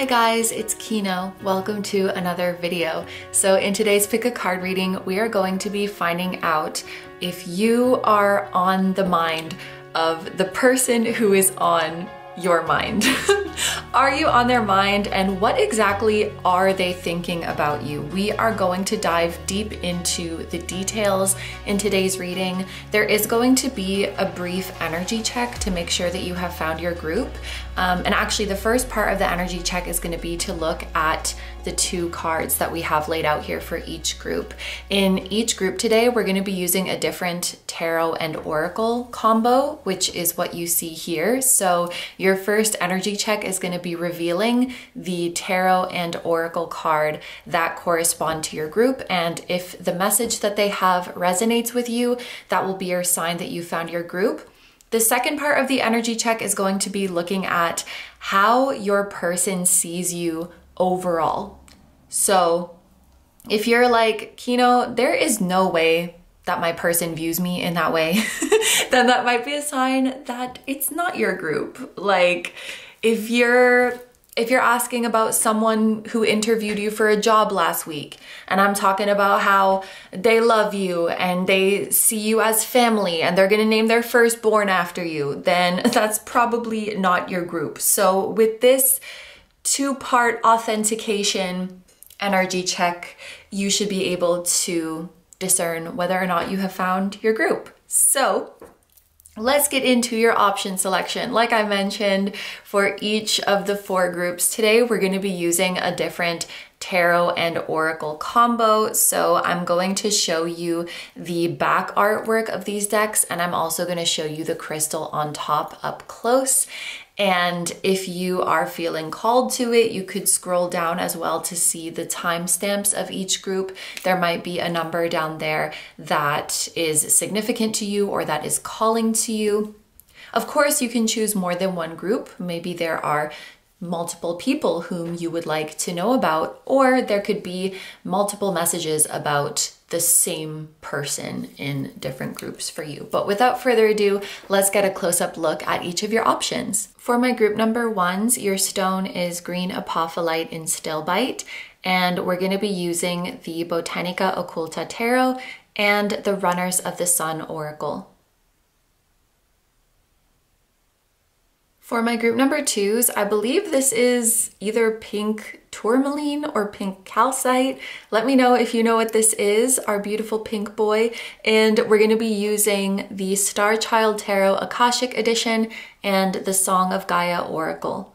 Hi guys, it's Kino. Welcome to another video. So in today's Pick a Card reading, we are going to be finding out if you are on the mind of the person who is on your mind. Are you on their mind, and what exactly are they thinking about you? We are going to dive deep into the details in today's reading. There is going to be a brief energy check to make sure that you have found your group. And actually the first part of the energy check is going to be to look at the two cards that we have laid out here for each group. In each group today, we're going to be using a different tarot and oracle combo, which is what you see here. So your first energy check is going to be revealing the tarot and oracle card that correspond to your group. And if the message that they have resonates with you, that will be your sign that you found your group. The second part of the energy check is going to be looking at how your person sees you overall. So if you're like, Kino, there is no way that my person views me in that way, then that might be a sign that it's not your group. Like if you're asking about someone who interviewed you for a job last week, and I'm talking about how they love you and they see you as family and they're gonna name their firstborn after you, then that's probably not your group. So with this two-part authentication energy check, you should be able to discern whether or not you have found your group. So let's get into your option selection. Like I mentioned, for each of the four groups today, we're going to be using a different tarot and oracle combo. So I'm going to show you the back artwork of these decks, and I'm also going to show you the crystal on top up close. And if you are feeling called to it, you could scroll down as well to see the timestamps of each group. There might be a number down there that is significant to you or that is calling to you. Of course, you can choose more than one group. Maybe there are multiple people whom you would like to know about, or there could be multiple messages about the same person in different groups for you. But without further ado, let's get a close-up look at each of your options. For my group number ones, your stone is green Apophyllite in Stilbite, and we're going to be using the Botanica Oculta Tarot and the Runners of the Sun Oracle. For my group number twos, I believe this is either pink tourmaline or pink calcite. Let me know if you know what this is, our beautiful pink boy. And we're going to be using the Star Child Tarot Akashic Edition and the Song of Gaia Oracle.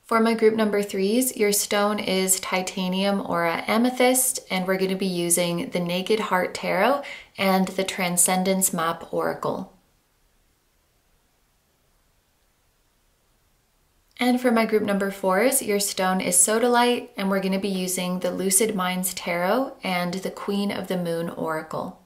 For my group number threes, your stone is titanium aura amethyst, and we're going to be using the Naked Heart Tarot and the Transcendence Map Oracle. And for my group number fours, your stone is Sodalite, and we're going to be using the Lucid Minds Tarot and the Queen of the Moon Oracle.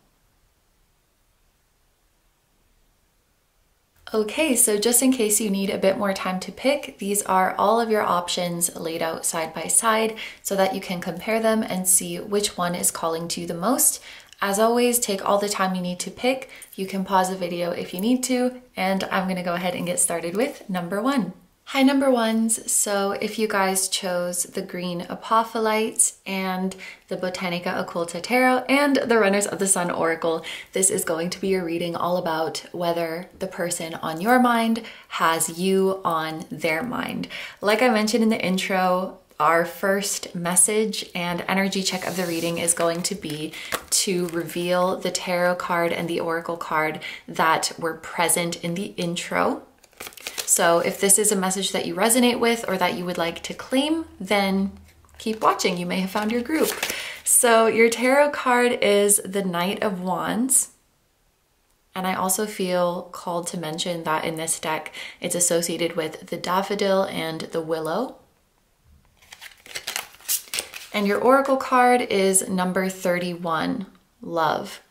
Okay, so just in case you need a bit more time to pick, these are all of your options laid out side by side so that you can compare them and see which one is calling to you the most. As always, take all the time you need to pick. You can pause the video if you need to, and I'm going to go ahead and get started with number one. Hi number ones, so if you guys chose the green Apophyllite and the Botanica Oculta Tarot and the Runners of the Sun Oracle, this is going to be your reading all about whether the person on your mind has you on their mind. Like I mentioned in the intro, our first message and energy check of the reading is going to be to reveal the tarot card and the oracle card that were present in the intro. So if this is a message that you resonate with or that you would like to claim, then keep watching. You may have found your group. So your tarot card is the Knight of Wands. And I also feel called to mention that in this deck, it's associated with the daffodil and the willow. And your oracle card is number 31, Love.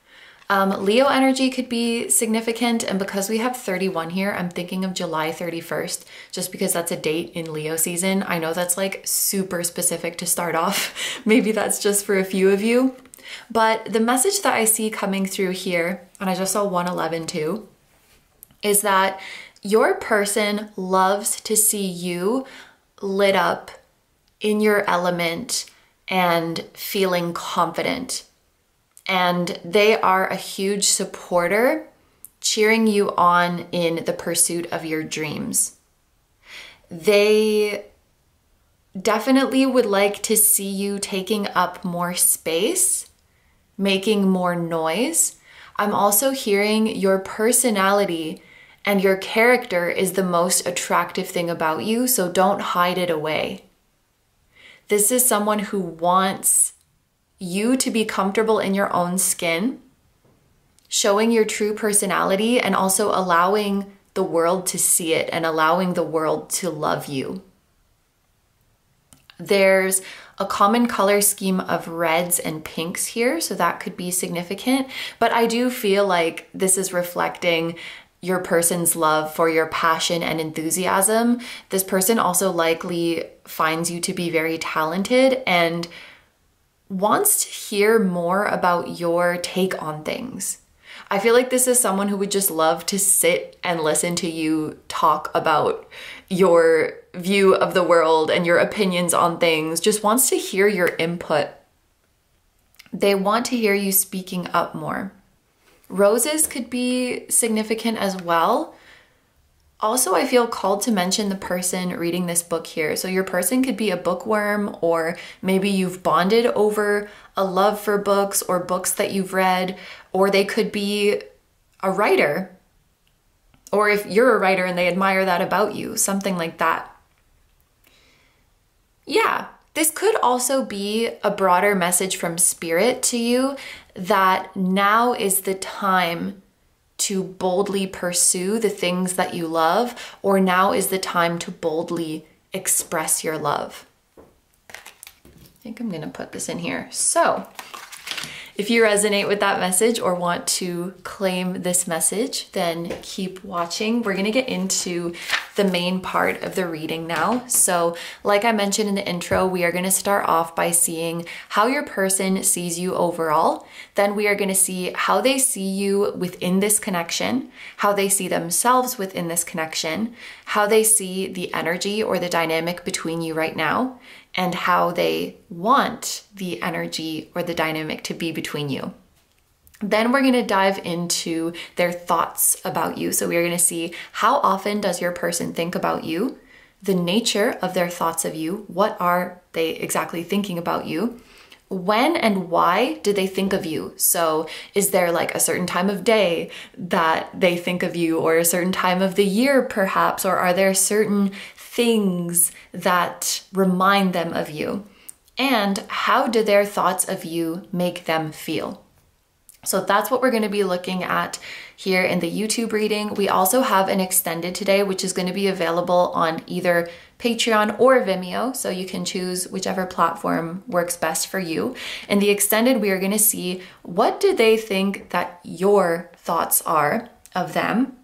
Leo energy could be significant, and because we have 31 here, I'm thinking of July 31st, just because that's a date in Leo season. I know that's like super specific to start off. Maybe that's just for a few of you. But the message that I see coming through here, and I just saw 111 too, is that Your person loves to see you lit up in your element and feeling confident. And they are a huge supporter, cheering you on in the pursuit of your dreams. They definitely would like to see you taking up more space, making more noise. I'm also hearing your personality and your character is the most attractive thing about you, so don't hide it away. This is someone who wants you to be comfortable in your own skin, showing your true personality and also allowing the world to see it and allowing the world to love you. There's a common color scheme of reds and pinks here, so that could be significant. But I do feel like this is reflecting your person's love for your passion and enthusiasm. This person also likely finds you to be very talented and wants to hear more about your take on things. I feel like this is someone who would just love to sit and listen to you talk about your view of the world and your opinions on things, just wants to hear your input. They want to hear you speaking up more. Roses could be significant as well. Also, I feel called to mention the person reading this book here. So your person could be a bookworm, or maybe you've bonded over a love for books or books that you've read, or they could be a writer. Or if you're a writer and they admire that about you, something like that. Yeah, this could also be a broader message from Spirit to you that now is the time to boldly pursue the things that you love, or now is the time to boldly express your love. I think I'm gonna put this in here. So, if you resonate with that message or want to claim this message, then keep watching. We're gonna get into the main part of the reading now. So like I mentioned in the intro, we are gonna start off by seeing how your person sees you overall. Then we are gonna see how they see you within this connection, how they see themselves within this connection, how they see the energy or the dynamic between you right now, and how they want the energy or the dynamic to be between you. Then we're gonna dive into their thoughts about you. So we're gonna see how often does your person think about you, the nature of their thoughts of you, what are they exactly thinking about you, when and why do they think of you? So is there like a certain time of day that they think of you, or a certain time of the year perhaps, or are there certain things that remind them of you? And how do their thoughts of you make them feel? So that's what we're going to be looking at here in the YouTube reading. We also have an extended today, which is going to be available on either Patreon or Vimeo, so you can choose whichever platform works best for you. In the extended, we are going to see what do they think that your thoughts are of them,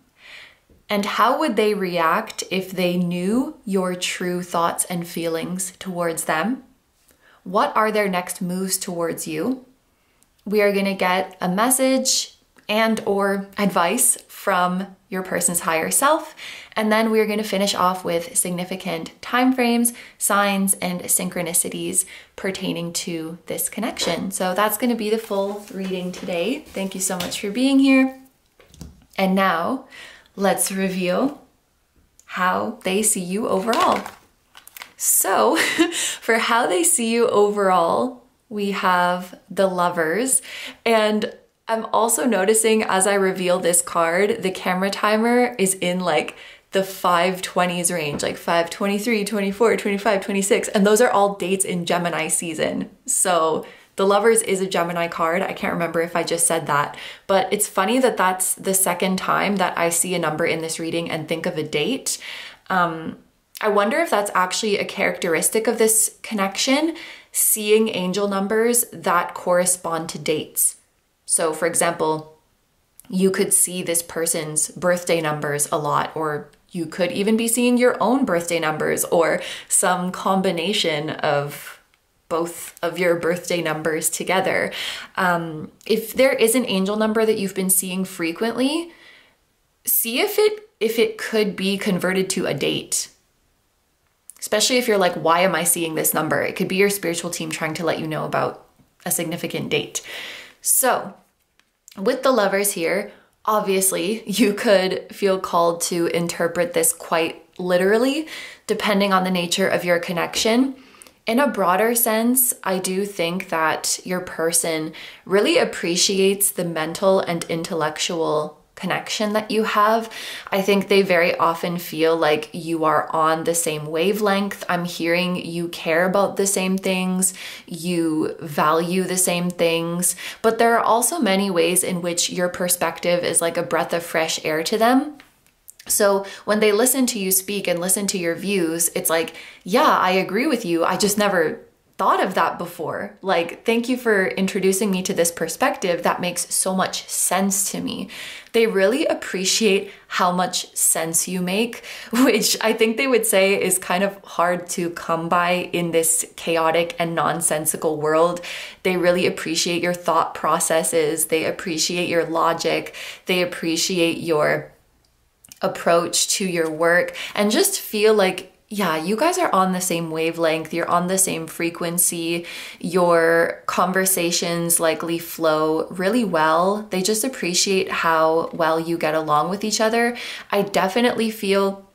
and how would they react if they knew your true thoughts and feelings towards them? What are their next moves towards you? We are going to get a message and or advice from your person's higher self. And then we're going to finish off with significant timeframes, signs, and synchronicities pertaining to this connection. So that's going to be the full reading today. Thank you so much for being here. And now let's reveal how they see you overall. So for how they see you overall, we have the Lovers, and I'm also noticing as I reveal this card, the camera timer is in like the 520s range, like 523, 24, 25, 26, and those are all dates in Gemini season. So the Lovers is a Gemini card. I can't remember if I just said that, but it's funny that that's the second time that I see a number in this reading and think of a date. I wonder if that's actually a characteristic of this connection, seeing angel numbers that correspond to dates. So for example, you could see this person's birthday numbers a lot, or you could even be seeing your own birthday numbers or some combination of both of your birthday numbers together. If there is an angel number that you've been seeing frequently, see if it if it could be converted to a date. Especially if you're like, why am I seeing this number? It could be your spiritual team trying to let you know about a significant date. So with the Lovers here, obviously you could feel called to interpret this quite literally, depending on the nature of your connection. In a broader sense, I do think that your person really appreciates the mental and intellectual connection that you have. I think they very often feel like you are on the same wavelength. I'm hearing you care about the same things, you value the same things, but there are also many ways in which your perspective is like a breath of fresh air to them. So when they listen to you speak and listen to your views, it's like, yeah, I agree with you. I just never thought of that before. Like, thank you for introducing me to this perspective. That makes so much sense to me. They really appreciate how much sense you make, which I think they would say is kind of hard to come by in this chaotic and nonsensical world. They really appreciate your thought processes. They appreciate your logic. They appreciate your approach to your work, and just feel like, yeah, you guys are on the same wavelength, you're on the same frequency, your conversations likely flow really well. They just appreciate how well you get along with each other. I definitely feel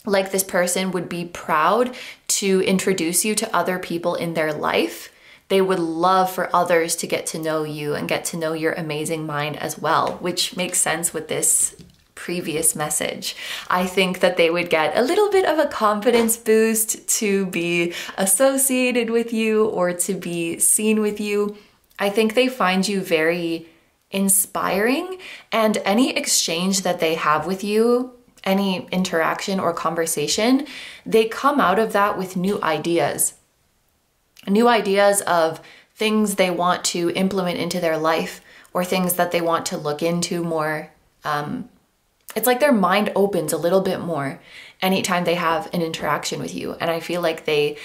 like this person would be proud to introduce you to other people in their life. They would love for others to get to know you and get to know your amazing mind as well, which makes sense with this previous message. I think that they would get a little bit of a confidence boost to be associated with you or to be seen with you. I think they find you very inspiring, and any exchange that they have with you, any interaction or conversation, they come out of that with new ideas of things they want to implement into their life or things that they want to look into more. It's like their mind opens a little bit more anytime they have an interaction with you. And I feel like they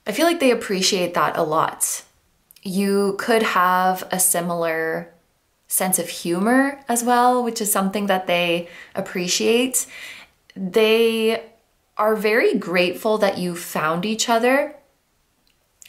appreciate that a lot. You could have a similar sense of humor as well, which is something that they appreciate. They are very grateful that you found each other,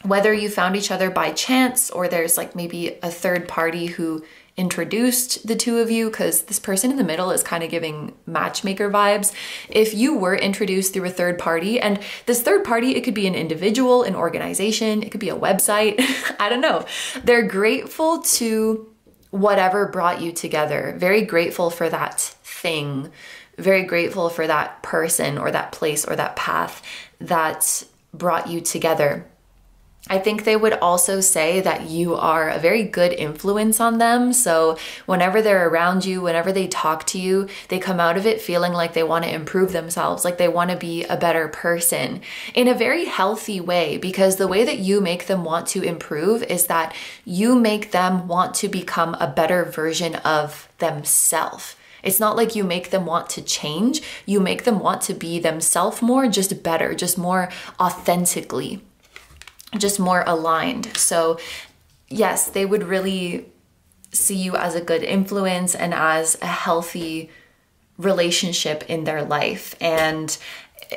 whether you found each other by chance or there's like maybe a third party who introduced the two of you, because this person in the middle is kind of giving matchmaker vibes. If you were introduced through a third party, and this third party, it could be an individual, an organization, it could be a website, I don't know. They're grateful to whatever brought you together, very grateful for that thing, very grateful for that person or that place or that path that brought you together. I think they would also say that you are a very good influence on them. So whenever they're around you, whenever they talk to you, they come out of it feeling like they want to improve themselves, like they want to be a better person in a very healthy way, because the way that you make them want to improve is that you make them want to become a better version of themselves. It's not like you make them want to change. You make them want to be themselves more, just better, just more authentically, just more aligned. So yes, they would really see you as a good influence and as a healthy relationship in their life. And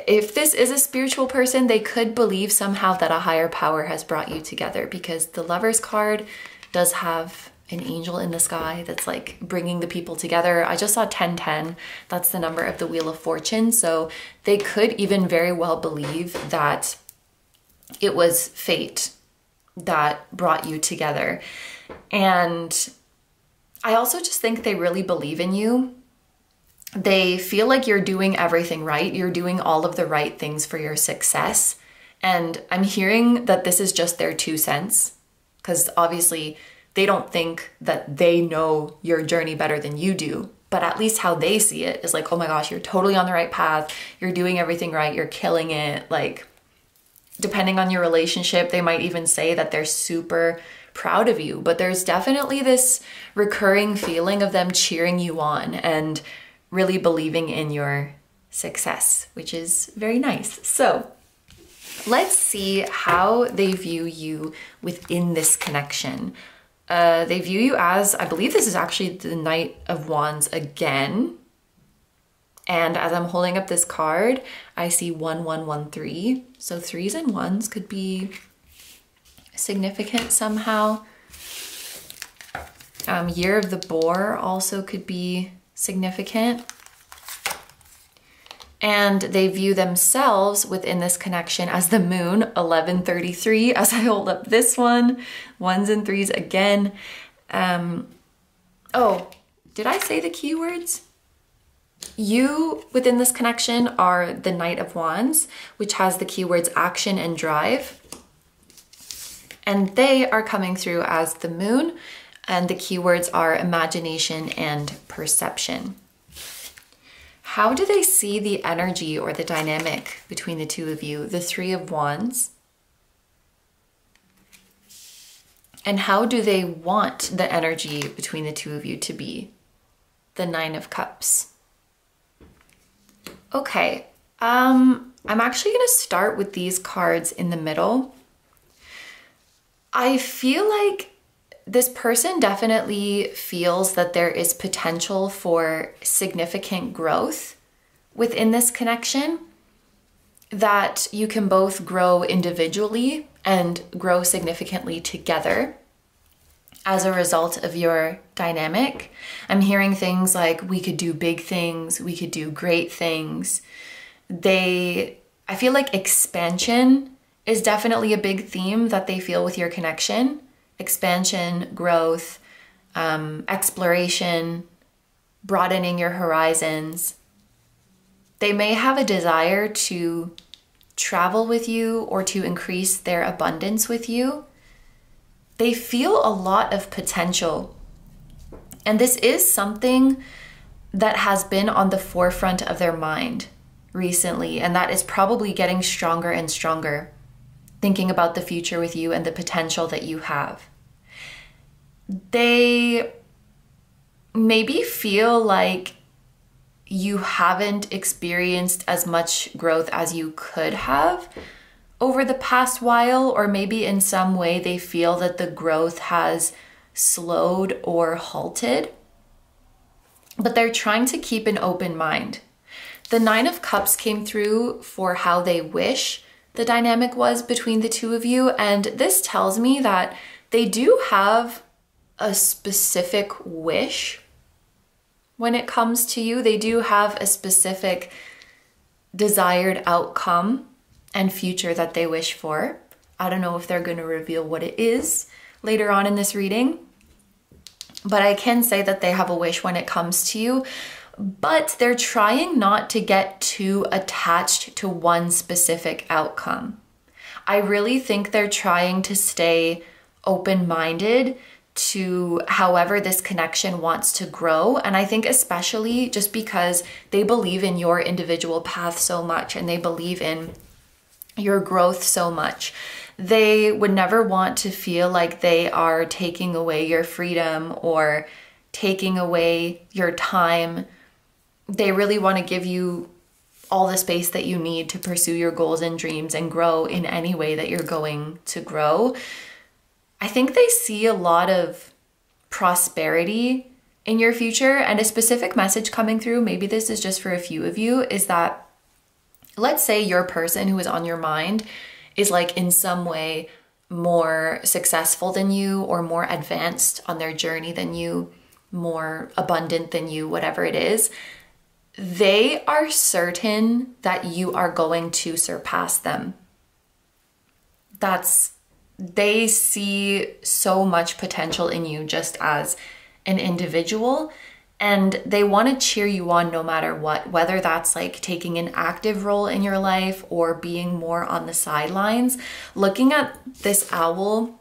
if this is a spiritual person, they could believe somehow that a higher power has brought you together, because the Lovers card does have an angel in the sky that's like bringing the people together. I just saw 1010. That's the number of the Wheel of Fortune. So they could even very well believe that it was fate that brought you together. And I also just think they really believe in you. They feel like you're doing everything right. You're doing all of the right things for your success. And I'm hearing that this is just their 2 cents, because obviously they don't think that they know your journey better than you do. But at least how they see it is like, oh my gosh, you're totally on the right path. You're doing everything right. You're killing it. Like, depending on your relationship, they might even say that they're super proud of you. But there's definitely this recurring feeling of them cheering you on and really believing in your success, which is very nice. So let's see how they view you within this connection. They view you as, I believe this is actually the Knight of Wands again. And as I'm holding up this card, I see 1113. So 3s and 1s could be significant somehow. Year of the Boar also could be significant. And they view themselves within this connection as the moon, 1133, as I hold up this one, 1s and 3s again. Oh, did I say the keywords? You within this connection are the Knight of Wands, which has the keywords action and drive. And they are coming through as the moon, and the keywords are imagination and perception. How do they see the energy or the dynamic between the two of you? The 3 of Wands. And how do they want the energy between the two of you to be? The 9 of Cups. Okay, I'm actually gonna start with these cards in the middle. I feel like this person definitely feels that there is potential for significant growth within this connection, that you can both grow individually and grow significantly together as a result of your dynamic. I'm hearing things like, we could do big things, we could do great things. I feel like expansion is definitely a big theme that they feel with your connection. Expansion, growth, exploration, broadening your horizons. They may have a desire to travel with you or to increase their abundance with you. They feel a lot of potential. And this is something that has been on the forefront of their mind recently, and that is probably getting stronger and stronger, thinking about the future with you and the potential that you have. They maybe feel like you haven't experienced as much growth as you could have over the past while, or maybe in some way they feel that the growth has slowed or halted, but they're trying to keep an open mind. The 9 of Cups came through for how they wish the dynamic was between the two of you, and this tells me that they do have a specific wish when it comes to you. They do have a specific desired outcome and future that they wish for. I don't know if they're going to reveal what it is later on in this reading, but I can say that they have a wish when it comes to you, but they're trying not to get too attached to one specific outcome. I really think they're trying to stay open-minded to however this connection wants to grow. And I think especially just because they believe in your individual path so much and they believe in your growth so much, they would never want to feel like they are taking away your freedom or taking away your time. They really want to give you all the space that you need to pursue your goals and dreams and grow in any way that you're going to grow. I think they see a lot of prosperity in your future, and a specific message coming through, maybe this is just for a few of you, is that let's say your person who is on your mind is like in some way more successful than you or more advanced on their journey than you, more abundant than you, whatever it is. They are certain that you are going to surpass them. They see so much potential in you just as an individual, and they want to cheer you on no matter what, whether that's like taking an active role in your life or being more on the sidelines. Looking at this owl,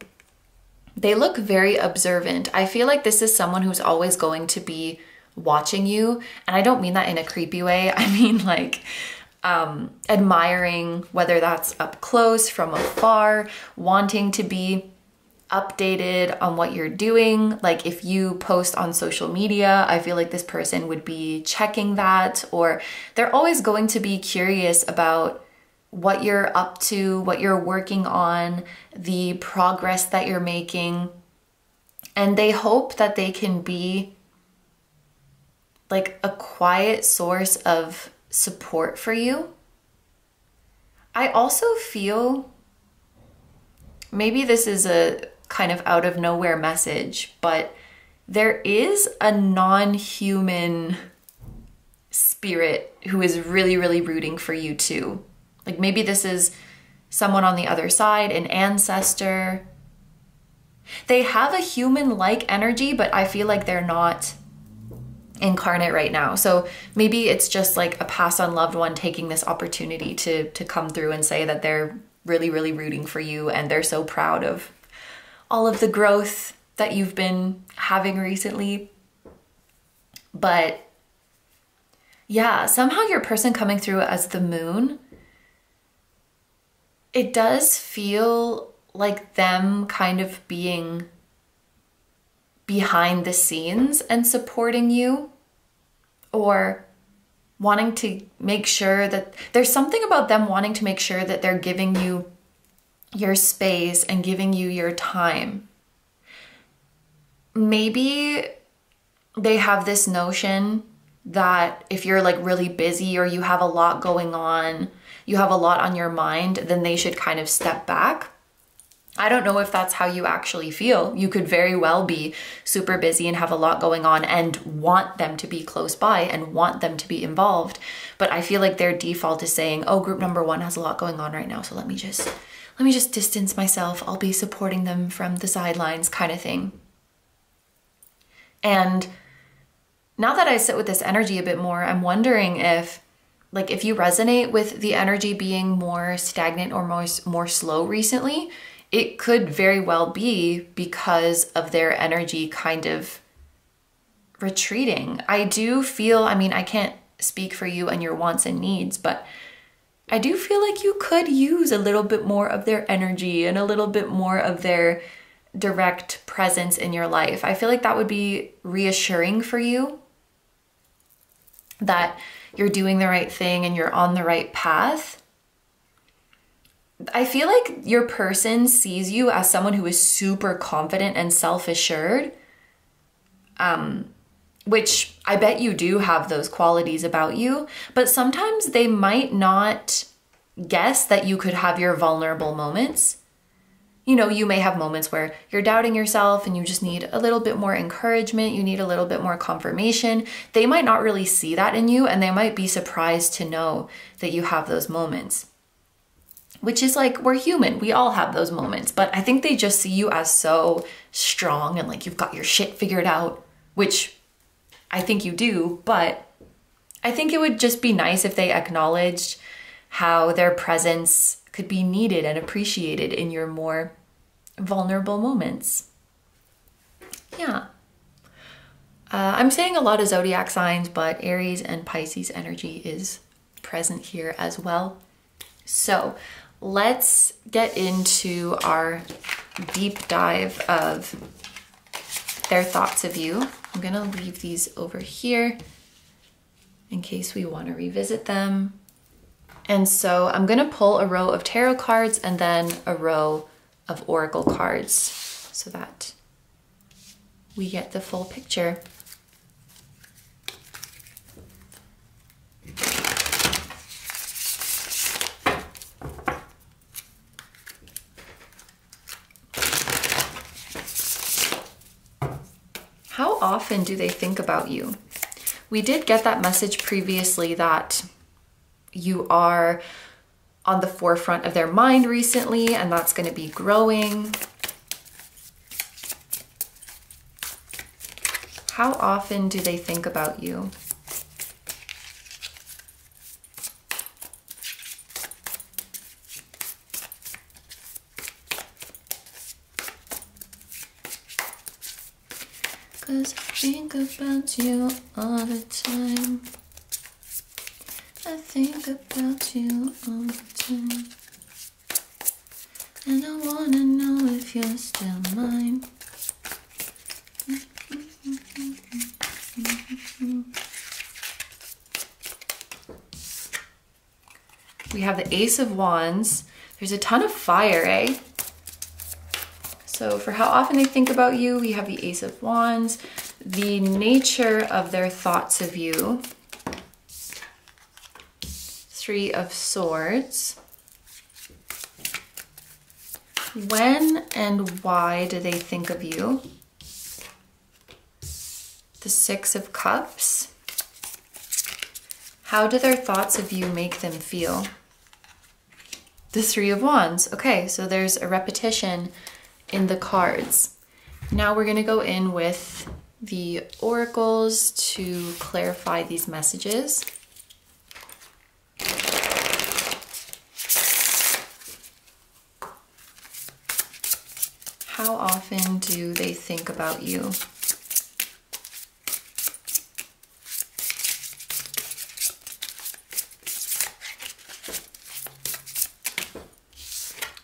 they look very observant. I feel like this is someone who's always going to be watching you, and I don't mean that in a creepy way. I mean like admiring, whether that's up close, from afar, wanting to be updated on what you're doing. Like if you post on social media, I feel like this person would be checking that, or they're always going to be curious about what you're up to, what you're working on, the progress that you're making. And they hope that they can be like a quiet source of support for you. I also feel, maybe this is a kind of out of nowhere message, but there is a non-human spirit who is really, really rooting for you too. Like maybe this is someone on the other side, an ancestor. They have a human-like energy, but I feel like they're not incarnate right now. So maybe it's just like a passed on loved one taking this opportunity to come through and say that they're really, really rooting for you and they're so proud of all of the growth that you've been having recently. But yeah, somehow your person coming through as the moon, it does feel like them kind of being behind the scenes and supporting you, or wanting to make sure that there's something about them wanting to make sure that they're giving you your space and giving you your time. Maybe they have this notion that if you're like really busy or you have a lot going on, you have a lot on your mind, then they should kind of step back. I don't know if that's how you actually feel. You could very well be super busy and have a lot going on and want them to be close by and want them to be involved. But I feel like their default is saying, oh, group number one has a lot going on right now, so let me just distance myself. I'll be supporting them from the sidelines kind of thing. And now that I sit with this energy a bit more, I'm wondering if you resonate with the energy being more stagnant or more slow recently, it could very well be because of their energy kind of retreating. I do feel, I mean, I can't speak for you and your wants and needs, but I do feel like you could use a little bit more of their energy and a little bit more of their direct presence in your life. I feel like that would be reassuring for you, that you're doing the right thing and you're on the right path. I feel like your person sees you as someone who is super confident and self-assured, which I bet you do have those qualities about you, but sometimes they might not guess that you could have your vulnerable moments. You know, you may have moments where you're doubting yourself and you just need a little bit more encouragement, you need a little bit more confirmation. They might not really see that in you, and they might be surprised to know that you have those moments. Which is like, we're human, we all have those moments, but I think they just see you as so strong and like you've got your shit figured out, which I think you do, but I think it would just be nice if they acknowledged how their presence could be needed and appreciated in your more vulnerable moments. Yeah. I'm saying a lot of zodiac signs, but Aries and Pisces energy is present here as well. So let's get into our deep dive of their thoughts of you. I'm gonna leave these over here in case we want to revisit them. And so I'm gonna pull a row of tarot cards and then a row of oracle cards so that we get the full picture. How often do they think about you? We did get that message previously that you are on the forefront of their mind recently, and that's going to be growing. How often do they think about you? Cause I think about you all the time. I think about you all the time. And I wanna know if you're still mine. We have the Ace of Wands. There's a ton of fire, eh? So for how often they think about you, we have the Ace of Wands. the nature of their thoughts of you. Three of Swords. When and why do they think of you? The Six of Cups. How do their thoughts of you make them feel? The Three of Wands. Okay, so there's a repetition in the cards. Now we're going to go in with the oracles to clarify these messages. How often do they think about you?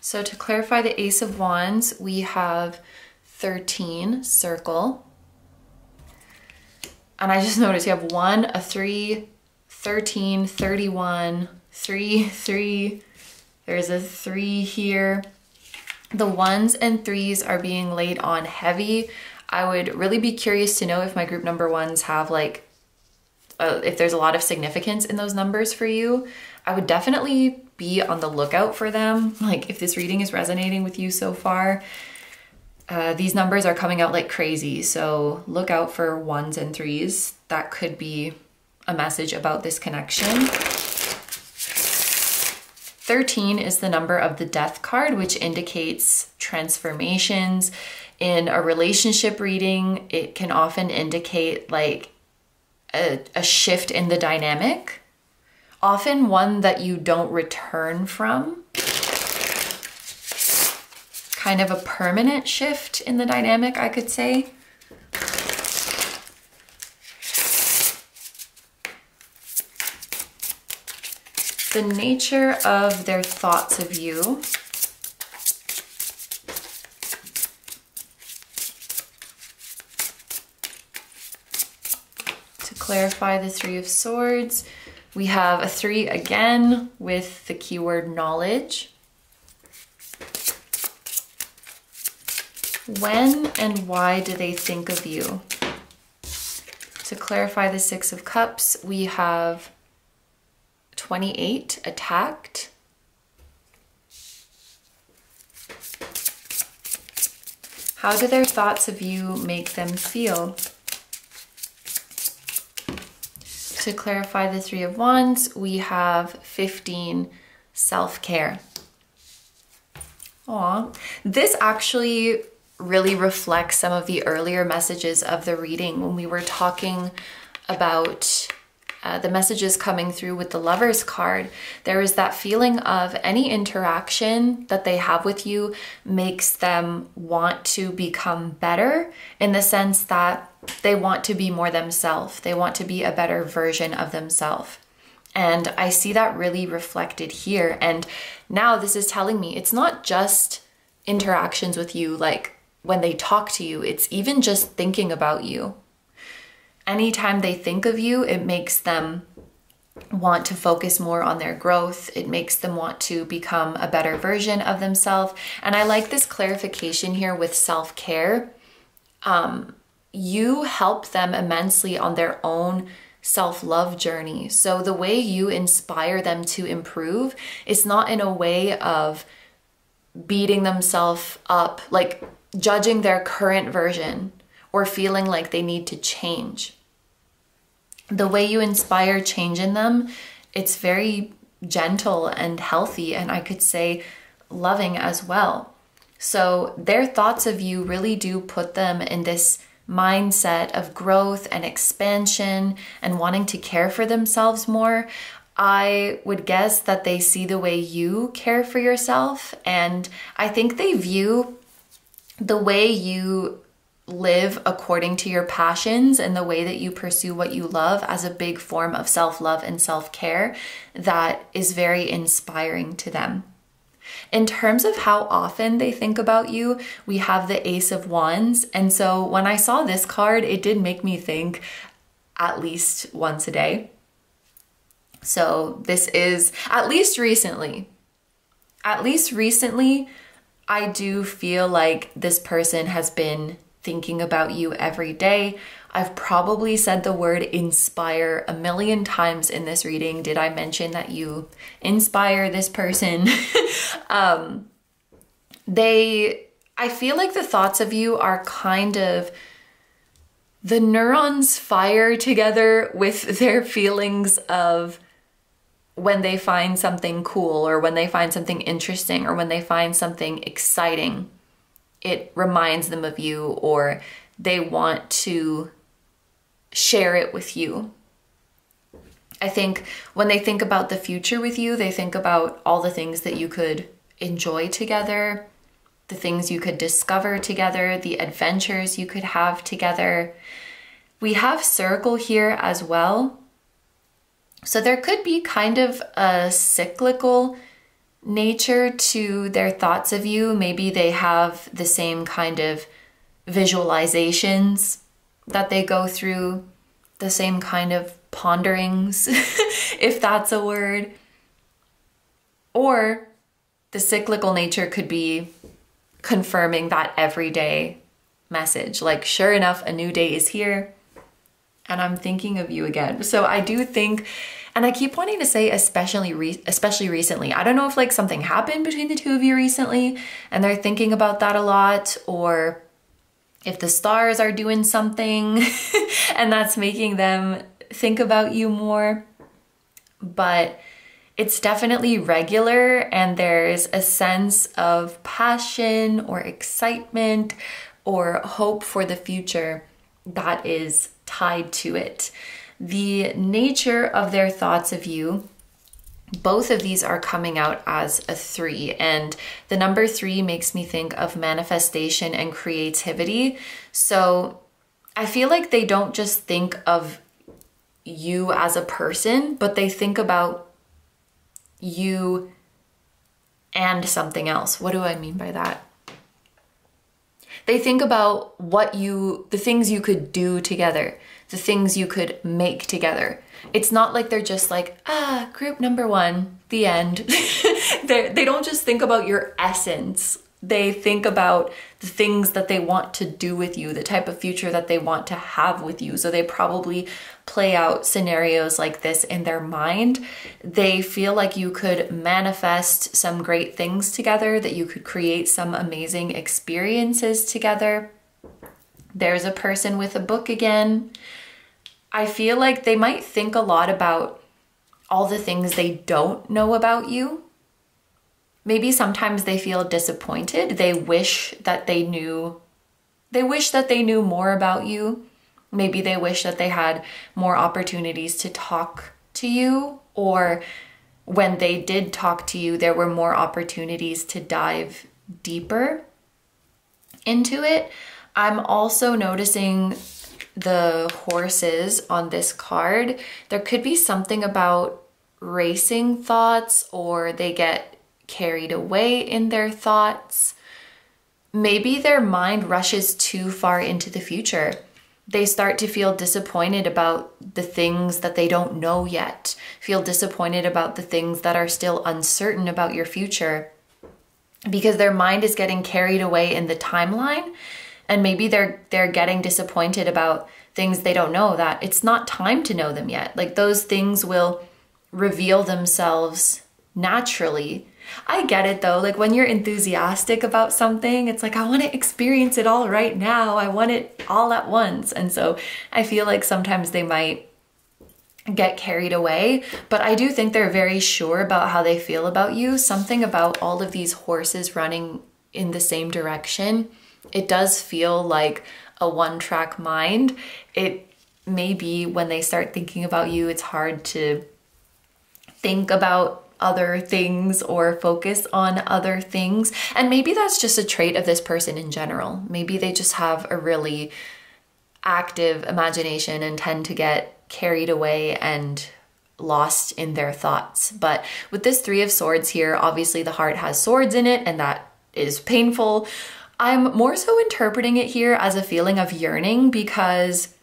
So to clarify the Ace of Wands, we have 13, circle. And I just noticed you have 1, a 3, 13, 31, 3, 3. There's a 3 here. The 1s and 3s are being laid on heavy. I would really be curious to know if my group number 1s have like, if there's a lot of significance in those numbers for you. I would definitely be on the lookout for them. Like if this reading is resonating with you so far, these numbers are coming out like crazy. So look out for 1s and 3s. That could be a message about this connection. 13 is the number of the Death card, which indicates transformations. In a relationship reading, it can often indicate like a shift in the dynamic, often one that you don't return from. Kind of a permanent shift in the dynamic, I could say. The nature of their thoughts of you. To clarify the Three of Swords, we have a 3 again with the keyword knowledge. When and why do they think of you? To clarify the Six of Cups, we have 28, attacked. How do their thoughts of you make them feel? To clarify the Three of Wands, we have 15, self-care. Aw, this actually really reflects some of the earlier messages of the reading when we were talking about the messages coming through with the Lovers card. There is that feeling of any interaction that they have with you makes them want to become better, in the sense that they want to be more themselves. They want to be a better version of themselves. And I see that really reflected here. And now this is telling me it's not just interactions with you, like when they talk to you, it's even just thinking about you. Anytime they think of you, it makes them want to focus more on their growth. It makes them want to become a better version of themselves. And I like this clarification here with self-care. You help them immensely on their own self-love journey. So the way you inspire them to improve is not in a way of beating themselves up, like judging their current version or feeling like they need to change. The way you inspire change in them, it's very gentle and healthy, and I could say loving as well. So their thoughts of you really do put them in this mindset of growth and expansion and wanting to care for themselves more. I would guess that they see the way you care for yourself, and I think they view the way you live according to your passions and the way that you pursue what you love as a big form of self-love and self-care that is very inspiring to them. In terms of how often they think about you, we have the Ace of Wands. And so when I saw this card, it did make me think at least once a day. So this is at least recently, I do feel like this person has been thinking about you every day. I've probably said the word inspire a million times in this reading. Did I mention that you inspire this person? I feel like the thoughts of you are kind of the neurons fire together with their feelings of when they find something cool or when they find something interesting or when they find something exciting. It reminds them of you, or they want to share it with you. I think when they think about the future with you, they think about all the things that you could enjoy together, the things you could discover together, the adventures you could have together. We have circle here as well. So there could be kind of a cyclical nature to their thoughts of you. Maybe they have the same kind of visualizations that they go through, the same kind of ponderings, if that's a word. Or the cyclical nature could be confirming that everyday message. Like, sure enough, a new day is here and I'm thinking of you again. So I do think, and I keep wanting to say especially recently. I don't know if like something happened between the two of you recently and they're thinking about that a lot, or if the stars are doing something and that's making them think about you more. But it's definitely regular, and there's a sense of passion or excitement or hope for the future that is tied to it. The nature of their thoughts of you, both of these are coming out as a 3, and the number 3 makes me think of manifestation and creativity. So I feel like they don't just think of you as a person, but they think about you and something else. What do I mean by that? They think about the things you could do together, the things you could make together. It's not like they're just like, group number 1, the end. They don't just think about your essence. They think about the things that they want to do with you, the type of future that they want to have with you. So they probably play out scenarios like this in their mind. They feel like you could manifest some great things together, that you could create some amazing experiences together. There's a person with a book again. I feel like they might think a lot about all the things they don't know about you. Maybe sometimes they feel disappointed. They wish that they knew more about you. Maybe they wish that they had more opportunities to talk to you, or when they did talk to you, there were more opportunities to dive deeper into it. I'm also noticing the horses on this card. There could be something about racing thoughts, or they get carried away in their thoughts. Maybe their mind rushes too far into the future. They start to feel disappointed about the things that they don't know yet, feel disappointed about the things that are still uncertain about your future, because their mind is getting carried away in the timeline. And maybe they're getting disappointed about things they don't know, that it's not time to know them yet. Like, those things will reveal themselves naturally. I get it though, like when you're enthusiastic about something, it's like, I want to experience it all right now. I want it all at once. And so I feel like sometimes they might get carried away, but I do think they're very sure about how they feel about you. Something about all of these horses running in the same direction. It does feel like a one-track mind. It may be when they start thinking about you, it's hard to think about other things or focus on other things. And maybe that's just a trait of this person in general. Maybe they just have a really active imagination and tend to get carried away and lost in their thoughts. But with this 3 of Swords here, obviously the heart has swords in it, and that is painful. I'm more so interpreting it here as a feeling of yearning, because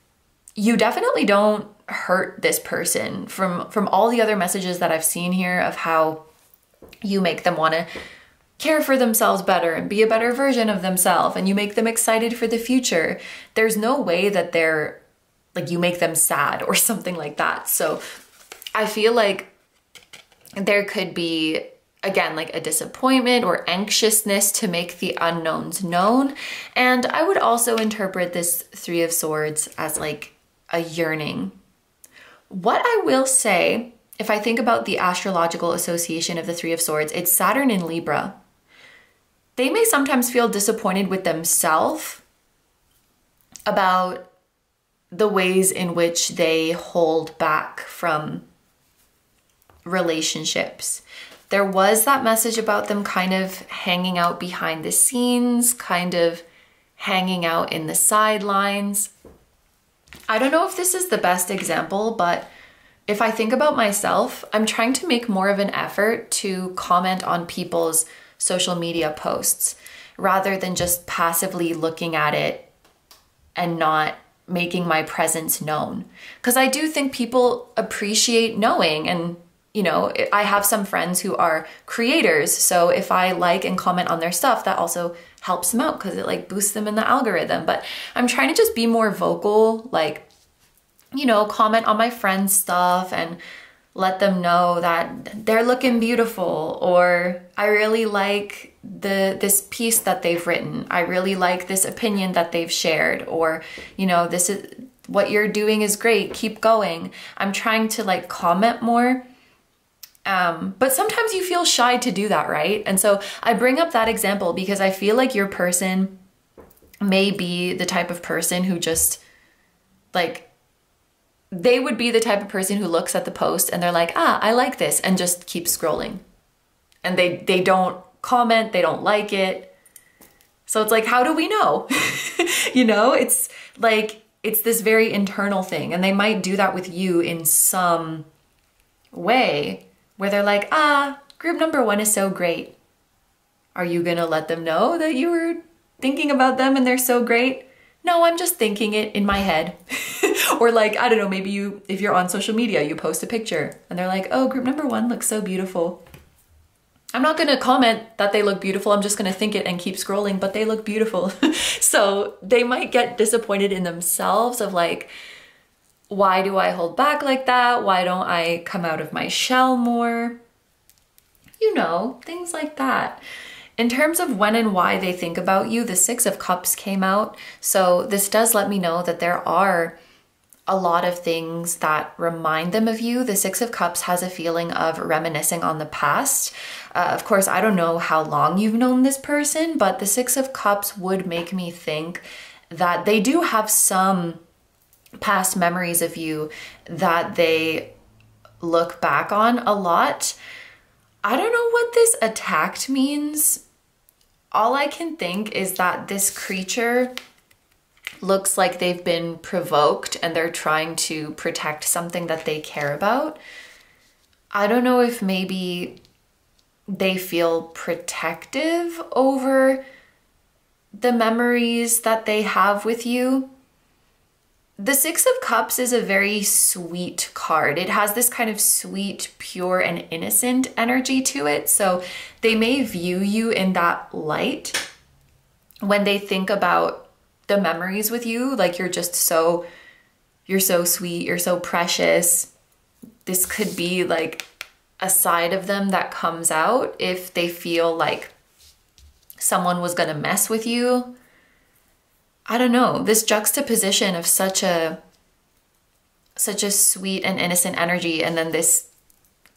you definitely don't hurt this person. From all the other messages that I've seen here of how you make them want to care for themselves better and be a better version of themselves, and you make them excited for the future. There's no way that they're like, you make them sad or something like that. So I feel like there could be, again, like a disappointment or anxiousness to make the unknowns known. And I would also interpret this Three of Swords as like a yearning. What I will say, if I think about the astrological association of the Three of Swords, it's Saturn in Libra. They may sometimes feel disappointed with themselves about the ways in which they hold back from relationships. There was that message about them kind of hanging out behind the scenes, kind of hanging out in the sidelines. I don't know if this is the best example, but if I think about myself, I'm trying to make more of an effort to comment on people's social media posts rather than just passively looking at it and not making my presence known. Because I do think people appreciate knowing, and you know, I have some friends who are creators, so if I like and comment on their stuff, that also helps them out because it like boosts them in the algorithm. But I'm trying to just be more vocal, like, you know, comment on my friends' stuff and let them know that they're looking beautiful, or I really like this piece that they've written. I really like this opinion that they've shared, or, you know, this is what you're doing is great, keep going. I'm trying to like comment more. But sometimes you feel shy to do that, right? And so I bring up that example because I feel like your person may be the type of person who just like, they would be the type of person who looks at the post and they're like, ah, I like this, and just keep scrolling. And they don't comment, they don't like it. So it's like, how do we know? You know, it's like, it's this very internal thing, and they might do that with you in some way where they're like, ah, group number 1 is so great. Are you gonna let them know that you were thinking about them and they're so great? No, I'm just thinking it in my head. Or like, I don't know, maybe you, if you're on social media, you post a picture and they're like, oh, group number 1 looks so beautiful. I'm not gonna comment that they look beautiful. I'm just gonna think it and keep scrolling, but they look beautiful. So they might get disappointed in themselves of like, why do I hold back like that? Why don't I come out of my shell more? You know, things like that. In terms of when and why they think about you, the Six of Cups came out. So this does let me know that there are a lot of things that remind them of you. The Six of Cups has a feeling of reminiscing on the past. Of course, I don't know how long you've known this person, but the Six of Cups would make me think that they do have some past memories of you that they look back on a lot. I don't know what this attacked means. All I can think is that this creature looks like they've been provoked and they're trying to protect something that they care about. I don't know if maybe they feel protective over the memories that they have with you. The Six of Cups is a very sweet card. It has this kind of sweet, pure, and innocent energy to it. So they may view you in that light when they think about the memories with you. Like you're so sweet, you're so precious. This could be like a side of them that comes out if they feel like someone was gonna mess with you. I don't know, this juxtaposition of such a sweet and innocent energy, and then this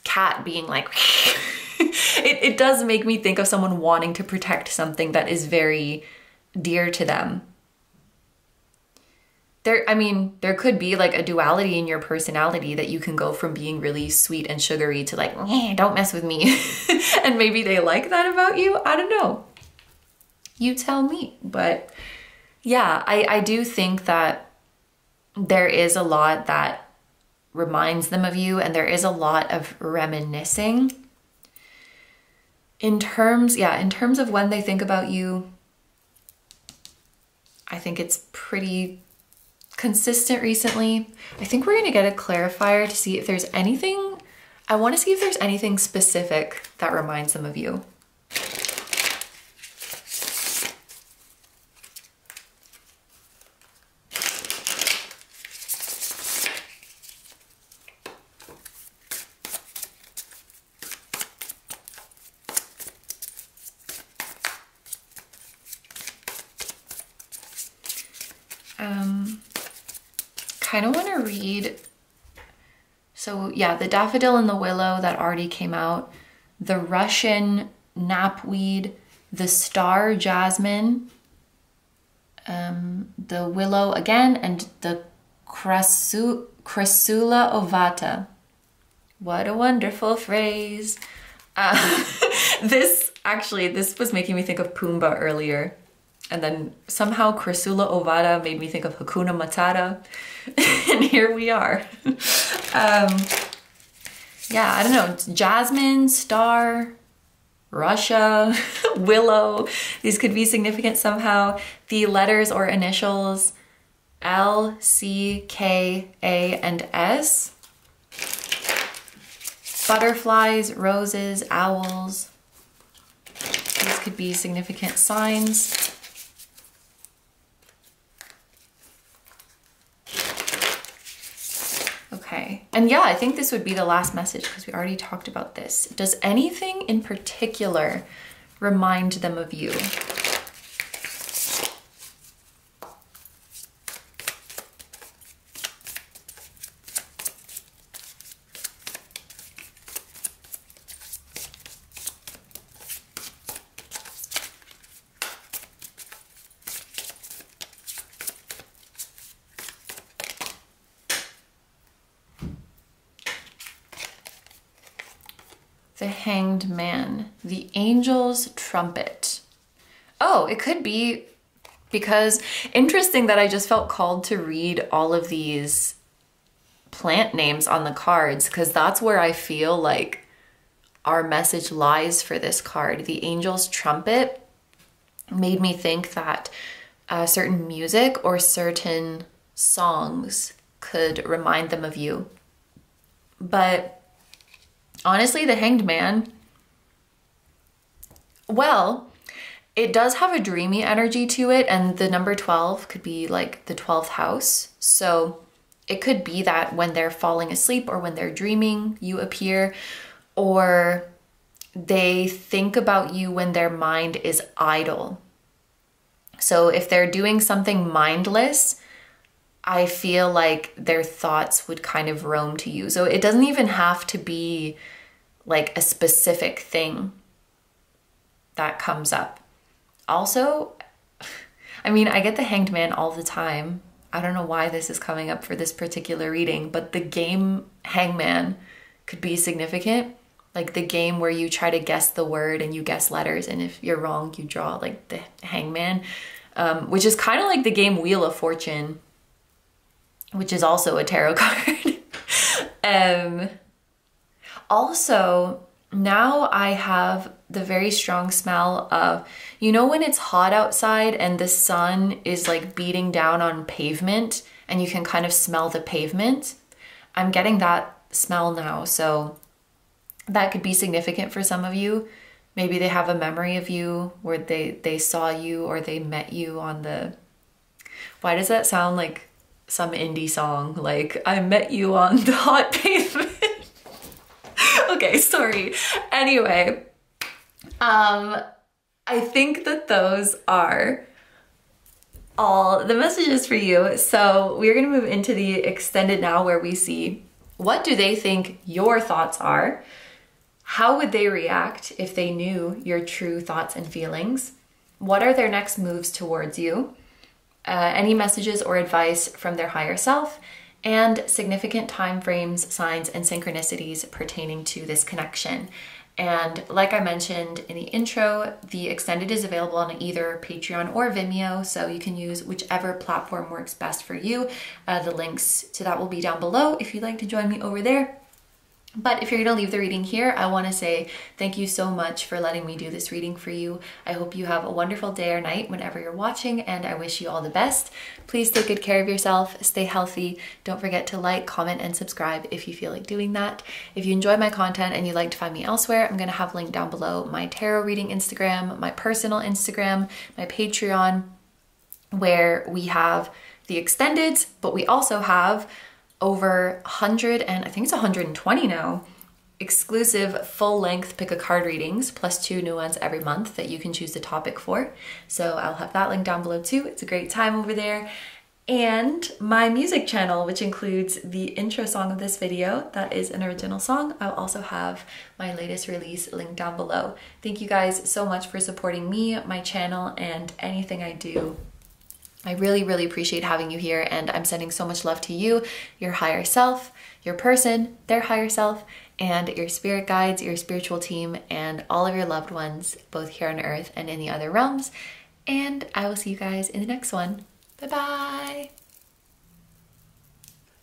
cat being like, it does make me think of someone wanting to protect something that is very dear to them. There could be like a duality in your personality that you can go from being really sweet and sugary to like, don't mess with me. And maybe they like that about you. I don't know. You tell me. But yeah, I do think that there is a lot that reminds them of you, and there is a lot of reminiscing. In terms of when they think about you, I think it's pretty consistent recently. I think we're gonna get a clarifier to see if there's anything, I wanna see if there's anything specific that reminds them of you. kind of want to read, so yeah, the daffodil and the willow that already came out, the Russian knapweed, the star jasmine, the willow again, and the Crassula ovata. What a wonderful phrase. This was making me think of Pumbaa earlier. And then somehow Crassula ovata made me think of Hakuna Matata. And here we are. Yeah, I don't know. It's jasmine, star, Russia, willow. These could be significant somehow. The letters or initials L, C, K, A, and S. Butterflies, roses, owls. These could be significant signs. Okay, and yeah, I think this would be the last message because we already talked about this. Does anything in particular remind them of you? The Hanged Man, the Angel's Trumpet. Oh, it could be because interesting that I just felt called to read all of these plant names on the cards because that's where I feel like our message lies for this card. The Angel's Trumpet made me think that certain music or certain songs could remind them of you. But honestly, the Hanged Man, well, it does have a dreamy energy to it, and the number 12 could be like the 12th house. So it could be that when they're falling asleep or when they're dreaming, you appear, or they think about you when their mind is idle. So if they're doing something mindless, I feel like their thoughts would kind of roam to you. So it doesn't even have to be like a specific thing that comes up. Also, I mean, I get the Hanged Man all the time. I don't know why this is coming up for this particular reading, but the game Hangman could be significant. Like the game where you try to guess the word and you guess letters, and if you're wrong, you draw like the Hangman, which is kind of like the game Wheel of Fortune, which is also a tarot card. Also, now I have the very strong smell of, you know, when it's hot outside and the sun is like beating down on pavement and you can kind of smell the pavement. I'm getting that smell now. So that could be significant for some of you. Maybe they have a memory of you where they saw you or they met you on the, why does that sound like some indie song? Like, I met you on the hot pavement. Okay, sorry. Anyway, I think that those are all the messages for you. So we're gonna move into the extended now, where we see what do they think your thoughts are? How would they react if they knew your true thoughts and feelings? What are their next moves towards you? Any messages or advice from their higher self, and significant time frames, signs, and synchronicities pertaining to this connection. And like I mentioned in the intro, the extended is available on either Patreon or Vimeo, so you can use whichever platform works best for you. The links to that will be down below if you'd like to join me over there. But if you're gonna leave the reading here, I wanna say thank you so much for letting me do this reading for you. I hope you have a wonderful day or night whenever you're watching, and I wish you all the best. Please take good care of yourself, stay healthy. Don't forget to like, comment, and subscribe if you feel like doing that. If you enjoy my content and you'd like to find me elsewhere, I'm gonna have linked down below my tarot reading Instagram, my personal Instagram, my Patreon, where we have the extendeds, but we also have over 100 and I think it's 120 now, exclusive full-length pick a card readings, plus 2 new ones every month that you can choose the topic for. So I'll have that link down below too. It's a great time over there. and my music channel, which includes the intro song of this video. That is an original song. I'll also have my latest release linked down below. Thank you guys so much for supporting me, my channel, and anything I do. I really, really appreciate having you here, and I'm sending so much love to you, your higher self, your person, their higher self, and your spirit guides, your spiritual team, and all of your loved ones, both here on earth and in the other realms. And I will see you guys in the next one. Bye-bye.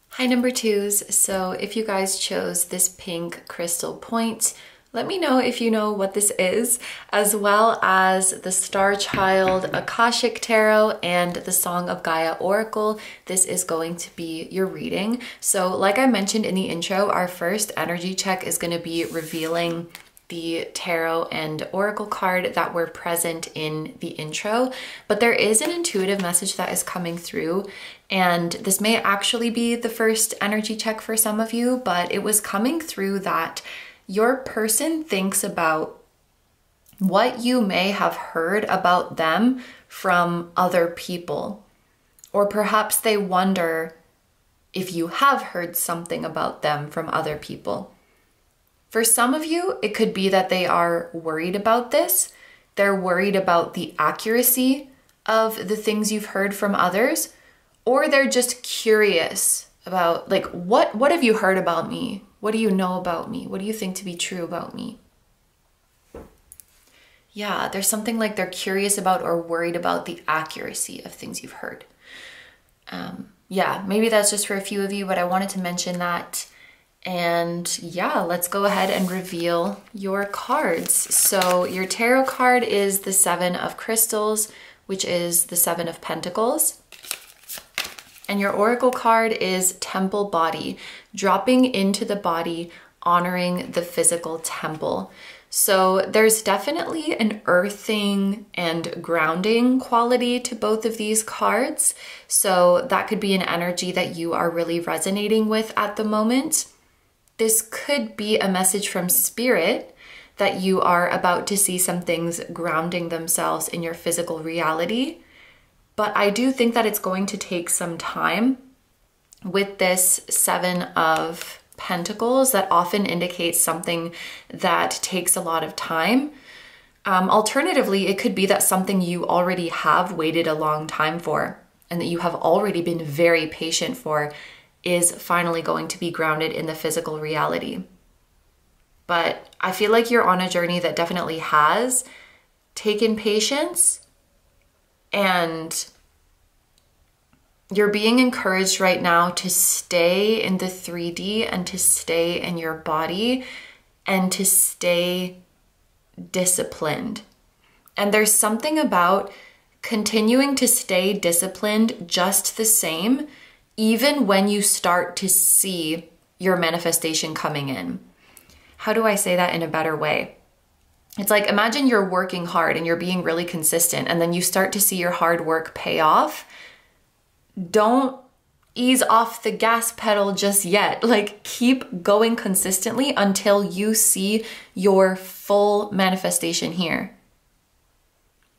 Hi, number twos. So if you guys chose this pink crystal point, let me know if you know what this is, as well as the Star Child Akashic Tarot and the Song of Gaia Oracle. This is going to be your reading. So like I mentioned in the intro, our first energy check is going to be revealing the tarot and oracle card that were present in the intro, but there is an intuitive message that is coming through, and this may actually be the first energy check for some of you, but it was coming through that your person thinks about what you may have heard about them from other people, or perhaps they wonder if you have heard something about them from other people. For some of you, it could be that they are worried about this. They're worried about the accuracy of the things you've heard from others, or they're just curious about, like, what have you heard about me? What do you know about me? What do you think to be true about me? Yeah, there's something like they're curious about or worried about the accuracy of things you've heard. Yeah, maybe that's just for a few of you, but I wanted to mention that. And yeah, let's go ahead and reveal your cards. So your tarot card is the Seven of Crystals, which is the Seven of Pentacles. And your oracle card is Temple Body, dropping into the body, honoring the physical temple. So there's definitely an earthing and grounding quality to both of these cards. So that could be an energy that you are really resonating with at the moment. This could be a message from spirit that you are about to see some things grounding themselves in your physical reality. But I do think that it's going to take some time. With this Seven of Pentacles, that often indicates something that takes a lot of time. Alternatively, it could be that something you already have waited a long time for and that you have already been very patient for is finally going to be grounded in the physical reality. But I feel like you're on a journey that definitely has taken patience, and you're being encouraged right now to stay in the 3D and to stay in your body and to stay disciplined. And there's something about continuing to stay disciplined just the same, even when you start to see your manifestation coming in. How do I say that in a better way? It's like, imagine you're working hard and you're being really consistent, and then you start to see your hard work pay off. Don't ease off the gas pedal just yet. Like, keep going consistently until you see your full manifestation here,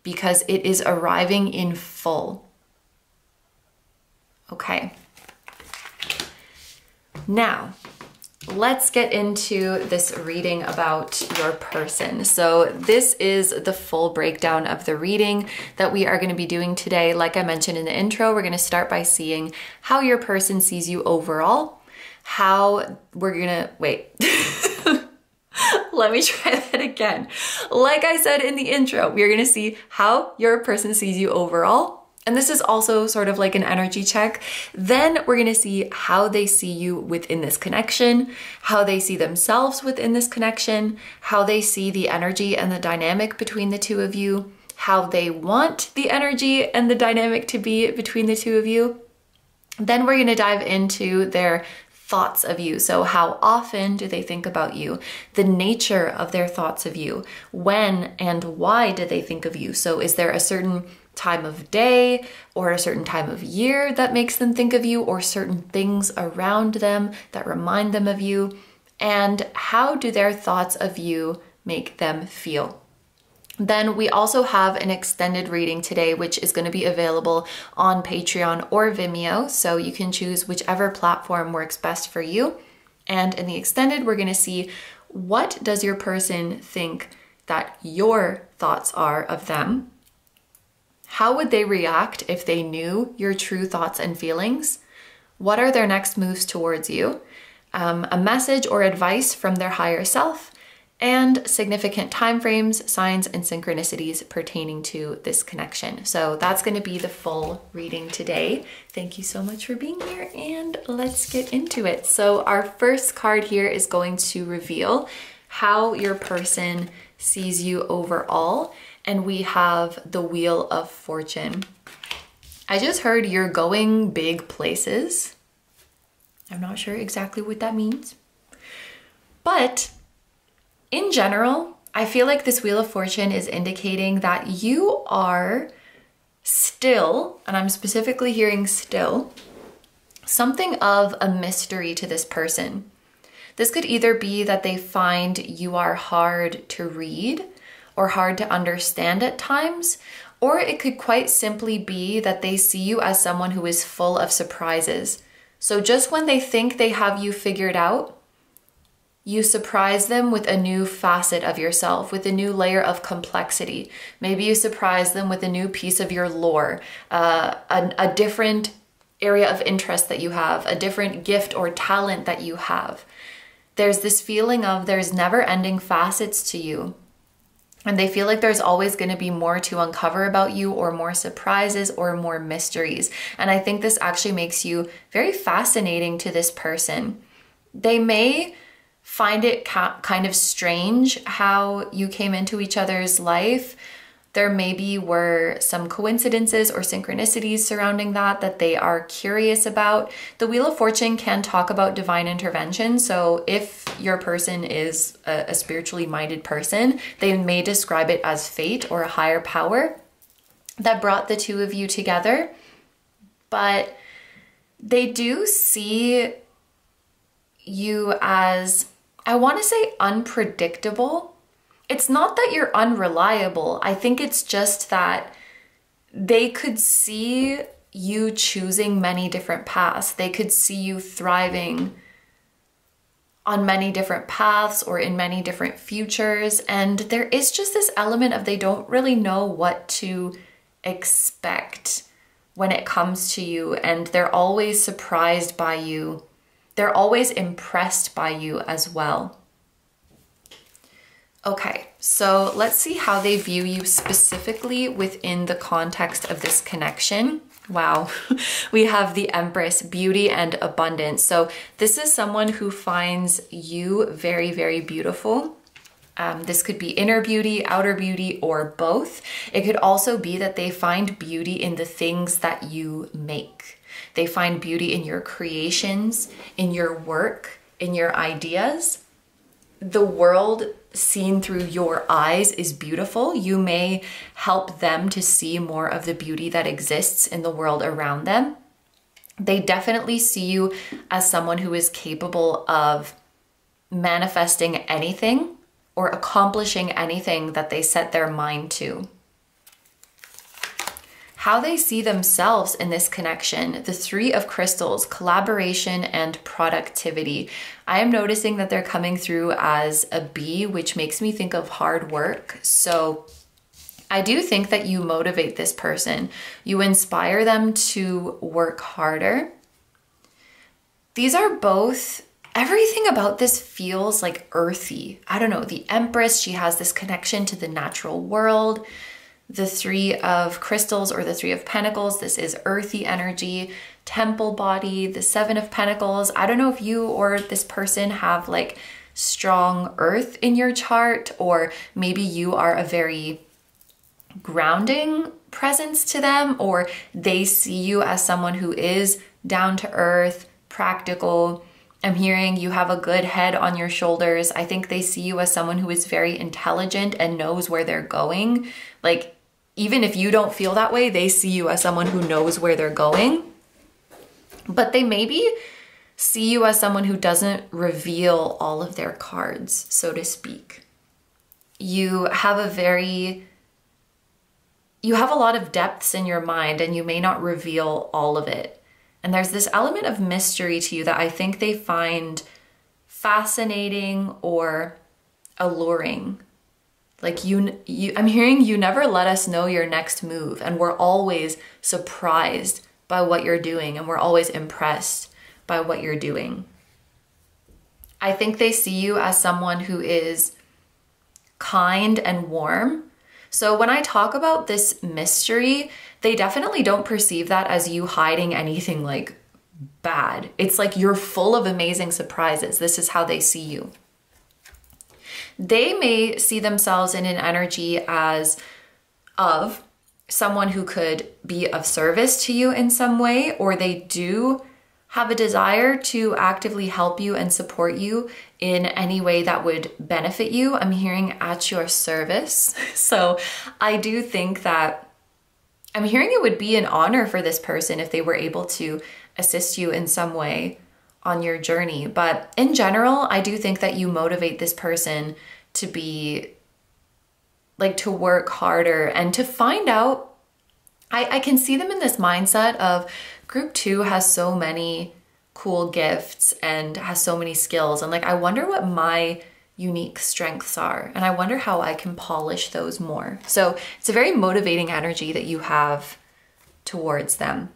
because it is arriving in full. Okay. Now, let's get into this reading about your person. So this is the full breakdown of the reading that we are going to be doing today. Like I mentioned in the intro, we're going to start by seeing how your person sees you overall. Wait. Let me try that again. Like I said in the intro, we're going to see how your person sees you overall. And this is also sort of like an energy check. Then we're gonna see how they see you within this connection, how they see themselves within this connection, how they see the energy and the dynamic between the two of you, how they want the energy and the dynamic to be between the two of you. Then we're gonna dive into their thoughts of you. So how often do they think about you? The nature of their thoughts of you. When and why do they think of you? So is there a certain time of day or a certain time of year that makes them think of you, or certain things around them that remind them of you? And how do their thoughts of you make them feel? Then we also have an extended reading today, which is going to be available on Patreon or Vimeo. So you can choose whichever platform works best for you. And in the extended, we're going to see, what does your person think that your thoughts are of them? How would they react if they knew your true thoughts and feelings? What are their next moves towards you? A message or advice from their higher self, and significant timeframes, signs, and synchronicities pertaining to this connection. So that's going to be the full reading today. Thank you so much for being here, and let's get into it. So our first card here is going to reveal how your person sees you overall, and we have the Wheel of Fortune. I just heard you're going big places. I'm not sure exactly what that means, but in general, I feel like this Wheel of Fortune is indicating that you are still, and I'm specifically hearing still, something of a mystery to this person. This could either be that they find you are hard to read or hard to understand at times, or it could quite simply be that they see you as someone who is full of surprises. So just when they think they have you figured out, you surprise them with a new facet of yourself, with a new layer of complexity. Maybe you surprise them with a new piece of your lore, a different area of interest that you have, a different gift or talent that you have. There's this feeling of there's never-ending facets to you. And they feel like there's always going to be more to uncover about you, or more surprises, or more mysteries. And I think this actually makes you very fascinating to this person. They may find it kind of strange how you came into each other's life. There maybe were some coincidences or synchronicities surrounding that they are curious about. The Wheel of Fortune can talk about divine intervention. So if your person is a spiritually minded person, they may describe it as fate or a higher power that brought the two of you together. But they do see you as, I want to say, unpredictable. It's not that you're unreliable. I think it's just that they could see you choosing many different paths. They could see you thriving on many different paths or in many different futures. And there is just this element of they don't really know what to expect when it comes to you. And they're always surprised by you. They're always impressed by you as well. Okay, so let's see how they view you specifically within the context of this connection. Wow, we have the Empress, beauty and abundance. So this is someone who finds you very, very beautiful. This could be inner beauty, outer beauty, or both. It could also be that they find beauty in the things that you make. They find beauty in your creations, in your work, in your ideas. The world seen through your eyes is beautiful. You may help them to see more of the beauty that exists in the world around them. They definitely see you as someone who is capable of manifesting anything or accomplishing anything that they set their mind to. How they see themselves in this connection, the Three of Crystals, collaboration and productivity. I am noticing that they're coming through as a bee, which makes me think of hard work. So I do think that you motivate this person. You inspire them to work harder. These are both, everything about this feels like earthy. I don't know, the Empress, she has this connection to the natural world. The Three of Crystals or the Three of Pentacles, this is earthy energy. Temple body, the Seven of Pentacles. I don't know if you or this person have like strong earth in your chart, or maybe you are a very grounding presence to them, or they see you as someone who is down to earth, practical. I'm hearing you have a good head on your shoulders. I think they see you as someone who is very intelligent and knows where they're going. Like, even if you don't feel that way, they see you as someone who knows where they're going. But they maybe see you as someone who doesn't reveal all of their cards, so to speak. you have you have a lot of depths in your mind and you may not reveal all of it. And there's this element of mystery to you that I think they find fascinating or alluring. Like I'm hearing you never let us know your next move, and we're always surprised by what you're doing and we're always impressed by what you're doing. I think they see you as someone who is kind and warm. So when I talk about this mystery, they definitely don't perceive that as you hiding anything like bad. It's like you're full of amazing surprises. This is how they see you. They may see themselves in an energy as of someone who could be of service to you in some way, or they do have a desire to actively help you and support you in any way that would benefit you. I'm hearing at your service. So I do think that I'm hearing it would be an honor for this person if they were able to assist you in some way on your journey. But in general, I do think that you motivate this person to be like, to work harder and to find out. I can see them in this mindset of group 2 has so many cool gifts and has so many skills. And like, I wonder what my unique strengths are. And I wonder how I can polish those more. So it's a very motivating energy that you have towards them.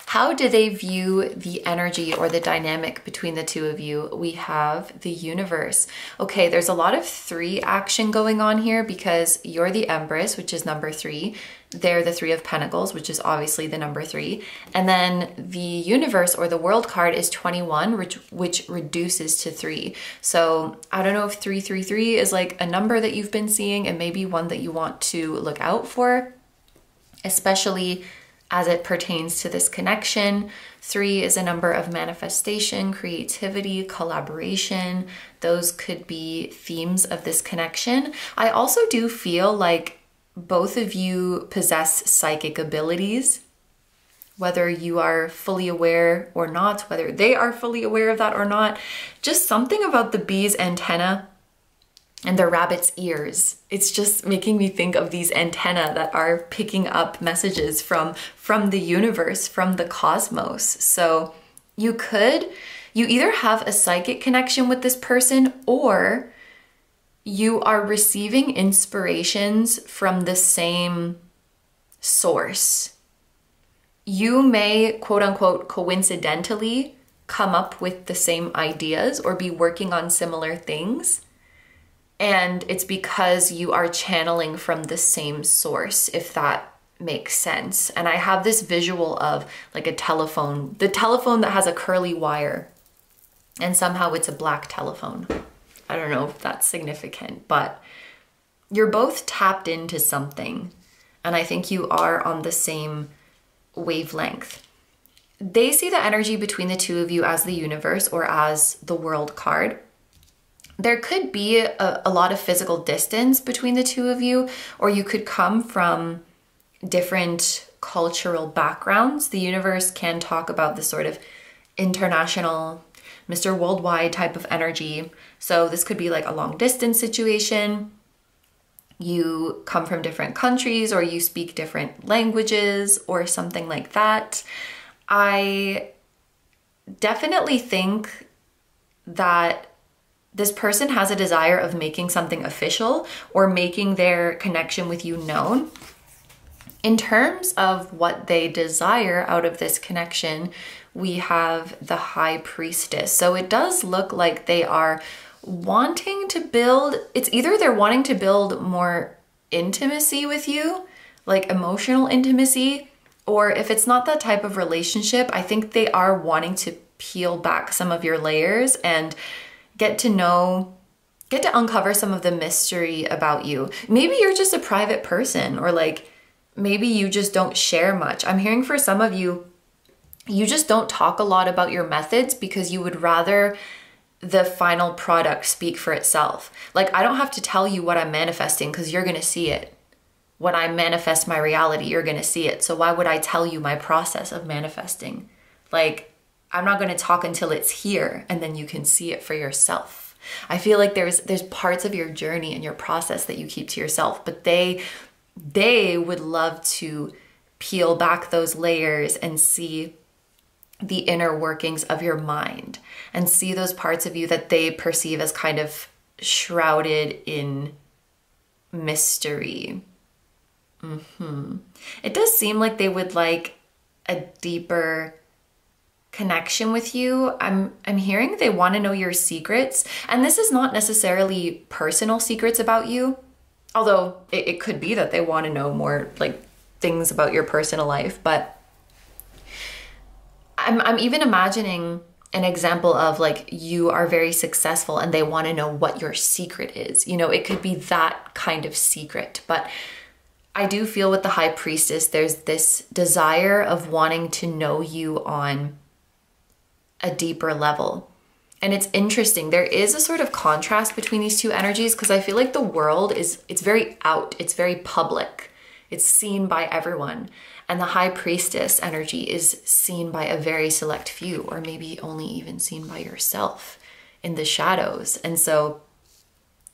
How do they view the energy or the dynamic between the two of you? We have the universe. Okay, there's a lot of 3 action going on here because you're the Empress, which is number 3. They're the 3 of Pentacles, which is obviously the number 3. And then the universe or the world card is 21, which reduces to 3. So I don't know if 333 is like a number that you've been seeing and maybe one that you want to look out for, especially as it pertains to this connection. 3 is a number of manifestation, creativity, collaboration. Those could be themes of this connection. I also do feel like both of you possess psychic abilities, whether you are fully aware or not, whether they are fully aware of that or not. Just something about the bee's antenna and the rabbit's ears. It's just making me think of these antennae that are picking up messages from the universe, from the cosmos. So you either have a psychic connection with this person, or you are receiving inspirations from the same source. You may, quote unquote, coincidentally come up with the same ideas or be working on similar things. And it's because you are channeling from the same source, if that makes sense. And I have this visual of like a telephone, the telephone that has a curly wire, and somehow it's a black telephone. I don't know if that's significant, but you're both tapped into something. And I think you are on the same wavelength. They see the energy between the two of you as the universe or as the world card. There could be a lot of physical distance between the two of you, or you could come from different cultural backgrounds. The universe can talk about this sort of international, Mr. Worldwide type of energy. So this could be like a long distance situation. You come from different countries, or you speak different languages or something like that. I definitely think that this person has a desire of making something official or making their connection with you known. In terms of what they desire out of this connection, we have the High Priestess. So it does look like they are wanting to build, it's either they're wanting to build more intimacy with you, like emotional intimacy, or if it's not that type of relationship, I think they are wanting to peel back some of your layers and get to uncover some of the mystery about you. Maybe you're just a private person, or like maybe you just don't share much. I'm hearing for some of you, you just don't talk a lot about your methods because you would rather the final product speak for itself. Like, I don't have to tell you what I'm manifesting because you're going to see it. When I manifest my reality, you're going to see it. So why would I tell you my process of manifesting? Like, I'm not going to talk until it's here and then you can see it for yourself. I feel like there's parts of your journey and your process that you keep to yourself, but they would love to peel back those layers and see the inner workings of your mind and see those parts of you that they perceive as kind of shrouded in mystery. It does seem like they would like a deeper connection with you. I'm hearing they want to know your secrets, and this is not necessarily personal secrets about you, although it could be that they want to know more like things about your personal life. But I'm even imagining an example of like you are very successful and they want to know what your secret is. You know, it could be that kind of secret. But I do feel with the High Priestess, there's this desire of wanting to know you on a deeper level. And it's interesting. There is a sort of contrast between these two energies because I feel like the world it's very out. It's very public. It's seen by everyone. And the High Priestess energy is seen by a very select few, or maybe only even seen by yourself in the shadows. And so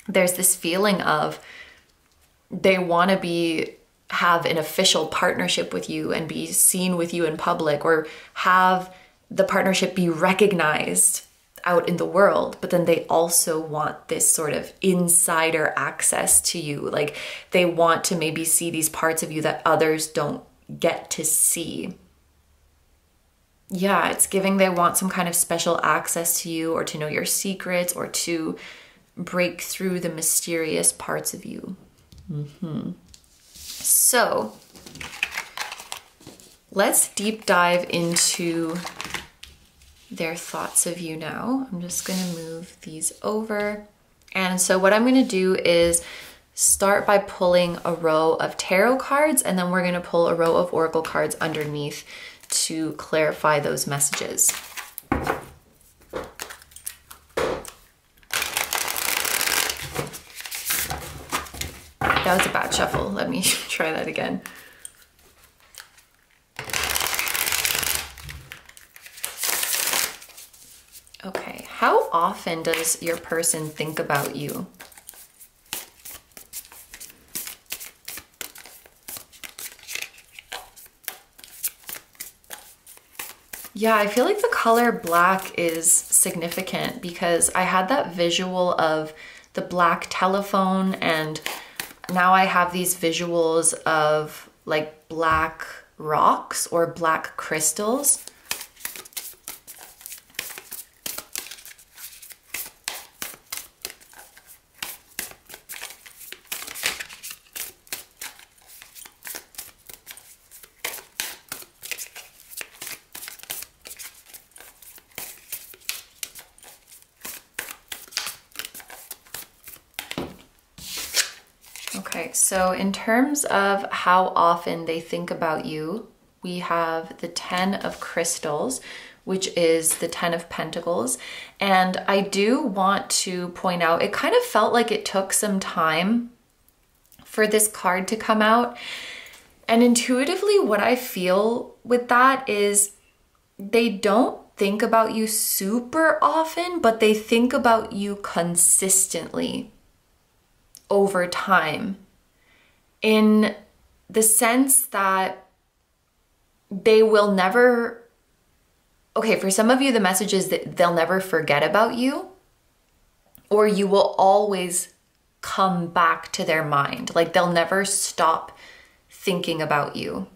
there's this feeling of they want to have an official partnership with you and be seen with you in public, or have the partnership be recognized out in the world, but then they also want this sort of insider access to you. Like they want to maybe see these parts of you that others don't get to see. Yeah, it's giving they want some kind of special access to you, or to know your secrets, or to break through the mysterious parts of you. So let's deep dive into their thoughts of you now. I'm just going to move these over. And so what I'm going to do is start by pulling a row of tarot cards, and then we're going to pull a row of oracle cards underneath to clarify those messages. That was a bad shuffle. Let me try that again. Okay, how often does your person think about you? Yeah, I feel like the color black is significant because I had that visual of the black telephone, and now I have these visuals of like black rocks or black crystals. Okay, so in terms of how often they think about you, we have the 10 of crystals, which is the 10 of pentacles. And I do want to point out, it kind of felt like it took some time for this card to come out. And intuitively, what I feel with that is they don't think about you super often, but they think about you consistently over time, in the sense that they will never, okay, for some of you, the message is that they'll never forget about you, or you will always come back to their mind. Like they'll never stop thinking about you.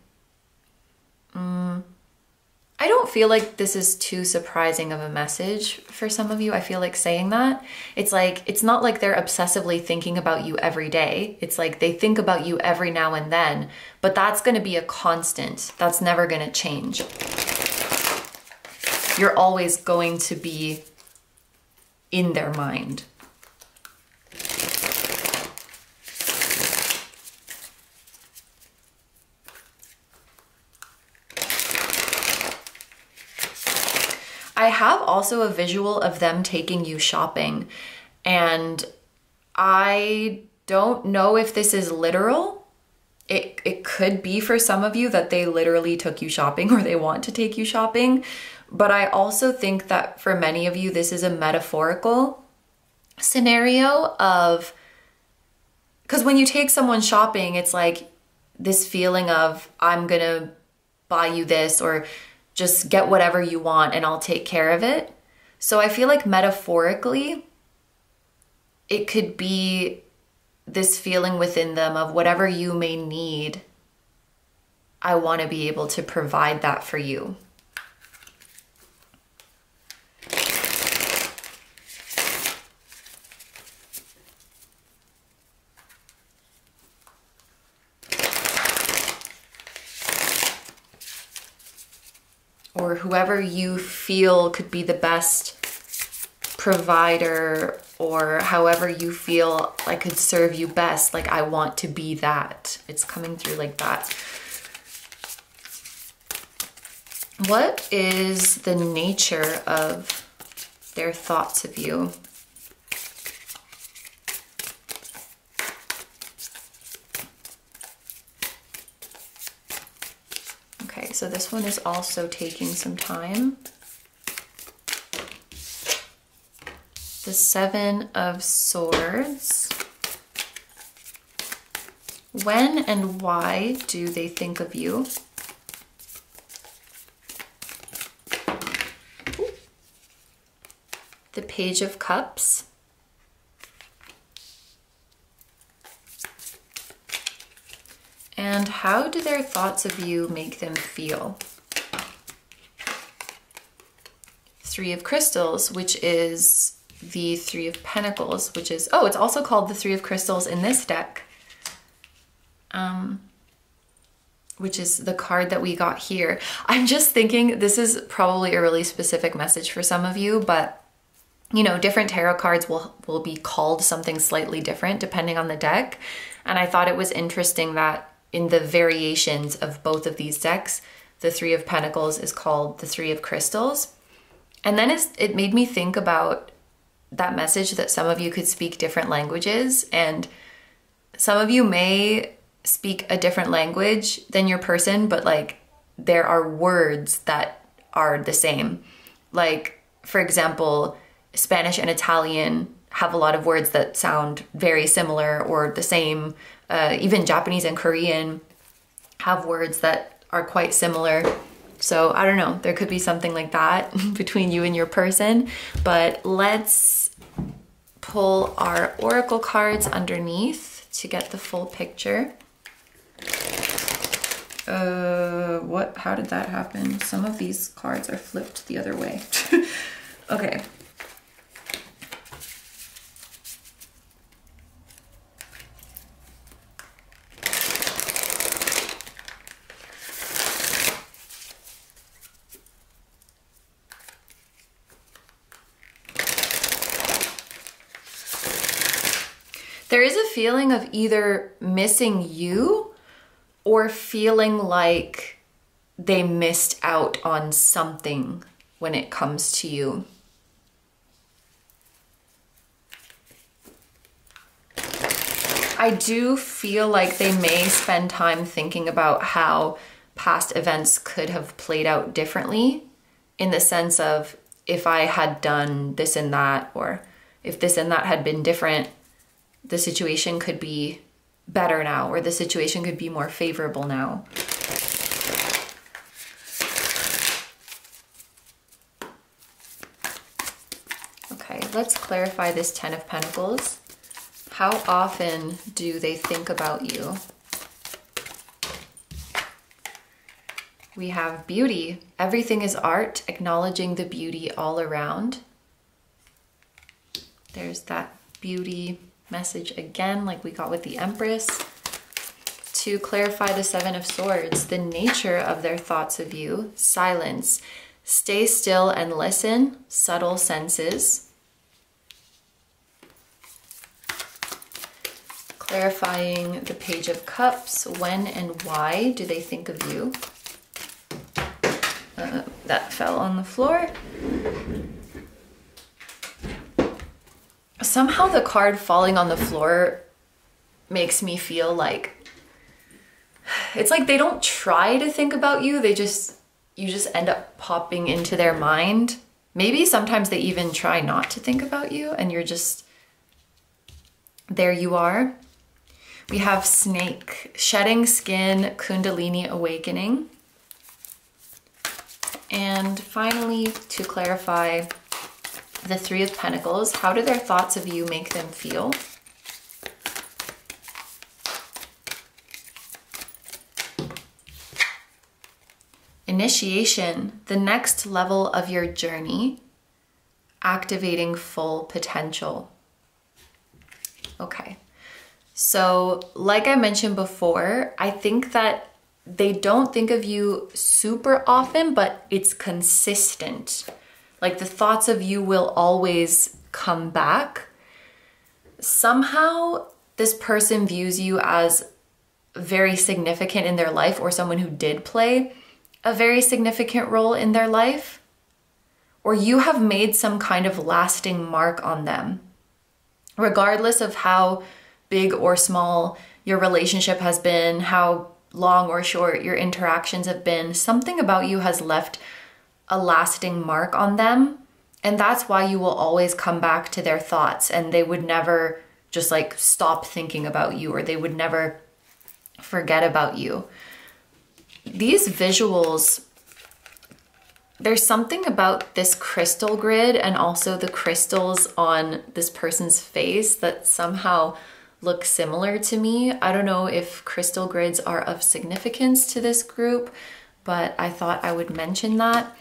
I don't feel like this is too surprising of a message for some of you. I feel like saying that. It's like, it's not like they're obsessively thinking about you every day. It's like they think about you every now and then, but that's going to be a constant. That's never going to change. You're always going to be in their mind. I have also a visual of them taking you shopping, and I don't know if this is literal. It could be for some of you that they literally took you shopping, or they want to take you shopping, but I also think that for many of you this is a metaphorical, scenario of, because when you take someone shopping, it's like this feeling of, I'm gonna buy you this, or just get whatever you want and I'll take care of it. So I feel like metaphorically, it could be this feeling within them of whatever you may need, I want to be able to provide that for you. Or whoever you feel could be the best provider, or however you feel I could serve you best. Like, I want to be that. It's coming through like that. What is the nature of their thoughts of you? Okay, so this one is also taking some time. The Seven of Swords. When and why do they think of you? The Page of Cups. And how do their thoughts of you make them feel? Three of Crystals, which is the Three of Pentacles, which is, oh, it's also called the Three of Crystals in this deck, which is the card that we got here. I'm just thinking this is probably a really specific message for some of you, but you know, different tarot cards will be called something slightly different depending on the deck. And I thought it was interesting that in the variations of both of these decks, the Three of Pentacles is called the Three of Crystals. And then it made me think about that message that some of you could speak different languages, and some of you may speak a different language than your person, but like there are words that are the same. Like, for example, Spanish and Italian have a lot of words that sound very similar or the same. Even Japanese and Korean have words that are quite similar. So I don't know, there could be something like that between you and your person. But let's pull our oracle cards underneath to get the full picture. How did that happen? Some of these cards are flipped the other way. Okay. There is a feeling of either missing you or feeling like they missed out on something when it comes to you. I do feel like they may spend time thinking about how past events could have played out differently, in the sense of, if I had done this and that, or if this and that had been different, the situation could be better now, or the situation could be more favorable now. Okay, let's clarify this Ten of Pentacles. How often do they think about you? We have beauty. Everything is art, acknowledging the beauty all around. There's that beauty message again, like we got with the Empress. To clarify the Seven of Swords, the nature of their thoughts of you. Silence. Stay still and listen. Subtle senses. Clarifying the Page of Cups. When and why do they think of you? That fell on the floor. Somehow the card falling on the floor makes me feel like, it's like they don't try to think about you, you just end up popping into their mind. Maybe sometimes they even try not to think about you, and you're just There you are. We have Snake, Shedding Skin, Kundalini Awakening. And finally, to clarify, the Three of Pentacles. How do their thoughts of you make them feel? Initiation, the next level of your journey, activating full potential. Okay, so like I mentioned before, I think that they don't think of you super often, but it's consistent. Like the thoughts of you will always come back. Somehow this person views you as very significant in their life, or someone who did play a very significant role in their life, or you have made some kind of lasting mark on them. Regardless of how big or small your relationship has been, how long or short your interactions have been, something about you has left a lasting mark on them. And that's why you will always come back to their thoughts, and they would never just like stop thinking about you, or they would never forget about you. These visuals, there's something about this crystal grid and also the crystals on this person's face that somehow look similar to me. I don't know if crystal grids are of significance to this group, but I thought I would mention that.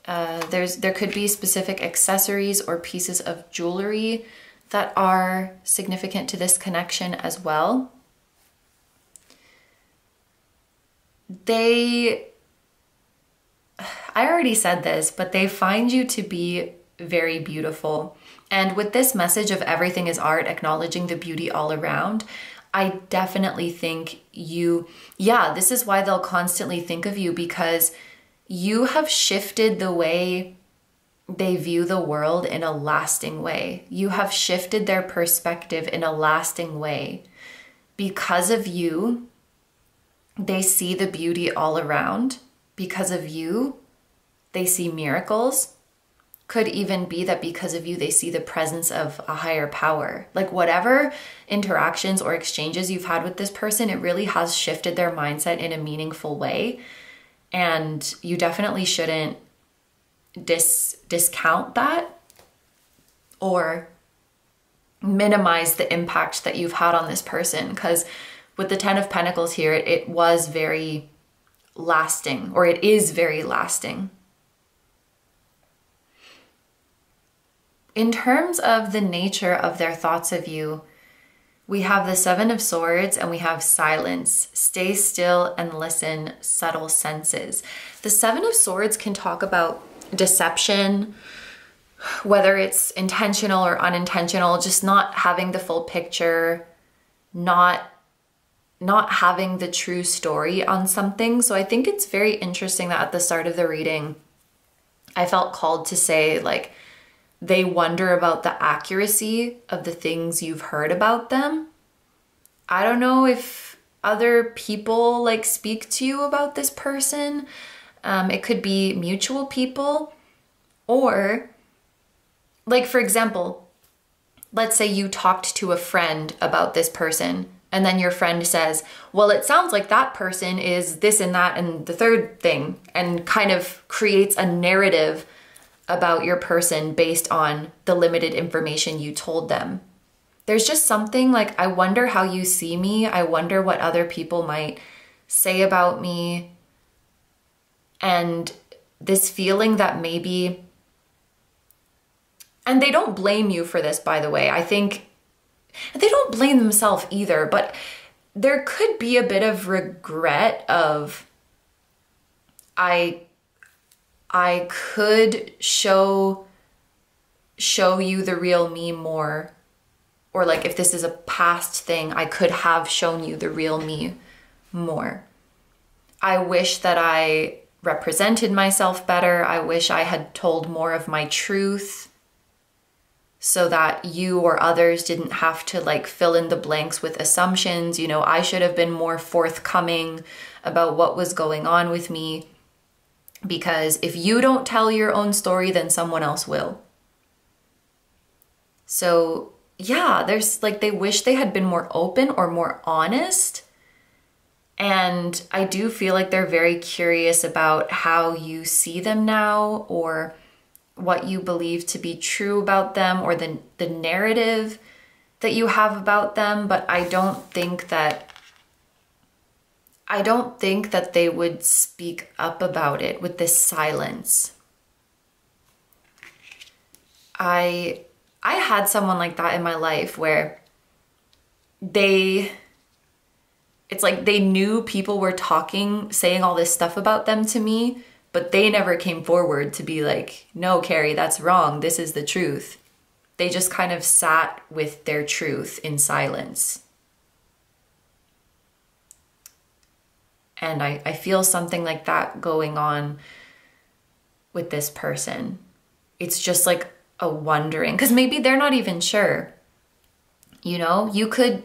There could be specific accessories or pieces of jewelry that are significant to this connection as well. I already said this, but they find you to be very beautiful. And with this message of everything is art, acknowledging the beauty all around, I definitely think this is why they'll constantly think of you, because you have shifted the way they view the world in a lasting way. You have shifted their perspective in a lasting way. Because of you, they see the beauty all around. Because of you, they see miracles. Could even be that because of you, they see the presence of a higher power. Like whatever interactions or exchanges you've had with this person, it really has shifted their mindset in a meaningful way. And you definitely shouldn't discount that or minimize the impact that you've had on this person. Because with the Ten of Pentacles here, it was very lasting, or it is very lasting. In terms of the nature of their thoughts of you, we have the Seven of Swords and we have silence. Stay still and listen, subtle senses. The Seven of Swords can talk about deception, whether it's intentional or unintentional, just not having the full picture, not having the true story on something. So I think it's very interesting that at the start of the reading, I felt called to say, like, they wonder about the accuracy of the things you've heard about them. I don't know if other people like speak to you about this person. It could be mutual people, or like, for example, let's say you talked to a friend about this person, and then your friend says, well, it sounds like that person is this and that and the third thing, and kind of creates a narrative about your person based on the limited information you told them. There's just something like, I wonder how you see me. I wonder what other people might say about me. And this feeling that maybe, and they don't blame you for this, by the way. I think they don't blame themselves either, but there could be a bit of regret of, I could show you the real me more. Or like, if this is a past thing, I could have shown you the real me more. I wish that I represented myself better. I wish I had told more of my truth so that you or others didn't have to like fill in the blanks with assumptions. You know, I should have been more forthcoming about what was going on with me, because if you don't tell your own story, then someone else will. So yeah, there's like, they wish they had been more open or more honest. And I do feel like they're very curious about how you see them now, or what you believe to be true about them, or the narrative that you have about them. But I don't think that they would speak up about it with this silence. I had someone like that in my life where it's like they knew people were saying all this stuff about them to me, but they never came forward to be like, no, Carrie, that's wrong. This is the truth. They just kind of sat with their truth in silence. And I feel something like that going on with this person. It's just like a wondering, because maybe they're not even sure. You know, you could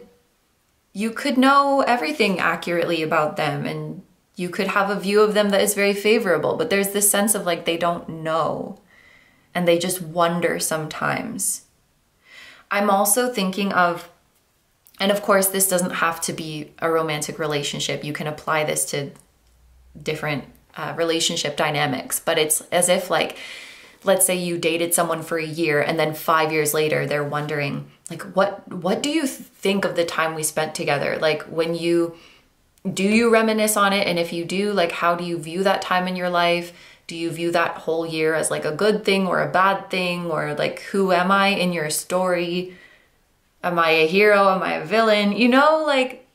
know everything accurately about them, and you could have a view of them that is very favorable, but there's this sense of like they don't know, and they just wonder sometimes. I'm also thinking of, and of course this doesn't have to be a romantic relationship, you can apply this to different relationship dynamics, but it's as if like, let's say you dated someone for a year and then 5 years later they're wondering like, what do you think of the time we spent together? Like, do you reminisce on it? And if you do, like, how do you view that time in your life? Do you view that whole year as like a good thing or a bad thing? Or like, who am I in your story? Am I a hero? Am I a villain? You know, like,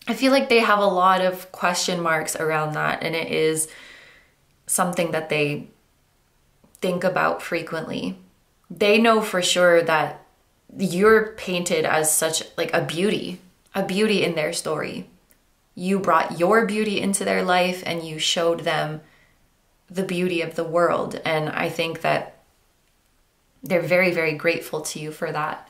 I feel like they have a lot of question marks around that, and it is something that they think about frequently. They know for sure that you're painted as such like a beauty in their story. You brought your beauty into their life and you showed them the beauty of the world. And I think that they're very, very grateful to you for that.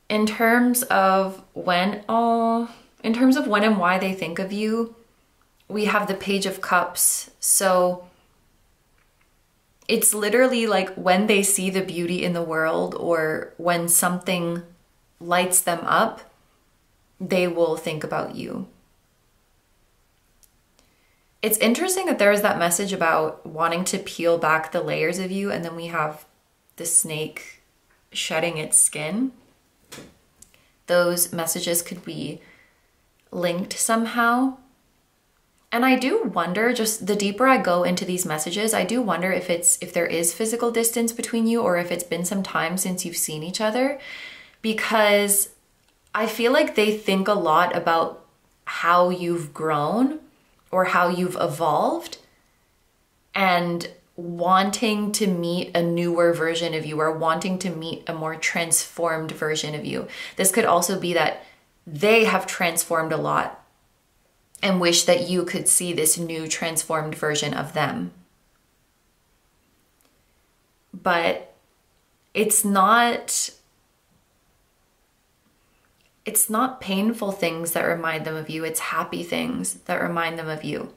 In terms of when and why they think of you, we have the Page of Cups. So it's literally like when they see the beauty in the world, or when something lights them up, they will think about you. It's interesting that there is that message about wanting to peel back the layers of you, and then we have the snake shedding its skin. Those messages could be linked somehow. And I do wonder, just the deeper I go into these messages, I do wonder if there is physical distance between you, or if it's been some time since you've seen each other, because I feel like they think a lot about how you've grown or how you've evolved, and wanting to meet a newer version of you, or wanting to meet a more transformed version of you. This could also be that they have transformed a lot and wish that you could see this new transformed version of them. But it's not painful things that remind them of you. It's happy things that remind them of you.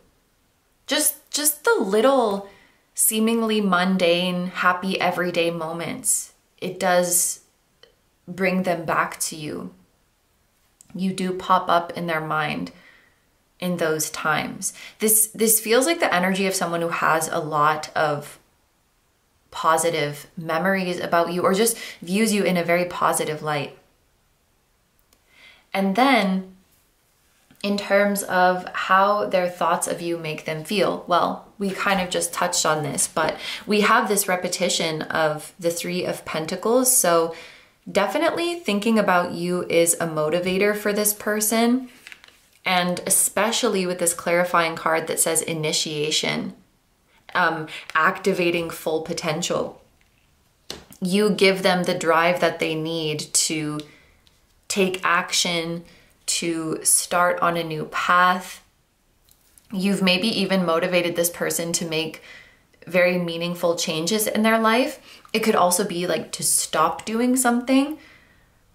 Just the little seemingly mundane, happy everyday moments. It does bring them back to you. You do pop up in their mind in those times. This feels like the energy of someone who has a lot of positive memories about you, or just views you in a very positive light. And then in terms of how their thoughts of you make them feel, well, we kind of just touched on this, but we have this repetition of the Three of Pentacles. So definitely thinking about you is a motivator for this person. And especially with this clarifying card that says initiation, activating full potential. You give them the drive that they need to take action, to start on a new path. You've maybe even motivated this person to make very meaningful changes in their life. It could also be like to stop doing something.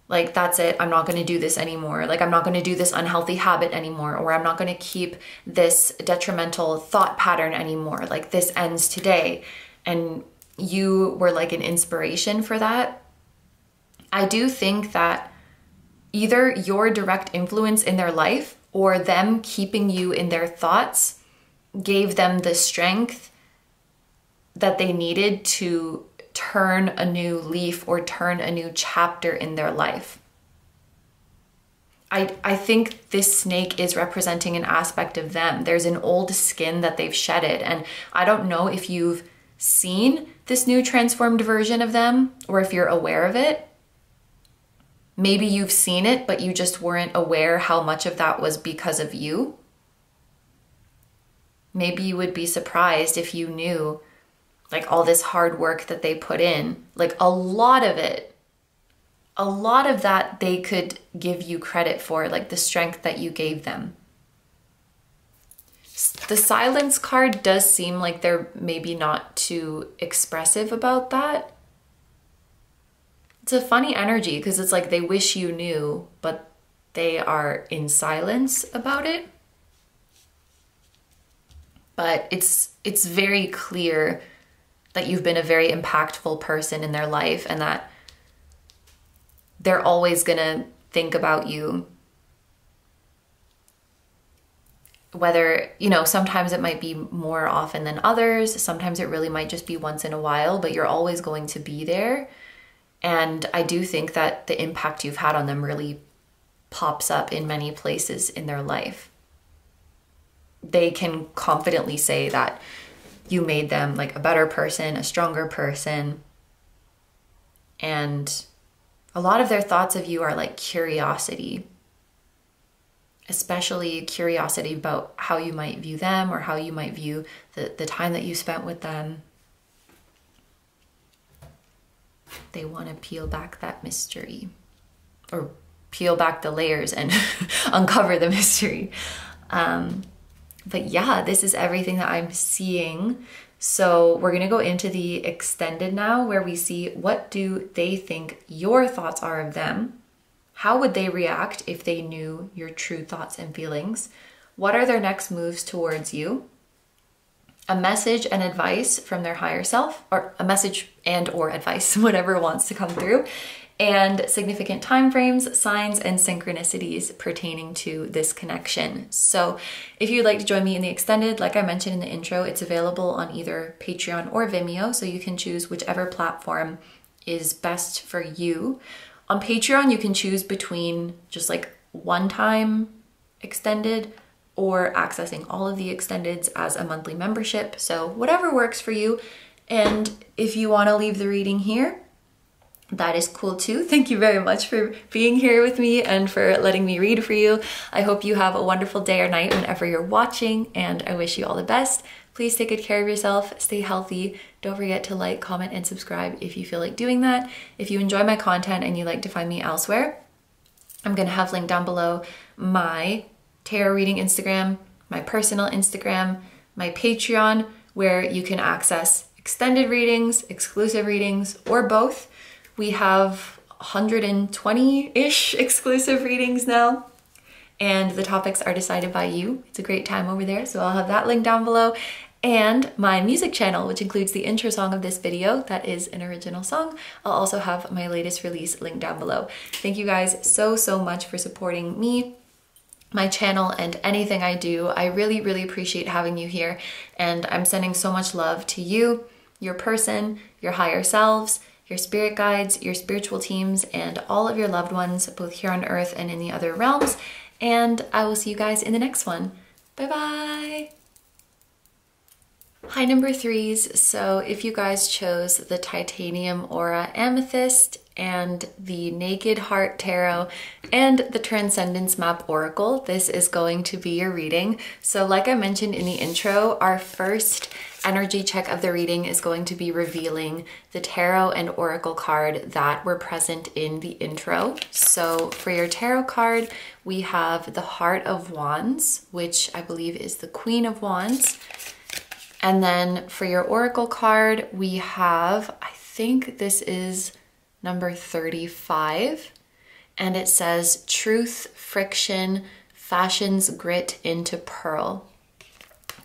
Like, that's it, I'm not gonna do this anymore. Like, I'm not gonna do this unhealthy habit anymore, or I'm not gonna keep this detrimental thought pattern anymore. Like, this ends today. And you were like an inspiration for that. I do think that either your direct influence in their life or them keeping you in their thoughts gave them the strength that they needed to turn a new leaf or turn a new chapter in their life. I think this snake is representing an aspect of them. There's an old skin that they've shedded, and I don't know if you've seen this new transformed version of them or if you're aware of it. Maybe you've seen it, but you just weren't aware how much of that was because of you. Maybe you would be surprised if you knew like all this hard work that they put in, like a lot of that they could give you credit for, like the strength that you gave them. The silence card does seem like they're maybe not too expressive about that. It's a funny energy because it's like they wish you knew, but they are in silence about it. But it's very clear that you've been a very impactful person in their life and that they're always gonna think about you. Whether, you know, sometimes it might be more often than others. Sometimes it really might just be once in a while, but you're always going to be there. And I do think that the impact you've had on them really pops up in many places in their life. They can confidently say that you made them like a better person, a stronger person. And a lot of their thoughts of you are like curiosity, especially curiosity about how you might view them or how you might view the time that you spent with them. They want to peel back that mystery, or peel back the layers and uncover the mystery. But yeah, this is everything that I'm seeing. So we're going to go into the extended now, where we see what do they think your thoughts are of them. How would they react if they knew your true thoughts and feelings? What are their next moves towards you? A message and advice from their higher self, or a message and or advice, whatever wants to come through, and significant time frames, signs, and synchronicities pertaining to this connection. So if you'd like to join me in the extended, like I mentioned in the intro, it's available on either Patreon or Vimeo, so you can choose whichever platform is best for you. On Patreon, you can choose between just like one-time extended or accessing all of the extendeds as a monthly membership. So whatever works for you. And if you want to leave the reading here, that is cool too. Thank you very much for being here with me and for letting me read for you. I hope you have a wonderful day or night whenever you're watching, and I wish you all the best. Please take good care of yourself, stay healthy. Don't forget to like, comment, and subscribe if you feel like doing that. If you enjoy my content and you'd like to find me elsewhere, I'm gonna have linked down below my tarot reading Instagram, my personal Instagram, my Patreon, where you can access extended readings, exclusive readings, or both. We have 120-ish exclusive readings now, and the topics are decided by you. It's a great time over there, so I'll have that link down below. And my music channel, which includes the intro song of this video, that is an original song. I'll also have my latest release linked down below. Thank you guys so much for supporting me, my channel, and anything I do. I really, really appreciate having you here, and I'm sending so much love to you, your person, your higher selves, your spirit guides, your spiritual teams, and all of your loved ones, both here on earth and in the other realms. And I will see you guys in the next one. Bye-bye. Hi, number threes. So if you guys chose the Titanium Aura Amethyst and the Naked Heart Tarot and the Transcendence Map Oracle, this is going to be your reading. So like I mentioned in the intro, our first energy check of the reading is going to be revealing the tarot and oracle card that were present in the intro. So for your tarot card, we have the Heart of Wands, which I believe is the Queen of Wands. And then for your oracle card, we have, I think this is number 35, and it says, Truth, Friction, Fashions Grit into Pearl.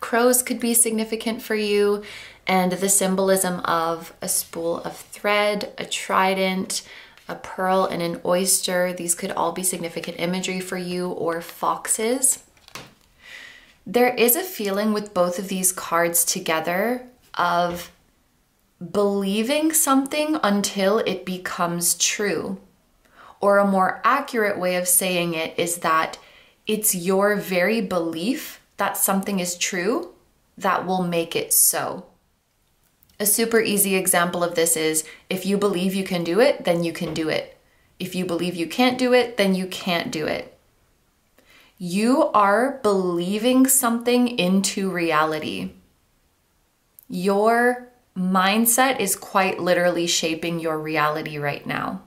Crows could be significant for you, and the symbolism of a spool of thread, a trident, a pearl and an oyster. These could all be significant imagery for you, or foxes. There is a feeling with both of these cards together of believing something until it becomes true. Or a more accurate way of saying it is that it's your very belief that something is true that will make it so. A super easy example of this is, if you believe you can do it, then you can do it. If you believe you can't do it, then you can't do it. You are believing something into reality. Your mindset is quite literally shaping your reality right now.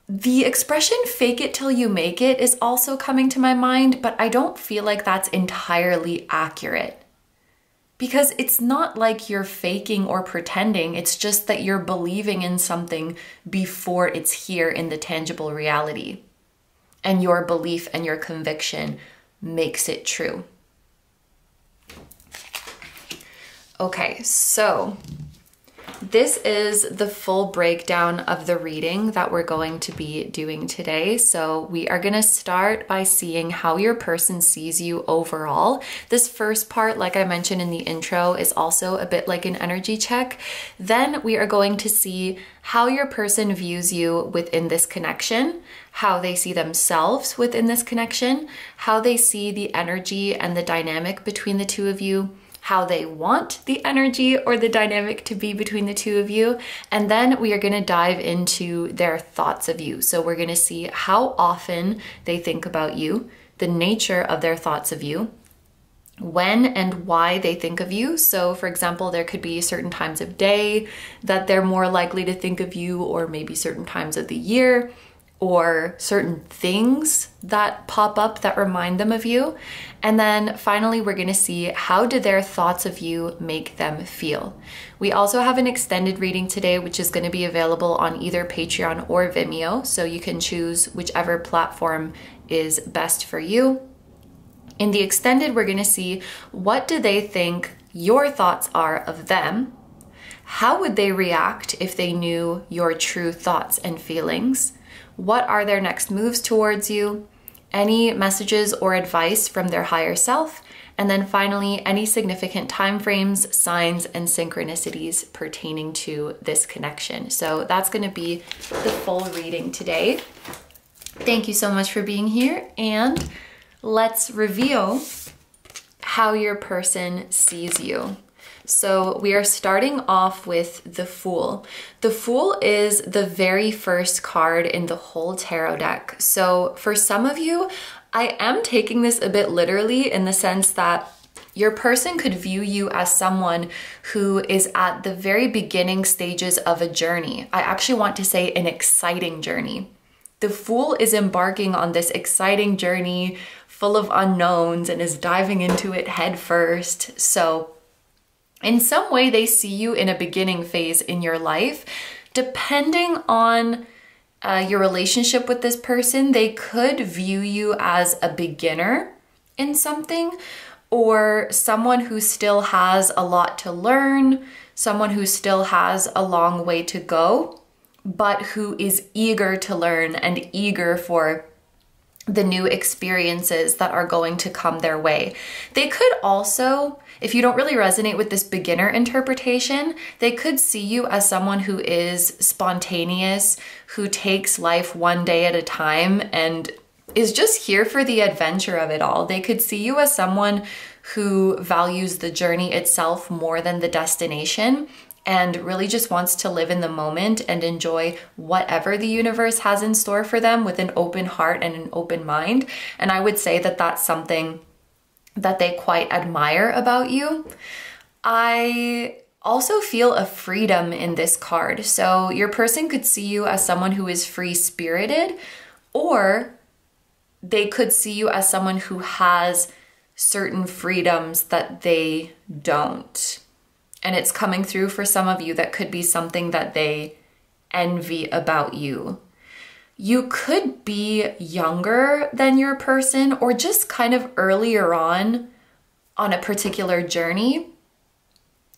The expression fake it till you make it is also coming to my mind, but I don't feel like that's entirely accurate. Because it's not like you're faking or pretending, it's just that you're believing in something before it's here in the tangible reality. And your belief and your conviction makes it true. Okay, so this is the full breakdown of the reading that we're going to be doing today. So we are going to start by seeing how your person sees you overall. This first part, like I mentioned in the intro, is also a bit like an energy check. Then we are going to see how your person views you within this connection, how they see themselves within this connection, how they see the energy and the dynamic between the two of you, how they want the energy or the dynamic to be between the two of you. And then we are going to dive into their thoughts of you. So we're going to see how often they think about you, the nature of their thoughts of you, when and why they think of you. So for example, there could be certain times of day that they're more likely to think of you, or maybe certain times of the year, or certain things that pop up that remind them of you. And then finally, we're gonna see, how do their thoughts of you make them feel? We also have an extended reading today, which is gonna be available on either Patreon or Vimeo, so you can choose whichever platform is best for you. In the extended, we're gonna see, what do they think your thoughts are of them? How would they react if they knew your true thoughts and feelings? What are their next moves towards you? Any messages or advice from their higher self? And then finally, any significant time frames, signs, and synchronicities pertaining to this connection. So that's going to be the full reading today. Thank you so much for being here, and let's reveal how your person sees you. So we are starting off with the Fool. The Fool is the very first card in the whole tarot deck. So for some of you, I am taking this a bit literally, in the sense that your person could view you as someone who is at the very beginning stages of a journey. I actually want to say an exciting journey. The Fool is embarking on this exciting journey full of unknowns and is diving into it head first. So in some way, they see you in a beginning phase in your life. Depending on your relationship with this person, they could view you as a beginner in something, or someone who still has a lot to learn, someone who still has a long way to go, but who is eager to learn and eager for the new experiences that are going to come their way. They could also, if you don't really resonate with this beginner interpretation, they could see you as someone who is spontaneous, who takes life one day at a time and is just here for the adventure of it all. They could see you as someone who values the journey itself more than the destination, and really just wants to live in the moment and enjoy whatever the universe has in store for them with an open heart and an open mind. And I would say that that's something that they quite admire about you. I also feel a freedom in this card. So your person could see you as someone who is free-spirited, or they could see you as someone who has certain freedoms that they don't. And it's coming through for some of you that could be something that they envy about you. You could be younger than your person, or just kind of earlier on a particular journey.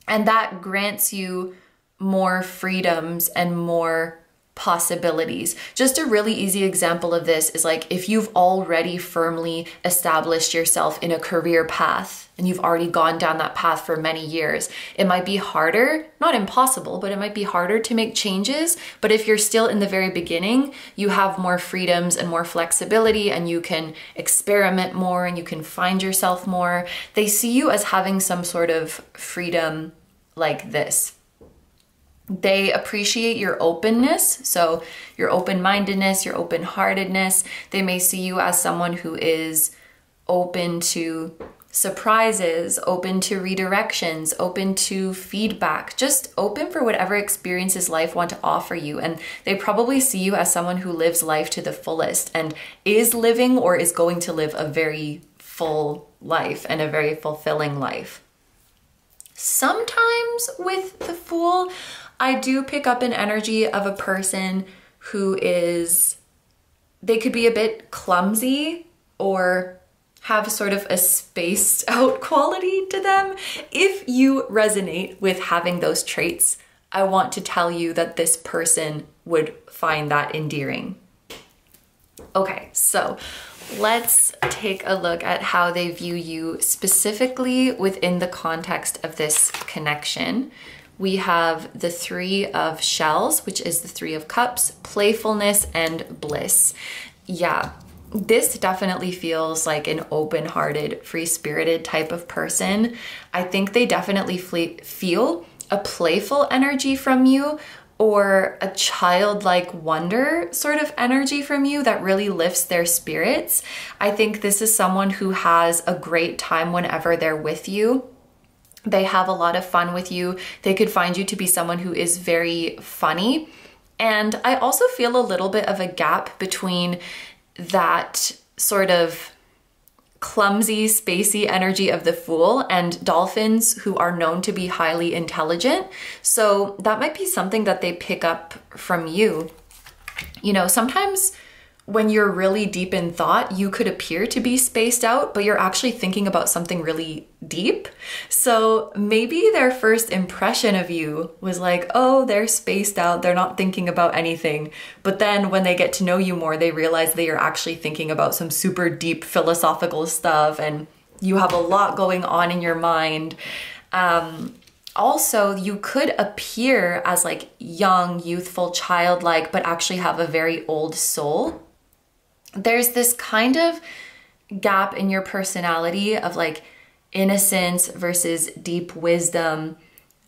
And that grants you more freedoms and more possibilities. Just a really easy example of this is like if you've already firmly established yourself in a career path and you've already gone down that path for many years, it might be harder, not impossible, but it might be harder to make changes. But if you're still in the very beginning, you have more freedoms and more flexibility, and you can experiment more and you can find yourself more. They see you as having some sort of freedom like this. They appreciate your openness, so your open-mindedness, your open-heartedness. They may see you as someone who is open to surprises, open to redirections, open to feedback, just open for whatever experiences life want to offer you. And they probably see you as someone who lives life to the fullest and is living or is going to live a very full life and a very fulfilling life. Sometimes with the Fool, I do pick up an energy of a person who is, they could be a bit clumsy or have sort of a spaced out quality to them. If you resonate with having those traits, I want to tell you that this person would find that endearing. Okay, so let's take a look at how they view you specifically within the context of this connection. We have the Three of Shells, which is the Three of Cups, playfulness and bliss. Yeah, this definitely feels like an open-hearted, free-spirited type of person. I think they definitely feel a playful energy from you, or a childlike wonder sort of energy from you that really lifts their spirits. I think this is someone who has a great time whenever they're with you. They have a lot of fun with you. They could find you to be someone who is very funny. And I also feel a little bit of a gap between that sort of clumsy, spacey energy of the Fool and dolphins, who are known to be highly intelligent. So that might be something that they pick up from you. You know, sometimes when you're really deep in thought, you could appear to be spaced out, but you're actually thinking about something really deep. So maybe their first impression of you was like, oh, they're spaced out, they're not thinking about anything. But then when they get to know you more, they realize that you're actually thinking about some super deep philosophical stuff and you have a lot going on in your mind. Also, you could appear as like young, youthful, childlike, but actually have a very old soul. There's this kind of gap in your personality of like innocence versus deep wisdom,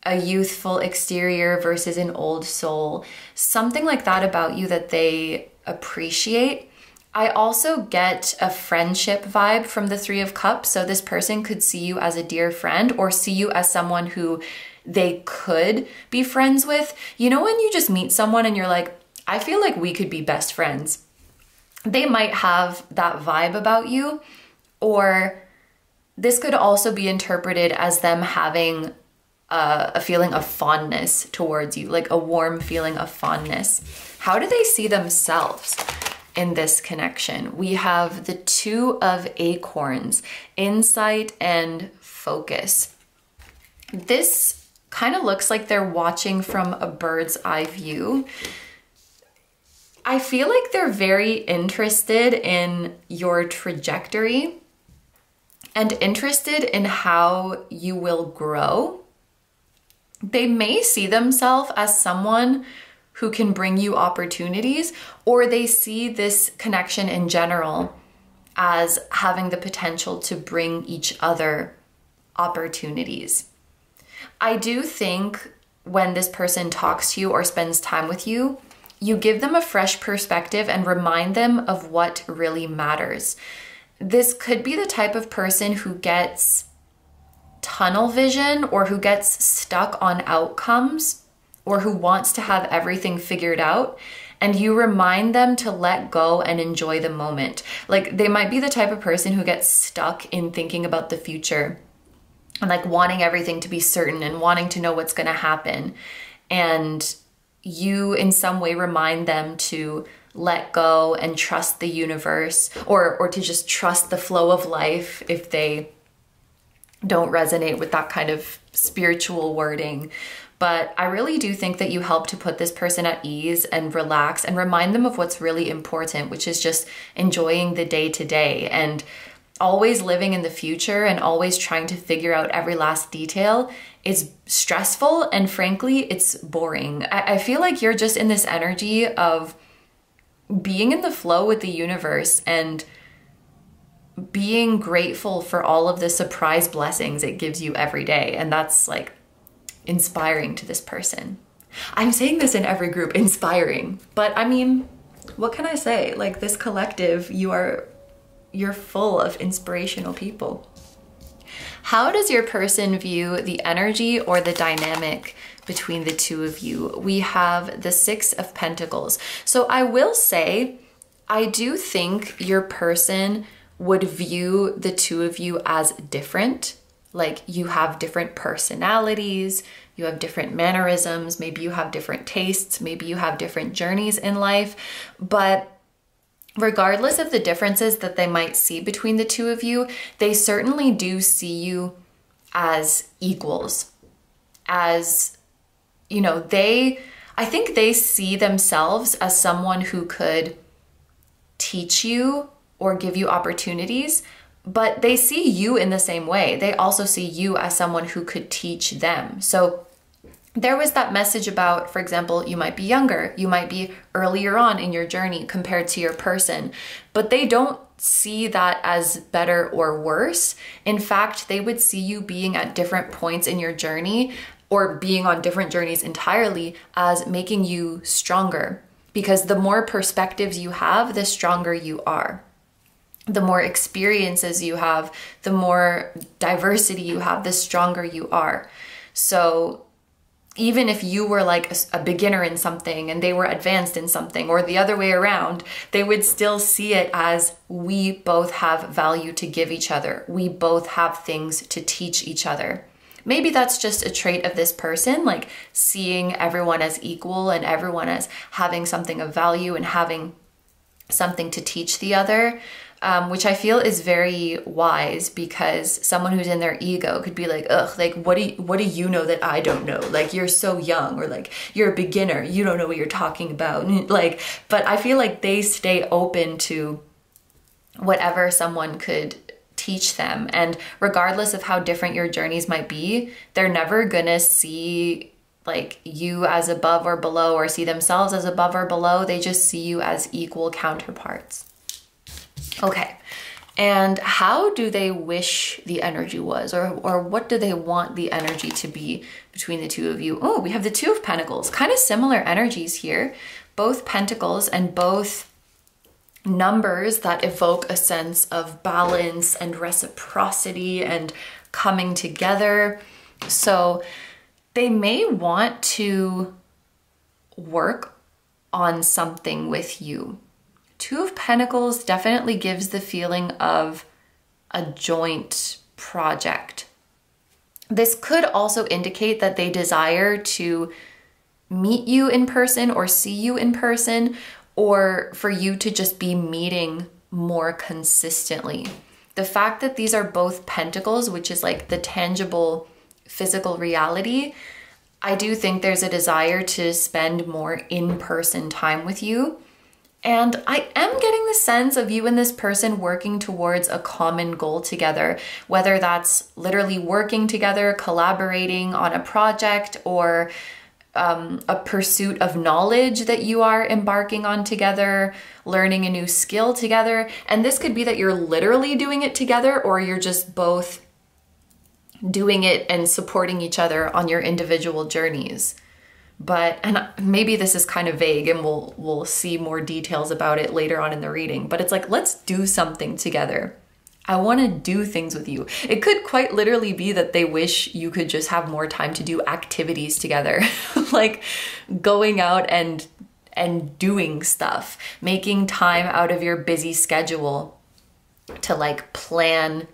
a youthful exterior versus an old soul, something like that about you that they appreciate. I also get a friendship vibe from the Three of Cups. So this person could see you as a dear friend or see you as someone who they could be friends with. You know, when you just meet someone and you're like, I feel like we could be best friends. They might have that vibe about you, or this could also be interpreted as them having a feeling of fondness towards you, like a warm feeling of fondness. How do they see themselves in this connection? We have the Two of Acorns, insight and focus. This kind of looks like they're watching from a bird's eye view. I feel like they're very interested in your trajectory and interested in how you will grow. They may see themselves as someone who can bring you opportunities, or they see this connection in general as having the potential to bring each other opportunities. I do think when this person talks to you or spends time with you, you give them a fresh perspective and remind them of what really matters. This could be the type of person who gets tunnel vision or who gets stuck on outcomes or who wants to have everything figured out, and you remind them to let go and enjoy the moment. Like, they might be the type of person who gets stuck in thinking about the future and like wanting everything to be certain and wanting to know what's going to happen. And you in some way remind them to let go and trust the universe, or to just trust the flow of life if they don't resonate with that kind of spiritual wording. But I really do think that you help to put this person at ease and relax and remind them of what's really important, which is just enjoying the day to day and always living in the future and always trying to figure out every last detail is stressful, and frankly, it's boring. I feel like you're just in this energy of being in the flow with the universe and being grateful for all of the surprise blessings it gives you every day. And that's like inspiring to this person. I'm saying this in every group, inspiring, but I mean, what can I say? Like, this collective, you're full of inspirational people. How does your person view the energy or the dynamic between the two of you? We have the Six of Pentacles. So I will say, I do think your person would view the two of you as different. Like, you have different personalities, you have different mannerisms, maybe you have different tastes, maybe you have different journeys in life, but regardless of the differences that they might see between the two of you, they certainly do see you as equals. As, you know, I think they see themselves as someone who could teach you or give you opportunities, but they see you in the same way. They also see you as someone who could teach them. So there was that message about, for example, you might be younger, you might be earlier on in your journey compared to your person, but they don't see that as better or worse. In fact, they would see you being at different points in your journey or being on different journeys entirely as making you stronger, because the more perspectives you have, the stronger you are. The more experiences you have, the more diversity you have, the stronger you are. So even if you were like a beginner in something and they were advanced in something, or the other way around, they would still see it as, we both have value to give each other. We both have things to teach each other. Maybe that's just a trait of this person, like seeing everyone as equal and everyone as having something of value and having something to teach the other. Which I feel is very wise, because someone who's in their ego could be like, ugh, like, what do you know that I don't know? Like, you're so young, or like, you're a beginner, you don't know what you're talking about. Like, but I feel like they stay open to whatever someone could teach them. And regardless of how different your journeys might be, they're never gonna see like you as above or below, or see themselves as above or below. They just see you as equal counterparts. Okay, and how do they wish the energy was, or what do they want the energy to be between the two of you? Oh, we have the Two of Pentacles, kind of similar energies here, both pentacles and both numbers that evoke a sense of balance and reciprocity and coming together. So they may want to work on something with you. Two of Pentacles definitely gives the feeling of a joint project. This could also indicate that they desire to meet you in person or see you in person, or for you to just be meeting more consistently. The fact that these are both pentacles, which is like the tangible physical reality, I do think there's a desire to spend more in-person time with you. And I am getting the sense of you and this person working towards a common goal together, whether that's literally working together, collaborating on a project, or a pursuit of knowledge that you are embarking on together, learning a new skill together. And this could be that you're literally doing it together, or you're just both doing it and supporting each other on your individual journeys. But, and maybe this is kind of vague, and we'll see more details about it later on in the reading, but it's like, let's do something together. I want to do things with you. It could quite literally be that they wish you could just have more time to do activities together, like going out and doing stuff, making time out of your busy schedule to like plan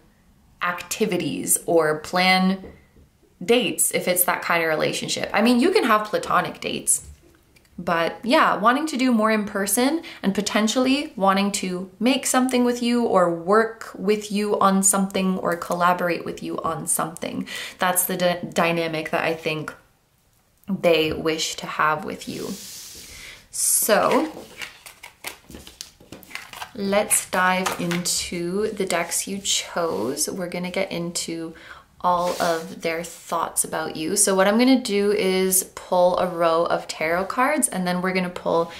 activities or plan dates if it's that kind of relationship. I mean, you can have platonic dates, but yeah, wanting to do more in person and potentially wanting to make something with you or work with you on something or collaborate with you on something. That's the dynamic that I think they wish to have with you. So let's dive into the decks you chose. We're gonna get into all of their thoughts about you. So what I'm gonna do is pull a row of tarot cards, and then we're gonna pull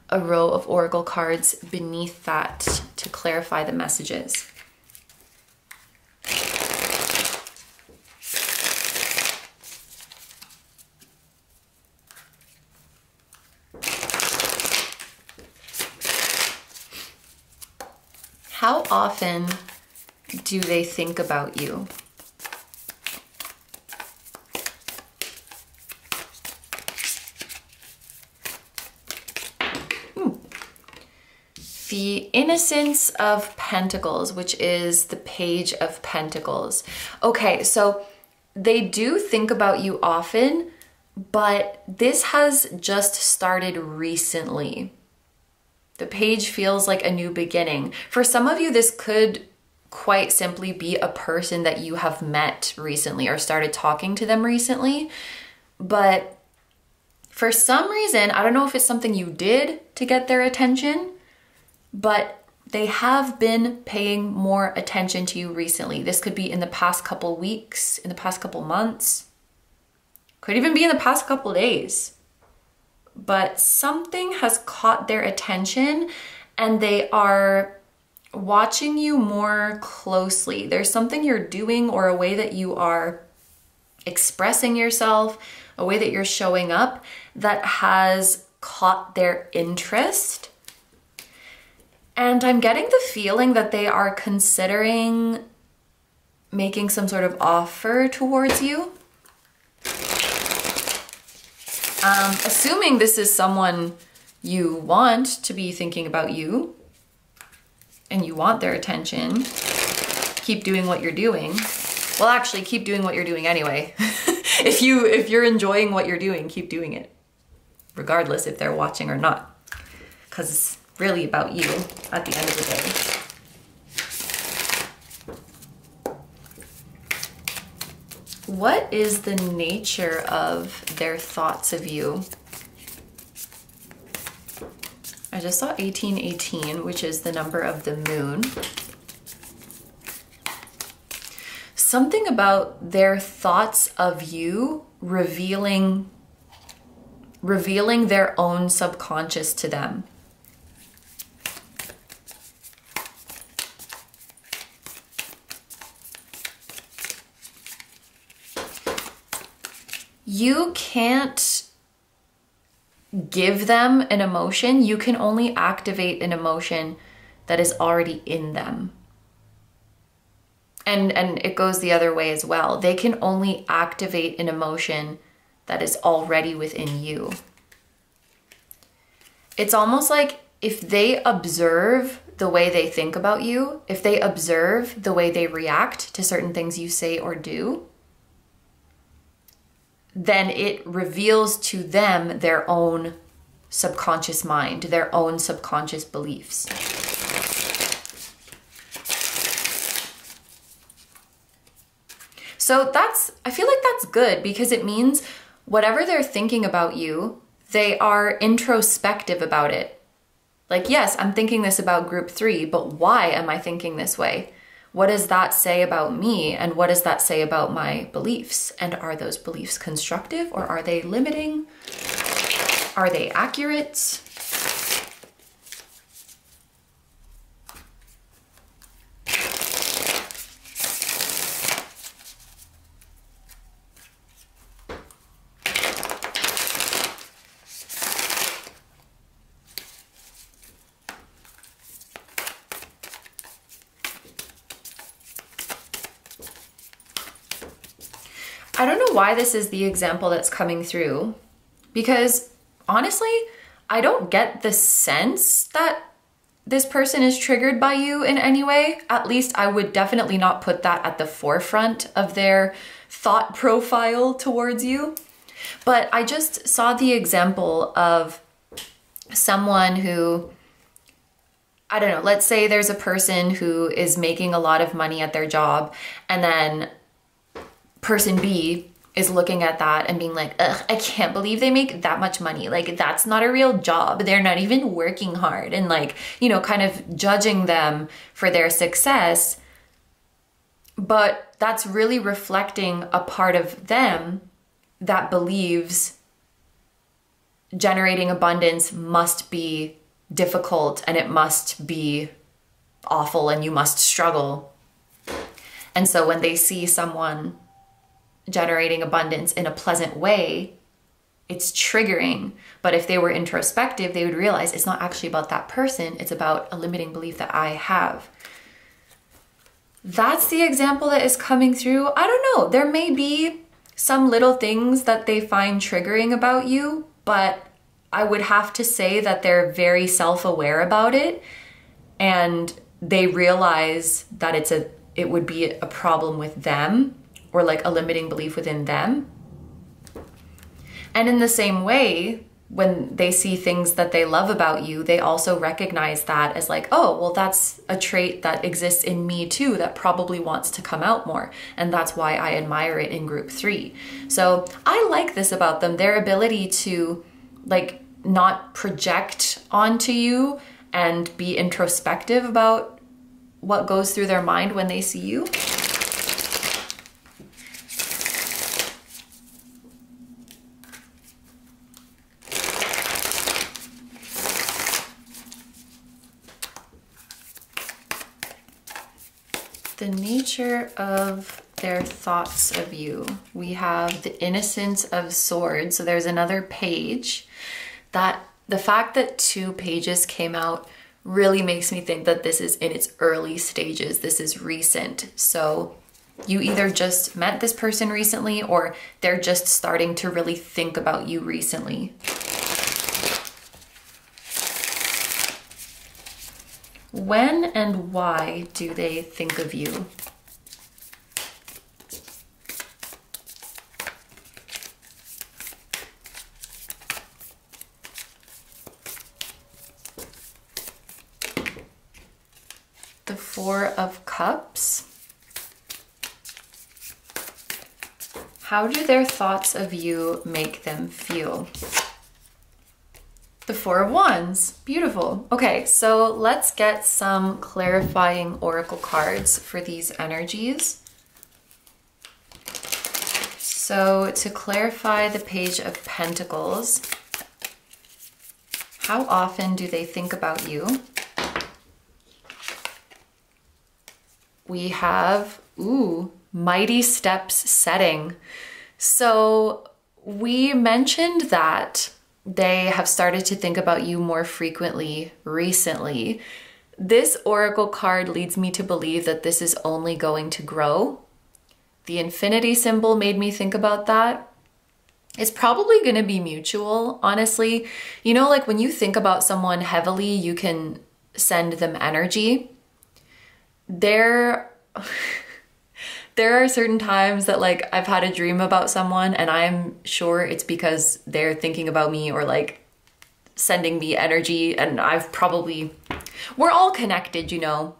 a row of oracle cards beneath that to clarify the messages. How often do they think about you? The Innocence of Pentacles, which is the Page of Pentacles. Okay, so they do think about you often, but this has just started recently. The page feels like a new beginning. For some of you, this could quite simply be a person that you have met recently or started talking to them recently. But for some reason, I don't know if it's something you did to get their attention, but they have been paying more attention to you recently. This could be in the past couple weeks, in the past couple months, could even be in the past couple days. But something has caught their attention and they are watching you more closely. There's something you're doing or a way that you are expressing yourself, a way that you're showing up that has caught their interest. And I'm getting the feeling that they are considering making some sort of offer towards you. Assuming this is someone you want to be thinking about you and you want their attention, keep doing what you're doing. Well, actually, keep doing what you're doing anyway. If you're enjoying what you're doing, keep doing it, regardless if they're watching or not, because it's really about you at the end of the day. What is the nature of their thoughts of you? I just saw 1818, which is the number of the moon. Something about their thoughts of you revealing their own subconscious to them. You can't give them an emotion. You can only activate an emotion that is already in them. And it goes the other way as well. They can only activate an emotion that is already within you. It's almost like if they observe the way they think about you, if they observe the way they react to certain things you say or do, then it reveals to them their own subconscious mind, their own subconscious beliefs. So I feel like that's good because it means whatever they're thinking about you, they are introspective about it. Like, yes, I'm thinking this about group 3, but why am I thinking this way? What does that say about me? And what does that say about my beliefs? And are those beliefs constructive or are they limiting? Are they accurate? I don't know why this is the example that's coming through, because honestly, I don't get the sense that this person is triggered by you in any way. At least I would definitely not put that at the forefront of their thought profile towards you. But I just saw the example of someone who, I don't know, let's say there's a person who is making a lot of money at their job, and then person B is looking at that and being like, ugh, I can't believe they make that much money. Like, that's not a real job. They're not even working hard. And like, you know, kind of judging them for their success. But that's really reflecting a part of them that believes generating abundance must be difficult and it must be awful and you must struggle. And so when they see someone generating abundance in a pleasant way, it's triggering. But if they were introspective, they would realize it's not actually about that person. It's about a limiting belief that I have. That's the example that is coming through. I don't know. There may be some little things that they find triggering about you, but I would have to say that they're very self-aware about it, and they realize that it would be a problem with them, or like a limiting belief within them. And in the same way, when they see things that they love about you, they also recognize that as like, oh, well, that's a trait that exists in me too, that probably wants to come out more. And that's why I admire it in group 3. So I like this about them, their ability to like not project onto you and be introspective about what goes through their mind when they see you. The nature of their thoughts of you. We have the Innocence of Swords. So there's another page. That the fact that 2 pages came out really makes me think that this is in its early stages. This is recent. So you either just met this person recently or they're just starting to really think about you recently. When and why do they think of you? The 4 of Cups. How do their thoughts of you make them feel? The 4 of Wands. Beautiful. Okay, so let's get some clarifying oracle cards for these energies. So to clarify the Page of Pentacles, how often do they think about you? We have, Mighty Steps Setting. So we mentioned that they have started to think about you more frequently recently. This oracle card leads me to believe that this is only going to grow. The infinity symbol made me think about that. It's probably going to be mutual, honestly. You know, like when you think about someone heavily, you can send them energy. There are certain times that like I've had a dream about someone and I'm sure it's because they're thinking about me or like sending me energy, and we're all connected, you know.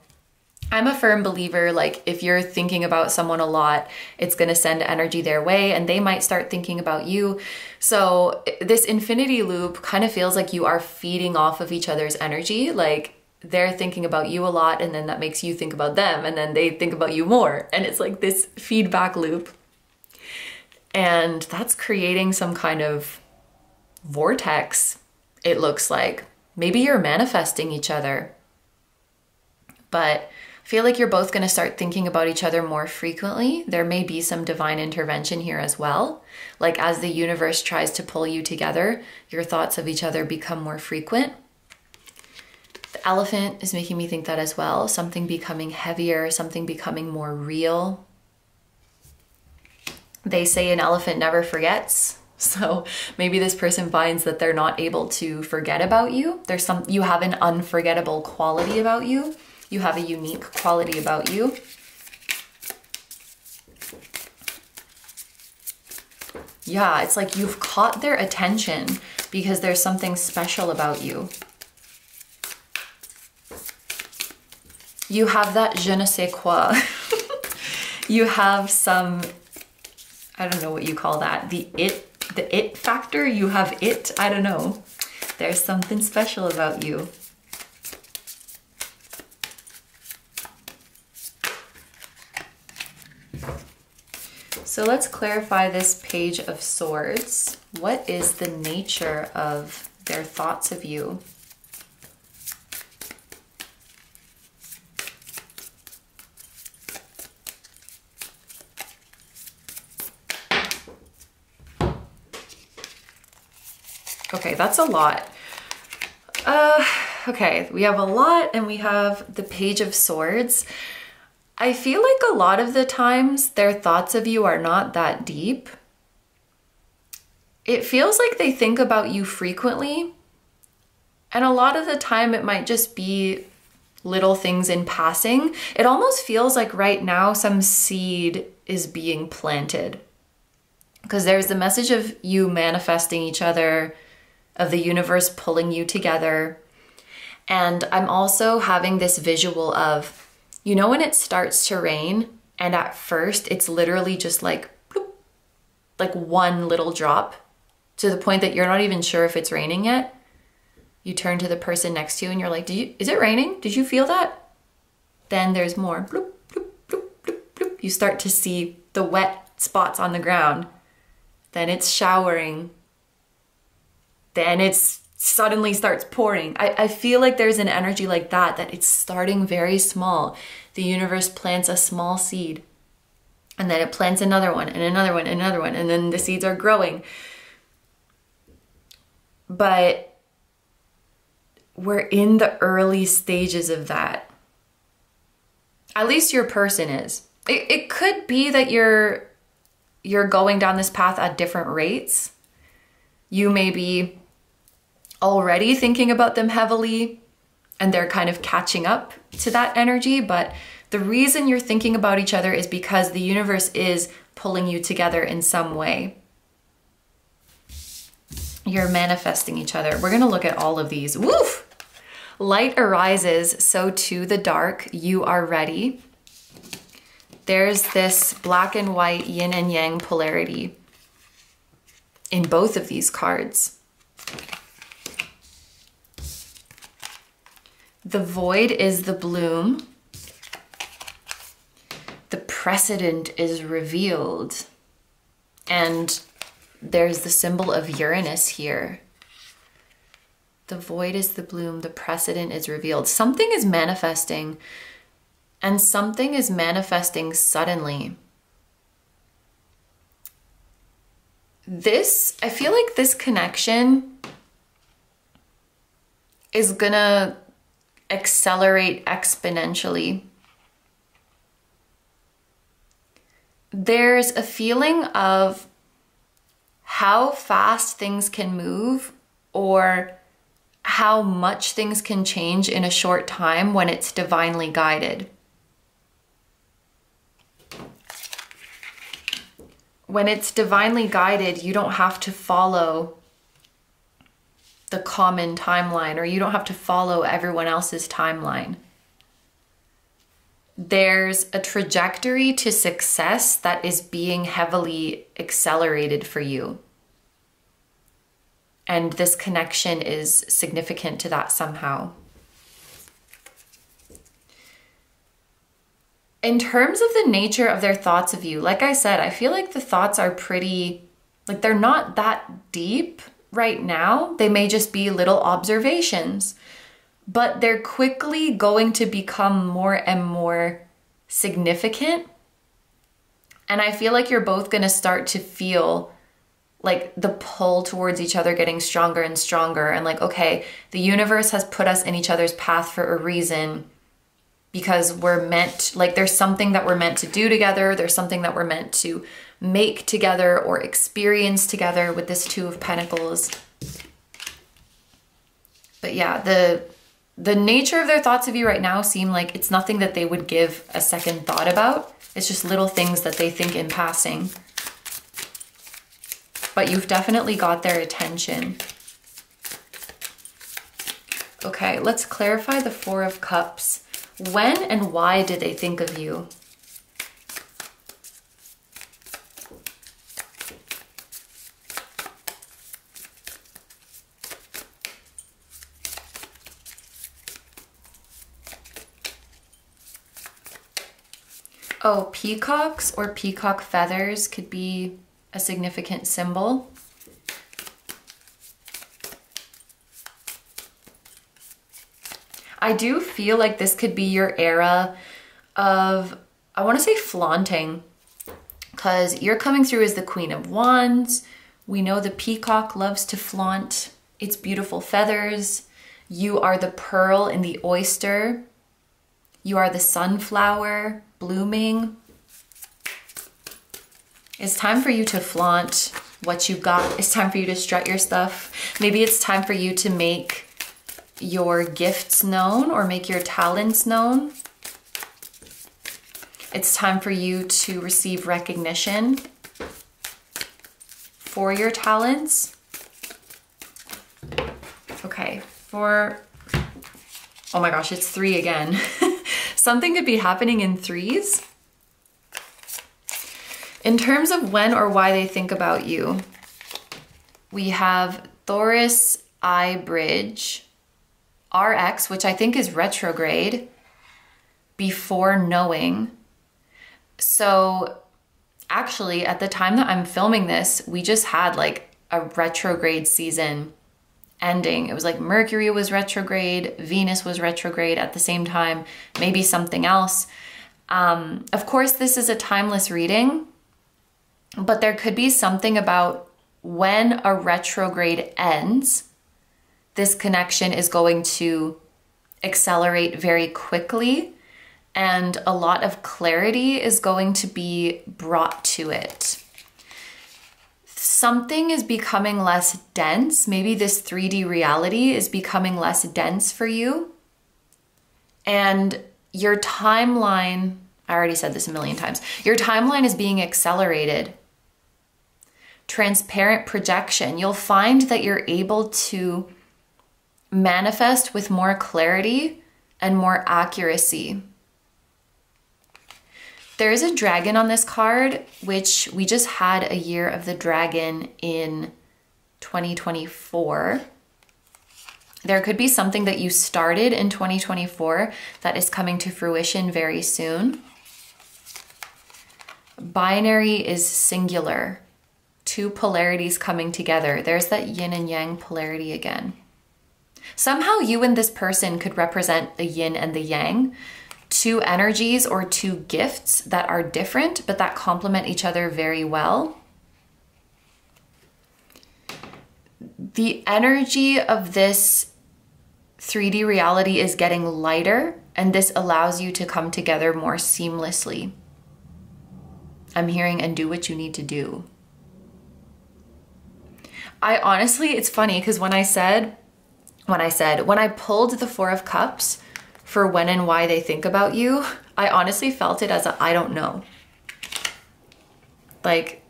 I'm a firm believer, like if you're thinking about someone a lot, it's gonna send energy their way and they might start thinking about you. So this infinity loop kind of feels like you are feeding off of each other's energy. Like they're thinking about you a lot and then that makes you think about them and then they think about you more. And it's like this feedback loop. And that's creating some kind of vortex, it looks like. Maybe you're manifesting each other. But I feel like you're both going to start thinking about each other more frequently. There may be some divine intervention here as well. Like as the universe tries to pull you together, your thoughts of each other become more frequent. The elephant is making me think that as well. Something becoming heavier, something becoming more real. They say an elephant never forgets. So maybe this person finds that they're not able to forget about you. You have an unforgettable quality about you. You have a unique quality about you. Yeah, it's like you've caught their attention because there's something special about you. You have that je ne sais quoi. You have some I don't know what you call that. The it factor, you have it, I don't know. There's something special about you. So let's clarify this Page of Swords. What is the nature of their thoughts of you? Okay, that's a lot. Okay, we have a lot and we have the Page of Swords. I feel like a lot of the times their thoughts of you are not that deep. It feels like they think about you frequently. And a lot of the time it might just be little things in passing. It almost feels like right now some seed is being planted. Because there's the message of you manifesting each other, of the universe pulling you together. And I'm also having this visual of, you know, when it starts to rain and at first it's literally just like, bloop, like one little drop to the point that you're not even sure if it's raining yet. You turn to the person next to you and you're like, is it raining? Did you feel that? Then there's more. Bloop, bloop, bloop, bloop, bloop. You start to see the wet spots on the ground. Then it's showering. Then it's suddenly starts pouring. I feel like there's an energy like that, that it's starting very small. The universe plants a small seed and then it plants another one and another one and another one, and then the seeds are growing. But we're in the early stages of that. At least your person is. It could be that you're going down this path at different rates. You may be already thinking about them heavily and they're kind of catching up to that energy, but the reason you're thinking about each other is because the universe is pulling you together in some way. You're manifesting each other. We're gonna look at all of these. Woof! Light arises, so too the dark. You are ready. There's this black and white yin and yang polarity in both of these cards. The void is the bloom. The precedent is revealed. And there's the symbol of Uranus here. The void is the bloom. The precedent is revealed. Something is manifesting, and something is manifesting suddenly. I feel like this connection is gonna accelerate exponentially. There's a feeling of how fast things can move or how much things can change in a short time when it's divinely guided. When it's divinely guided, you don't have to follow the common timeline, or you don't have to follow everyone else's timeline. There's a trajectory to success that is being heavily accelerated for you. And this connection is significant to that somehow. In terms of the nature of their thoughts of you, like I said, I feel like the thoughts are pretty, like they're not that deep right now. They may just be little observations, but they're quickly going to become more and more significant. And I feel like you're both going to start to feel like the pull towards each other getting stronger and stronger. And like, okay, the universe has put us in each other's path for a reason, because we're meant, like there's something that we're meant to do together. There's something that we're meant to make together or experience together with this Two of Pentacles. But yeah, the nature of their thoughts of you right now seem like it's nothing that they would give a second thought about. It's just little things that they think in passing. But you've definitely got their attention. Okay, let's clarify the Four of Cups. When and why did they think of you? Oh, peacocks or peacock feathers could be a significant symbol. I do feel like this could be your era of, I want to say flaunting, because you're coming through as the Queen of Wands. We know the peacock loves to flaunt its beautiful feathers. You are the pearl in the oyster. You are the sunflower blooming. It's time for you to flaunt what you've got. It's time for you to strut your stuff. Maybe it's time for you to make your gifts known or make your talents known. It's time for you to receive recognition for your talents. Okay, oh my gosh, it's 3 again. Something could be happening in 3s. In terms of when or why they think about you, we have Taurus I Bridge, RX, which I think is retrograde, before knowing. So actually, at the time that I'm filming this, we just had like a retrograde season ending. It was like Mercury was retrograde, Venus was retrograde at the same time, maybe something else. Of course, this is a timeless reading, but there could be something about when a retrograde ends, this connection is going to accelerate very quickly, and a lot of clarity is going to be brought to it. Something is becoming less dense. Maybe this 3D reality is becoming less dense for you. And your timeline, I already said this a million times, your timeline is being accelerated. Transparent projection. You'll find that you're able to manifest with more clarity and more accuracy. There is a dragon on this card, which we just had a year of the dragon in 2024. There could be something that you started in 2024 that is coming to fruition very soon. Binary is singular. 2 polarities coming together. There's that yin and yang polarity again. Somehow you and this person could represent the yin and the yang, 2 energies or 2 gifts that are different, but that complement each other very well. The energy of this 3D reality is getting lighter, and this allows you to come together more seamlessly. I'm hearing, and do what you need to do. I honestly, it's funny because when I pulled the 4 of Cups for when and why they think about you, I honestly felt it as a I don't know. Like,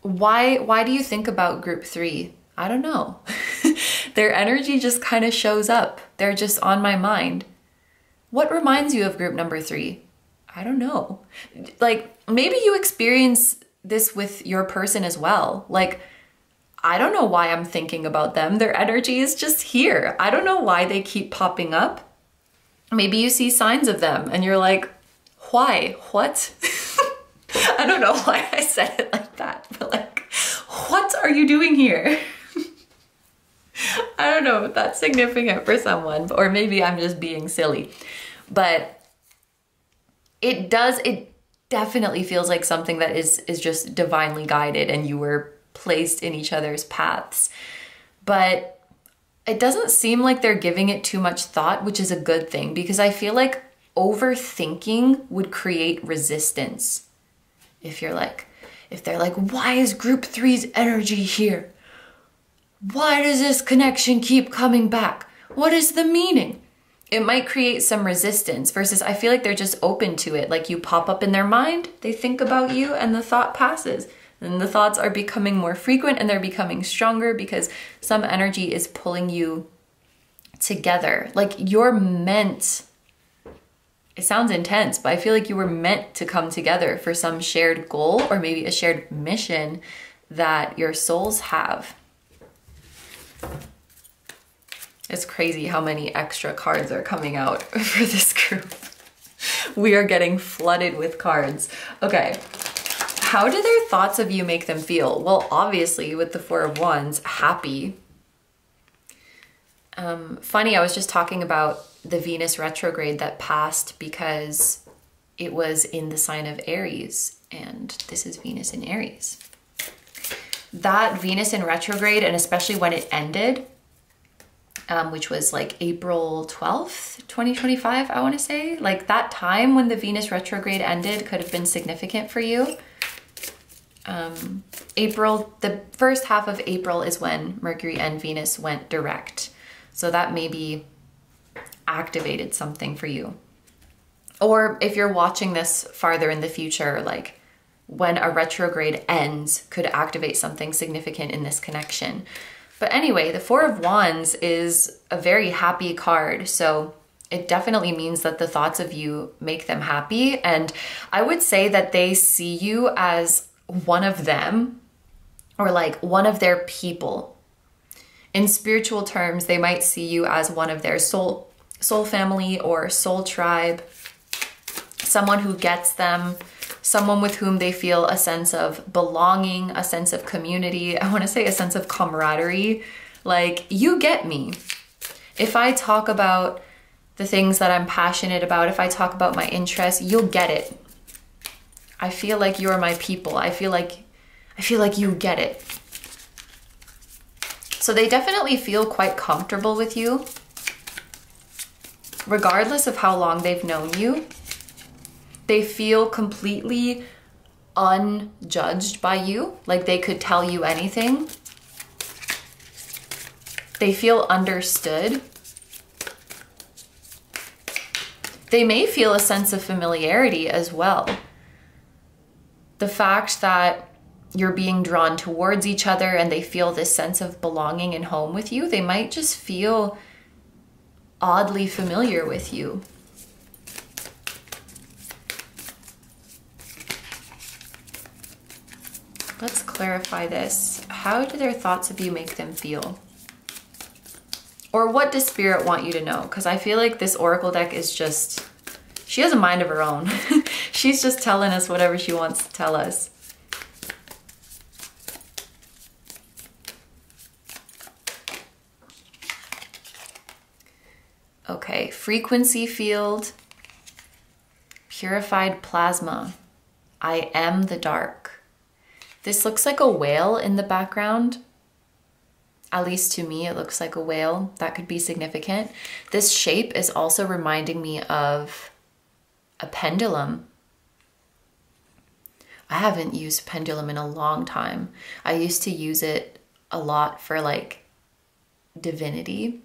why do you think about group 3? I don't know. Their energy just kind of shows up. They're just on my mind. What reminds you of group number 3? I don't know. Like, maybe you experience this with your person as well. Like, I don't know why I'm thinking about them. Their energy is just here. I don't know why they keep popping up. Maybe you see signs of them and you're like, why? What? I don't know why I said it like that, but like, what are you doing here? I don't know if that's significant for someone, or maybe I'm just being silly, but it definitely feels like something that is just divinely guided and you were placed in each other's paths. But it doesn't seem like they're giving it too much thought, which is a good thing, because I feel like overthinking would create resistance. If they're like, why is group 3's energy here? Why does this connection keep coming back? What is the meaning? It might create some resistance versus I feel like they're just open to it. Like you pop up in their mind, they think about you and the thought passes. And the thoughts are becoming more frequent and they're becoming stronger because some energy is pulling you together. Like you're meant, it sounds intense, but I feel like you were meant to come together for some shared goal or maybe a shared mission that your souls have. It's crazy how many extra cards are coming out for this group. We are getting flooded with cards. Okay. How do their thoughts of you make them feel? Well, obviously with the Four of Wands, happy. Funny, I was just talking about the Venus retrograde that passed because it was in the sign of Aries, and this is Venus in Aries. That Venus in retrograde, and especially when it ended, which was like April 12th, 2025, I want to say. Like that time when the Venus retrograde ended could have been significant for you. The first half of April is when Mercury and Venus went direct. So that maybe activated something for you. Or if you're watching this farther in the future, like when a retrograde ends could activate something significant in this connection. But anyway, the Four of Wands is a very happy card. So it definitely means that the thoughts of you make them happy. And I would say that they see you as one of them, or like one of their people. In spiritual terms, they might see you as one of their soul family or soul tribe, someone who gets them, someone with whom they feel a sense of belonging, a sense of community. I want to say a sense of camaraderie. Like, you get me. If I talk about the things that I'm passionate about, if I talk about my interests, you'll get it. I feel like you're my people. I feel like you get it. So they definitely feel quite comfortable with you, regardless of how long they've known you. They feel completely unjudged by you, like they could tell you anything. They feel understood. They may feel a sense of familiarity as well. The fact that you're being drawn towards each other and they feel this sense of belonging and home with you, they might just feel oddly familiar with you. Let's clarify this. How do their thoughts of you make them feel? Or what does Spirit want you to know? Because I feel like this Oracle deck is just, she has a mind of her own. She's just telling us whatever she wants to tell us. Okay, frequency field, purified plasma. I am the dark. This looks like a whale in the background. At least to me, it looks like a whale. That could be significant. This shape is also reminding me of a pendulum. I haven't used pendulum in a long time. I used to use it a lot for like divination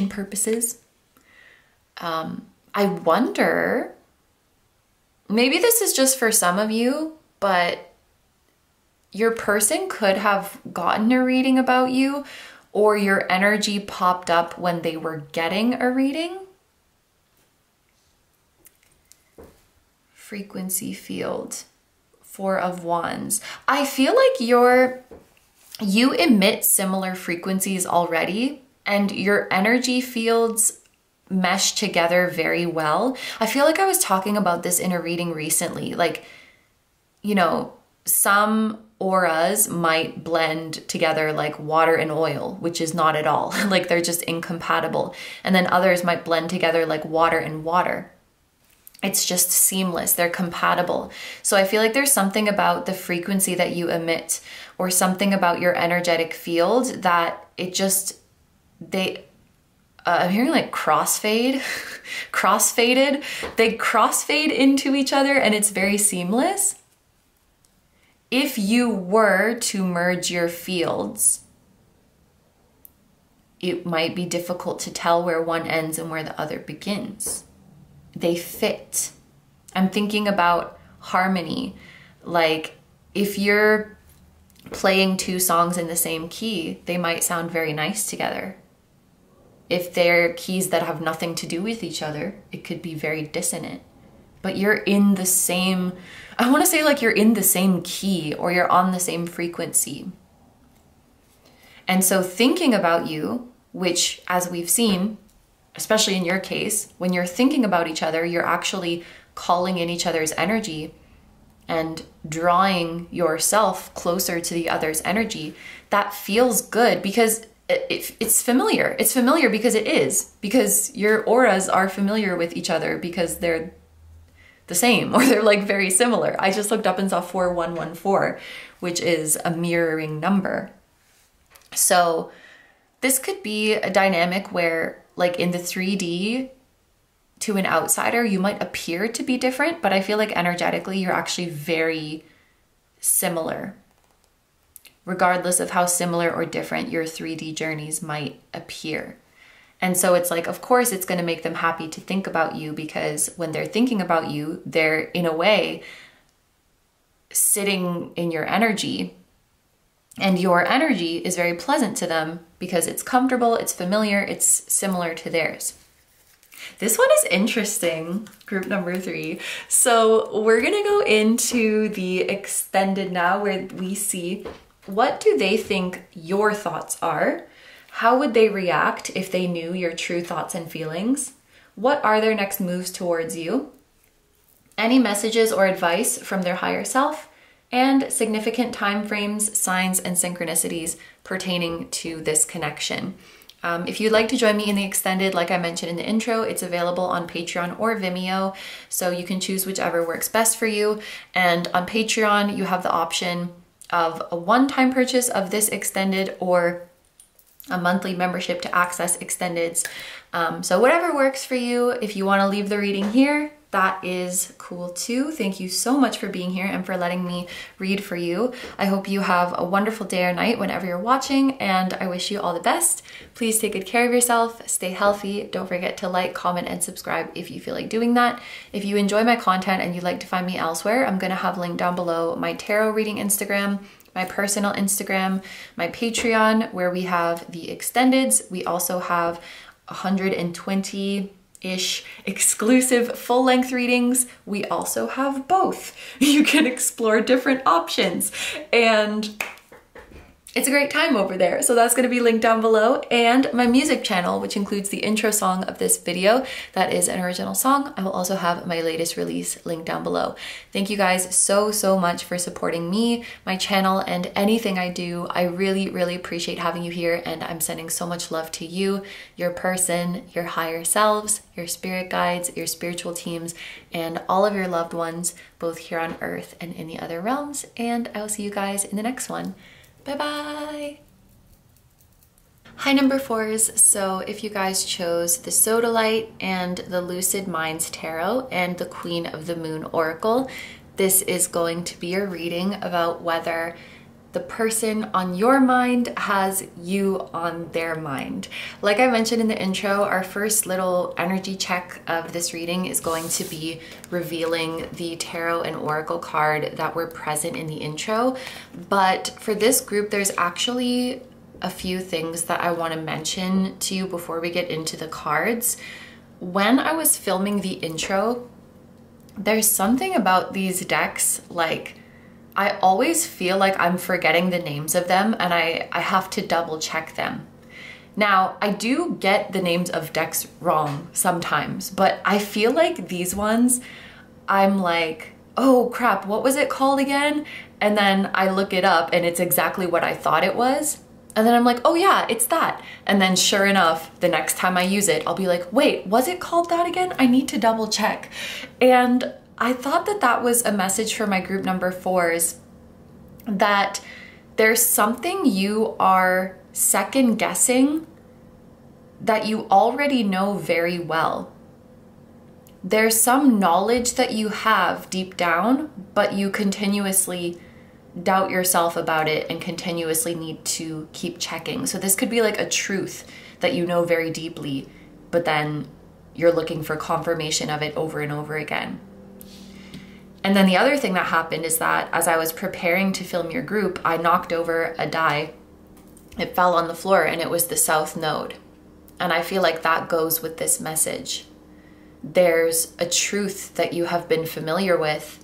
purposes. I wonder, maybe this is just for some of you, but your person could have gotten a reading about you, or your energy popped up when they were getting a reading. Frequency field, Four of Wands. I feel like you emit similar frequencies already, and your energy fields mesh together very well. I feel like I was talking about this in a reading recently. Like, you know, some auras might blend together like water and oil, which is not at all. Like they're just incompatible. And then others might blend together like water and water. It's just seamless. They're compatible. So I feel like there's something about the frequency that you emit, or something about your energetic field, that it just, I'm hearing like crossfade, crossfaded. They crossfade into each other and it's very seamless. If you were to merge your fields, it might be difficult to tell where one ends and where the other begins. They fit. I'm thinking about harmony. Like if you're playing two songs in the same key, they might sound very nice together. If they're keys that have nothing to do with each other, it could be very dissonant. But you're in the same, I want to say like you're in the same key, or you're on the same frequency. And so thinking about you, which as we've seen, especially in your case, when you're thinking about each other, you're actually calling in each other's energy and drawing yourself closer to the other's energy. That feels good because it's familiar. It's familiar because it is, because your auras are familiar with each other because they're the same, or they're like very similar. I just looked up and saw 4114, which is a mirroring number. So this could be a dynamic where, like in the 3D, to an outsider, you might appear to be different, but I feel like energetically you're actually very similar, regardless of how similar or different your 3D journeys might appear. And so it's like, of course, it's going to make them happy to think about you, because when they're thinking about you, they're in a way sitting in your energy, and your energy is very pleasant to them because it's comfortable, it's familiar, it's similar to theirs. This one is interesting, group number 3. So we're gonna go into the extended now, where we see what do they think your thoughts are? How would they react if they knew your true thoughts and feelings? What are their next moves towards you? Any messages or advice from their higher self? And significant time frames, signs, and synchronicities pertaining to this connection. If you'd like to join me in the extended, like I mentioned in the intro, it's available on Patreon or Vimeo, so you can choose whichever works best for you. And on Patreon, you have the option of a one-time purchase of this extended or a monthly membership to access extendeds. So whatever works for you. If you want to leave the reading here, that is cool too. Thank you so much for being here and for letting me read for you. I hope you have a wonderful day or night whenever you're watching, and I wish you all the best. Please take good care of yourself, stay healthy. Don't forget to like, comment, and subscribe if you feel like doing that. If you enjoy my content and you'd like to find me elsewhere, I'm gonna have linked down below my tarot reading Instagram, my personal Instagram, my Patreon, where we have the extendeds. We also have 120-ish exclusive full-length readings. We also have both. You can explore different options, and it's a great time over there. So that's going to be linked down below, and my music channel, which includes the intro song of this video. That is an original song. I will also have my latest release linked down below. Thank you guys so much for supporting me, my channel, and anything I do. I really appreciate having you here, and I'm sending so much love to you, your person, your higher selves, your spirit guides, your spiritual teams, and all of your loved ones, both here on earth and in the other realms. And I will see you guys in the next one. Bye-bye. Hi, number 4s. So if you guys chose the Sodalite and the Lucid Minds Tarot and the Queen of the Moon Oracle, this is going to be a reading about whether the person on your mind has you on their mind. Like I mentioned in the intro, our first little energy check of this reading is going to be revealing the tarot and oracle card that were present in the intro. But for this group, there's actually a few things that I want to mention to you before we get into the cards. When I was filming the intro, there's something about these decks, like, I always feel like I'm forgetting the names of them, and I have to double check them. Now, I do get the names of decks wrong sometimes, but I feel like these ones, I'm like, oh crap, what was it called again? And then I look it up and it's exactly what I thought it was. And then I'm like, oh yeah, it's that. And then sure enough, the next time I use it, I'll be like, wait, was it called that again? I need to double check. And I thought that that was a message for my group number 4s, that there's something you are second guessing that you already know very well. There's some knowledge that you have deep down, but you continuously doubt yourself about it and continuously need to keep checking. So this could be like a truth that you know very deeply, but then you're looking for confirmation of it over and over again. And then the other thing that happened is that as I was preparing to film your group, I knocked over a die. It fell on the floor and it was the South Node. And I feel like that goes with this message. There's a truth that you have been familiar with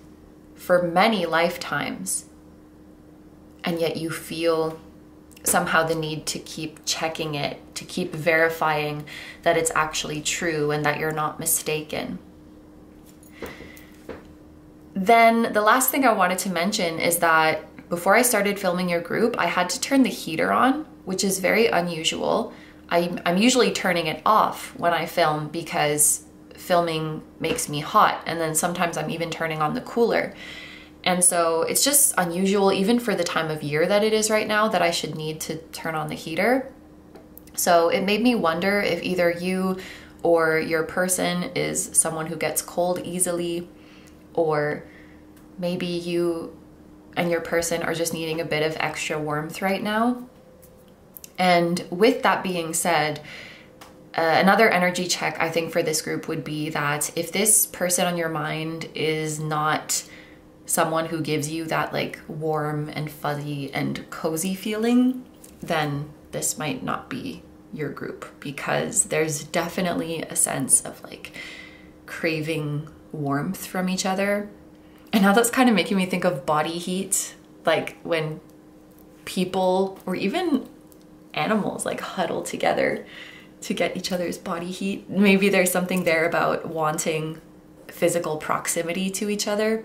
for many lifetimes, and yet you feel somehow the need to keep checking it, to keep verifying that it's actually true and that you're not mistaken. Then the last thing I wanted to mention is that before I started filming your group, I had to turn the heater on, which is very unusual. I'm usually turning it off when I film because filming makes me hot, and then sometimes I'm even turning on the cooler. And so it's just unusual, even for the time of year that it is right now, that I should need to turn on the heater. So it made me wonder if either you or your person is someone who gets cold easily, or maybe you and your person are just needing a bit of extra warmth right now. And with that being said, another energy check I think for this group would be that if this person on your mind is not someone who gives you that like warm and fuzzy and cozy feeling, then this might not be your group, because there's definitely a sense of like craving warmth from each other. And now that's kind of making me think of body heat, like when people or even animals like huddle together to get each other's body heat. Maybe there's something there about wanting physical proximity to each other.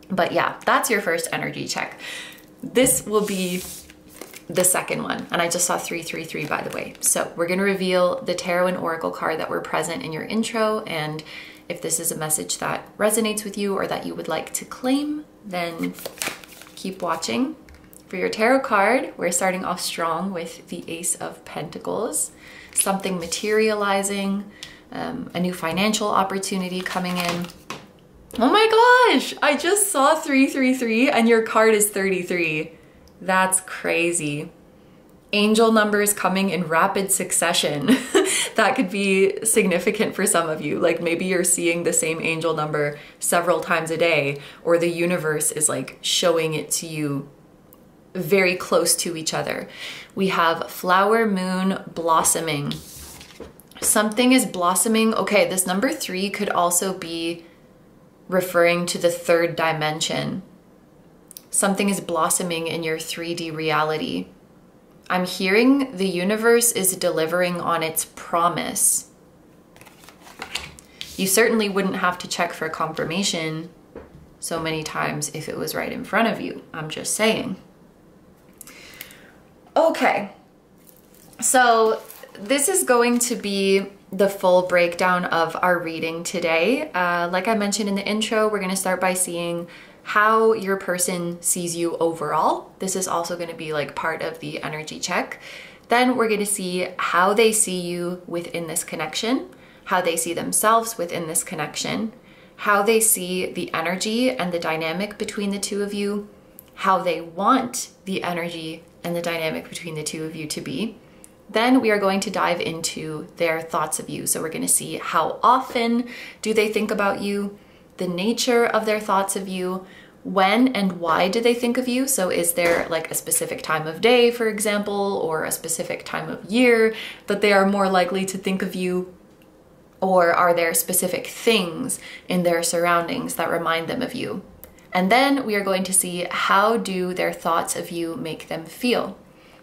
But yeah, that's your first energy check. This will be the second one. And I just saw 333, by the way. So we're going to reveal the tarot and oracle card that were present in your intro. And if this is a message that resonates with you or that you would like to claim, then keep watching. For your tarot card, we're starting off strong with the Ace of Pentacles. Something materializing, a new financial opportunity coming in. Oh my gosh, I just saw 333 and your card is 33. That's crazy. Angel numbers coming in rapid succession. That could be significant for some of you. Like maybe you're seeing the same angel number several times a day, or the universe is like showing it to you very close to each other. We have flower, moon, blossoming. Something is blossoming. Okay, this number 3 could also be referring to the third dimension. Something is blossoming in your 3D reality. I'm hearing the universe is delivering on its promise. You certainly wouldn't have to check for confirmation so many times if it was right in front of you. I'm just saying. Okay, so this is going to be the full breakdown of our reading today. Like I mentioned in the intro, we're going to start by seeing how your person sees you overall. This is also going to be like part of the energy check. Then we're going to see how they see you within this connection, how they see themselves within this connection, how they see the energy and the dynamic between the two of you, how they want the energy and the dynamic between the two of you to be. Then we are going to dive into their thoughts of you. So we're going to see how often do they think about you, the nature of their thoughts of you, when and why do they think of you? So is there like a specific time of day, for example, or a specific time of year that they are more likely to think of you? Or are there specific things in their surroundings that remind them of you? And then we are going to see how do their thoughts of you make them feel.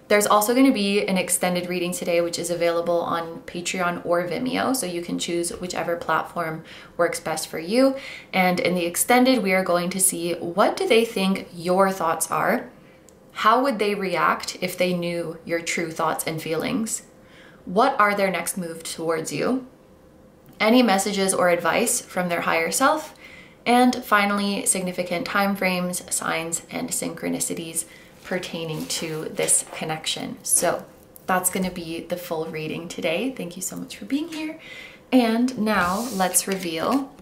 There's also going to be an extended reading today, which is available on Patreon or Vimeo, so you can choose whichever platform works best for you. And in the extended, we are going to see what do they think your thoughts are? How would they react if they knew your true thoughts and feelings? What are their next moves towards you? Any messages or advice from their higher self? And finally, significant time frames, signs, and synchronicities pertaining to this connection. So that's going to be the full reading today. Thank you so much for being here. And now let's reveal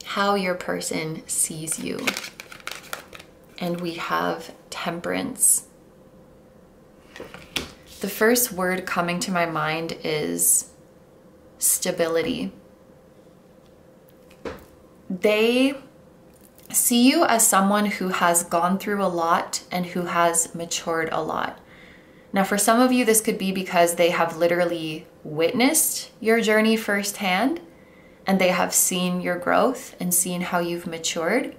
how your person sees you. And we have Temperance. The first word coming to my mind is stability. They see you as someone who has gone through a lot and who has matured a lot. Now, for some of you, this could be because they have literally witnessed your journey firsthand and they have seen your growth and seen how you've matured.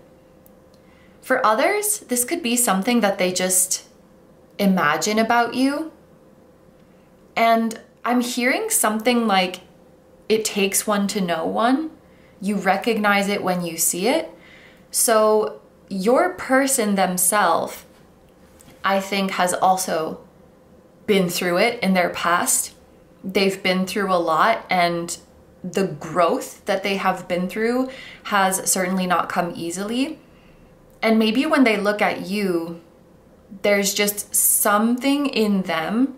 For others, this could be something that they just imagine about you. And I'm hearing something like, it takes one to know one. You recognize it when you see it. So your person themselves, I think, has also been through it in their past. They've been through a lot, and the growth that they have been through has certainly not come easily. And maybe when they look at you, there's just something in them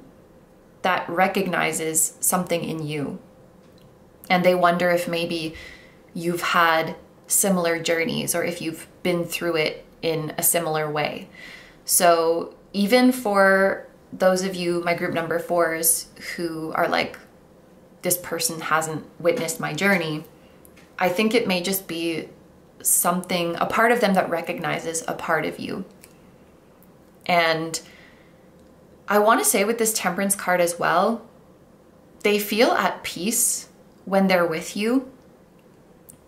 that recognizes something in you. And they wonder if maybe you've had similar journeys or if you've been through it in a similar way. So even for those of you, my group number 4s, who are like, this person hasn't witnessed my journey, I think it may just be something, a part of them that recognizes a part of you. And I want to say with this Temperance card as well, they feel at peace when they're with you.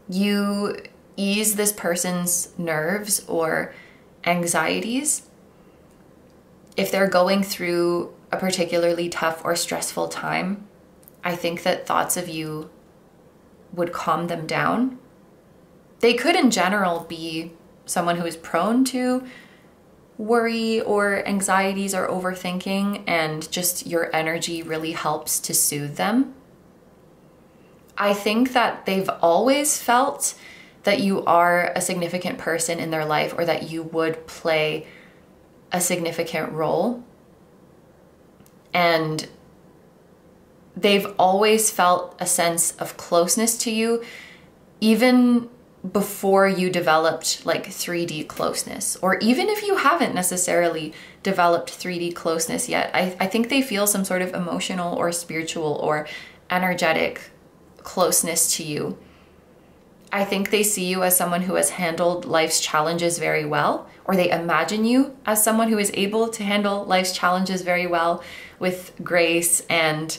You ease this person's nerves or anxieties. If they're going through a particularly tough or stressful time, I think that thoughts of you would calm them down. They could in general be someone who is prone to worry or anxieties or overthinking, and just your energy really helps to soothe them. I think that they've always felt that you are a significant person in their life, or that you would play a significant role. And they've always felt a sense of closeness to you, even before you developed like 3D closeness, or even if you haven't necessarily developed 3D closeness yet. I think they feel some sort of emotional or spiritual or energetic closeness to you. I think they see you as someone who has handled life's challenges very well, or they imagine you as someone who is able to handle life's challenges very well with grace and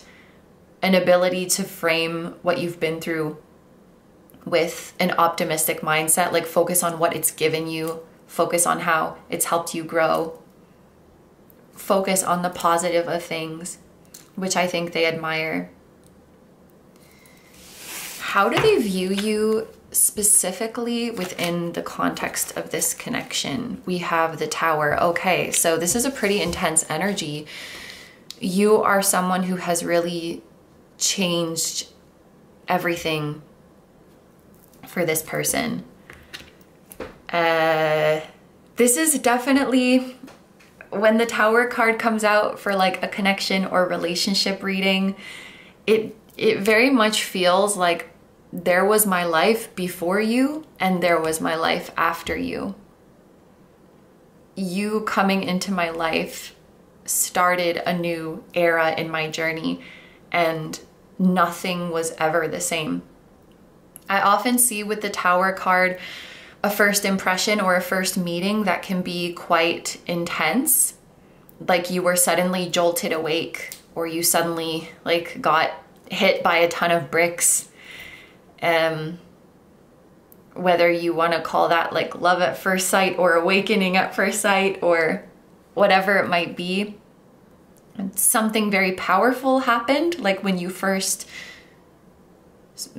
an ability to frame what you've been through with an optimistic mindset, like focus on what it's given you, focus on how it's helped you grow, focus on the positive of things, which I think they admire. How do they view you specifically within the context of this connection? We have the Tower. Okay, so this is a pretty intense energy. You are someone who has really changed everything for this person. This is definitely, when the Tower card comes out for like a connection or relationship reading, it very much feels like there was my life before you and there was my life after you. You coming into my life started a new era in my journey, and nothing was ever the same. I often see with the Tower card a first impression or a first meeting that can be quite intense. Like you were suddenly jolted awake, or you suddenly like got hit by a ton of bricks. Whether you want to call that like love at first sight or awakening at first sight or whatever it might be. Something very powerful happened, like when you first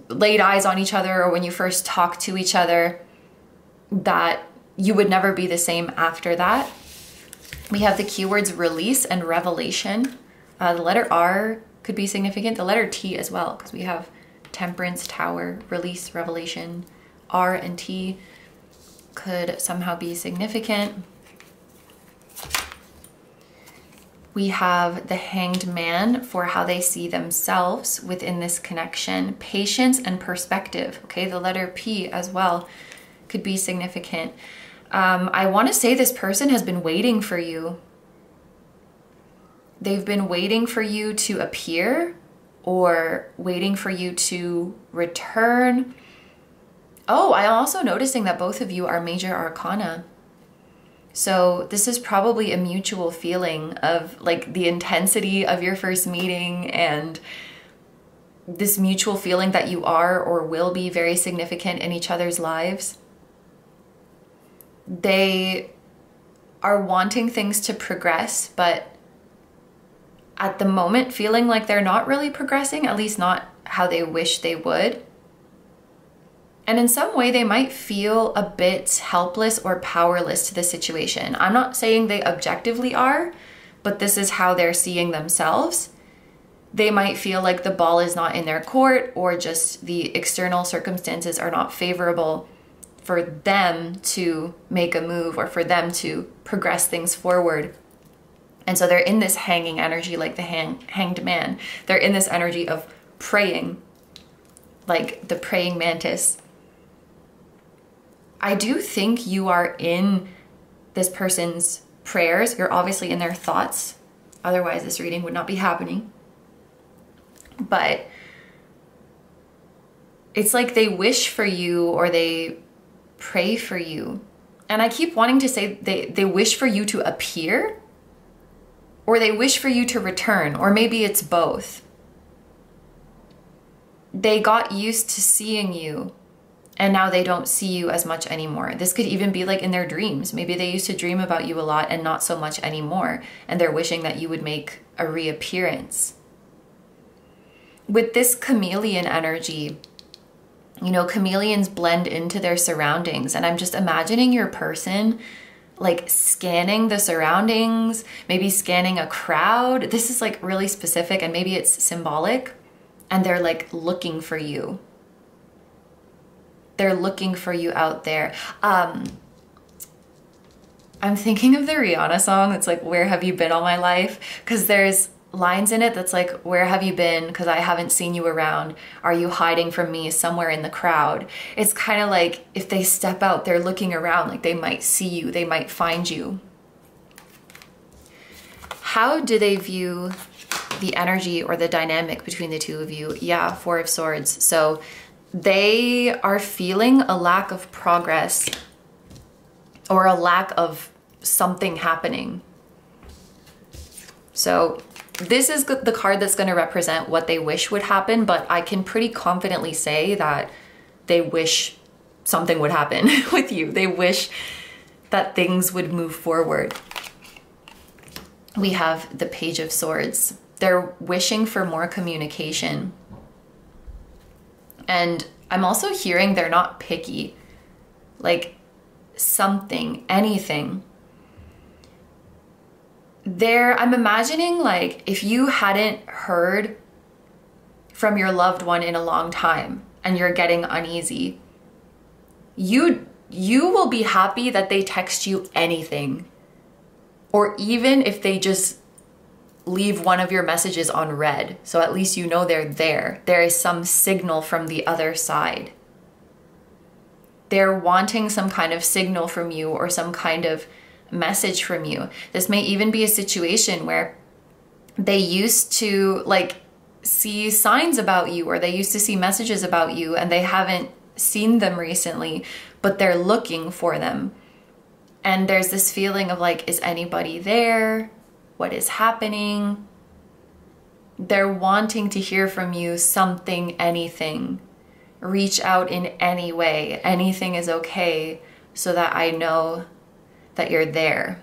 laid eyes on each other or when you first talked to each other, that you would never be the same after that. We have the keywords release and revelation. The letter R could be significant, the letter T as well, because we have Temperance, Tower, release, revelation. R and T could somehow be significant. We have the Hanged Man for how they see themselves within this connection. Patience and perspective. Okay, the letter P as well could be significant. I want to say this person has been waiting for you. They've been waiting for you to appear or waiting for you to return. Oh, I'm also noticing that both of you are major arcana. So this is probably a mutual feeling of like the intensity of your first meeting and this mutual feeling that you are or will be very significant in each other's lives. They are wanting things to progress, but at the moment feeling like they're not really progressing, at least not how they wish they would. And in some way, they might feel a bit helpless or powerless to the situation. I'm not saying they objectively are, but this is how they're seeing themselves. They might feel like the ball is not in their court, or just the external circumstances are not favorable for them to make a move or for them to progress things forward. And so they're in this hanging energy, like the hanged man. They're in this energy of praying, like the praying mantis. I do think you are in this person's prayers. You're obviously in their thoughts. Otherwise, this reading would not be happening. But it's like they wish for you, or they pray for you. And I keep wanting to say they wish for you to appear, or they wish for you to return, or maybe it's both. They got used to seeing you, and now they don't see you as much anymore. This could even be like in their dreams. Maybe they used to dream about you a lot and not so much anymore, and they're wishing that you would make a reappearance. With this chameleon energy, you know, chameleons blend into their surroundings, and I'm just imagining your person like scanning the surroundings, maybe scanning a crowd. This is like really specific, and maybe it's symbolic, and they're like looking for you. They're looking for you out there. I'm thinking of the Rihanna song. It's like, "Where have you been all my life?" Because there's lines in it that's like, "Where have you been? Because I haven't seen you around. Are you hiding from me somewhere in the crowd?" It's kind of like if they step out, they're looking around, like they might see you, they might find you. How do they view the energy or the dynamic between the two of you? Yeah, Four of Swords. So they are feeling a lack of progress, or a lack of something happening. So this is the card that's going to represent what they wish would happen, but I can pretty confidently say that they wish something would happen with you. They wish that things would move forward. We have the Page of Swords. They're wishing for more communication. And I'm also hearing they're not picky. Like something, anything. I'm imagining like if you hadn't heard from your loved one in a long time and you're getting uneasy, you will be happy that they text you anything. Or even if they just leave one of your messages on read. So at least you know they're there. There is some signal from the other side. They're wanting some kind of signal from you, or some kind of message from you. This may even be a situation where they used to like see signs about you, or they used to see messages about you, and they haven't seen them recently, but they're looking for them. And there's this feeling of like, is anybody there? What is happening? They're wanting to hear from you something, anything. Reach out in any way. Anything is okay, so that I know that you're there.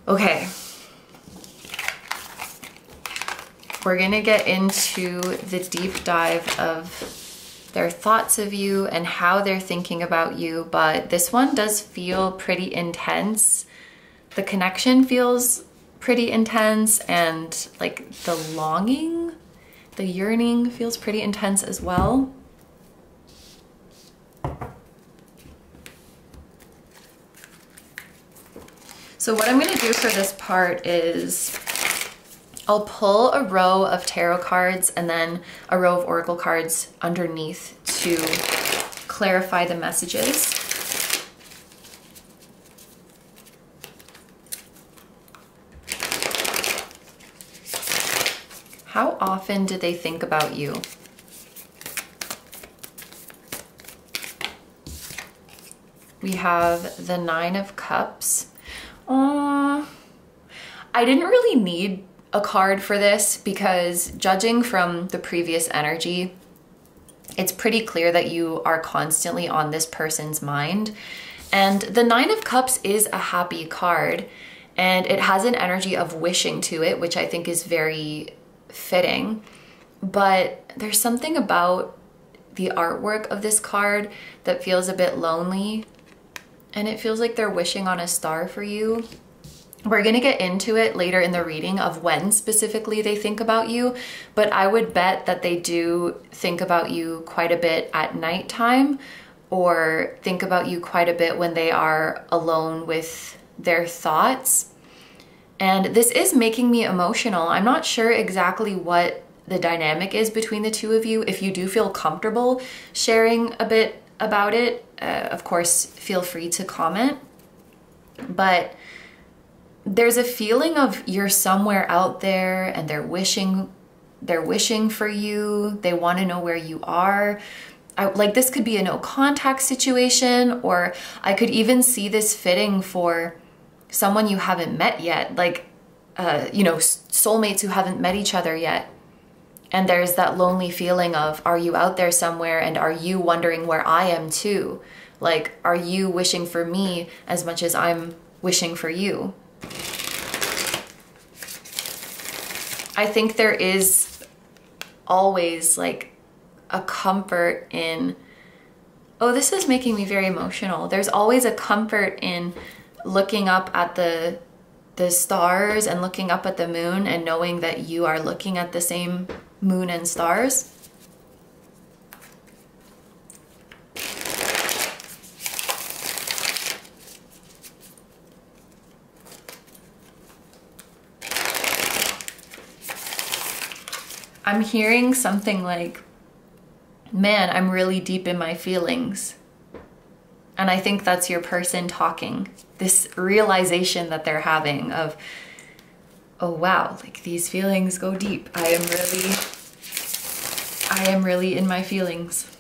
Okay. We're gonna get into the deep dive of their thoughts of you and how they're thinking about you, but this one does feel pretty intense. The connection feels pretty intense, and like the longing, the yearning feels pretty intense as well. So what I'm gonna do for this part is I'll pull a row of tarot cards and then a row of oracle cards underneath to clarify the messages. How often do they think about you? We have the Nine of Cups. I didn't really need a card for this because judging from the previous energy, it's pretty clear that you are constantly on this person's mind. And the Nine of Cups is a happy card, and it has an energy of wishing to it, which I think is very fitting. But there's something about the artwork of this card that feels a bit lonely, and it feels like they're wishing on a star for you. We're gonna get into it later in the reading of when specifically they think about you, but I would bet that they do think about you quite a bit at nighttime, or think about you quite a bit when they are alone with their thoughts. And this is making me emotional. I'm not sure exactly what the dynamic is between the two of you. If you do feel comfortable sharing a bit about it, of course, feel free to comment. But there's a feeling of you're somewhere out there and they're wishing for you. They want to know where you are. Like, this could be a no contact situation, or I could even see this fitting for someone you haven't met yet, like, you know, soulmates who haven't met each other yet. And there's that lonely feeling of, are you out there somewhere, and are you wondering where I am too? Like, are you wishing for me as much as I'm wishing for you? I think there is always like a comfort in, oh, this is making me very emotional. There's always a comfort in looking up at the stars and looking up at the moon and knowing that you are looking at the same moon and stars. I'm hearing something like, man, I'm really deep in my feelings. And I think that's your person talking. This realization that they're having of, oh wow, like these feelings go deep. I am really in my feelings.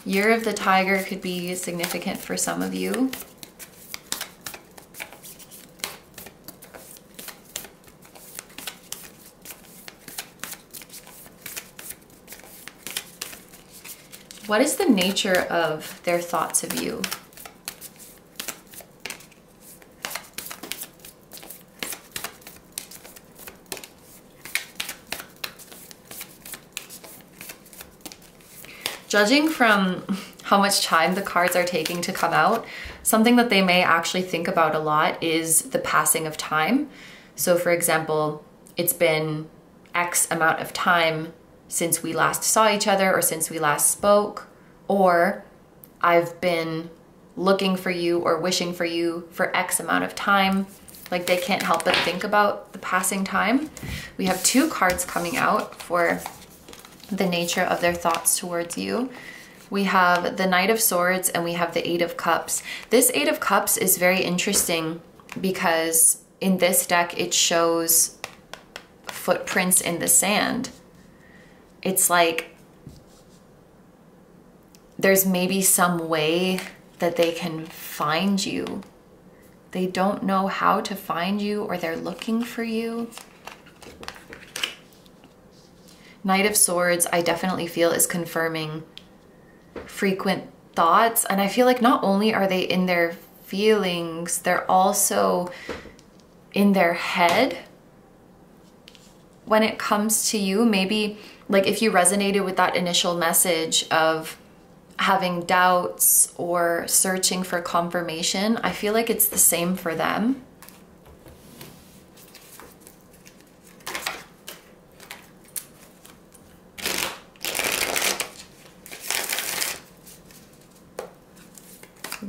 Year of the Tiger could be significant for some of you. What is the nature of their thoughts of you? Judging from how much time the cards are taking to come out, something that they may actually think about a lot is the passing of time. So for example, it's been X amount of time since we last saw each other, or since we last spoke, or I've been looking for you or wishing for you for X amount of time. Like, they can't help but think about the passing time. We have two cards coming out for the nature of their thoughts towards you. We have the Knight of Swords and we have the Eight of Cups. This Eight of Cups is very interesting because in this deck it shows footprints in the sand. It's like there's maybe some way that they can find you. They don't know how to find you, or they're looking for you. Knight of Swords, I definitely feel, is confirming frequent thoughts. And I feel like not only are they in their feelings, they're also in their head when it comes to you. Maybe like if you resonated with that initial message of having doubts or searching for confirmation, I feel like it's the same for them.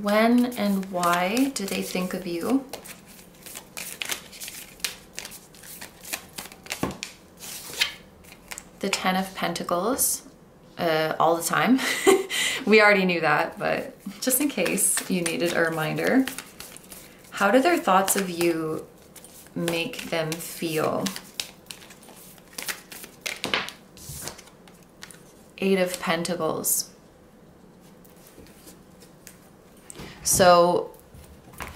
When and why do they think of you? The Ten of Pentacles, all the time. We already knew that, but just in case you needed a reminder. How do their thoughts of you make them feel? Eight of Pentacles. So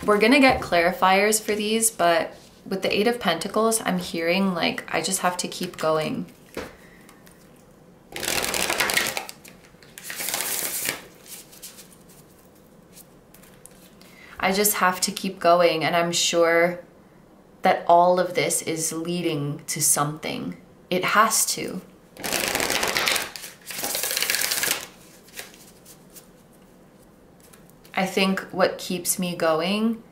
we're gonna get clarifiers for these, but with the Eight of Pentacles, I'm hearing like, I just have to keep going. I just have to keep going, and I'm sure that all of this is leading to something. It has to. I think what keeps me going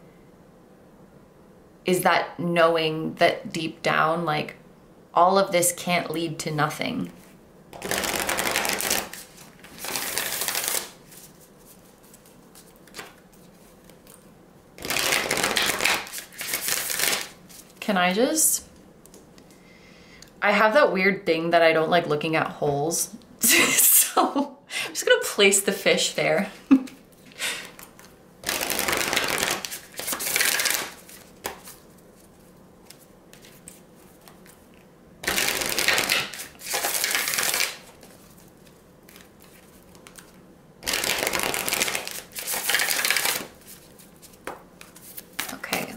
is that knowing that deep down, like, all of this can't lead to nothing. Can I just... I have that weird thing that I don't like looking at holes. So I'm just gonna place the fish there.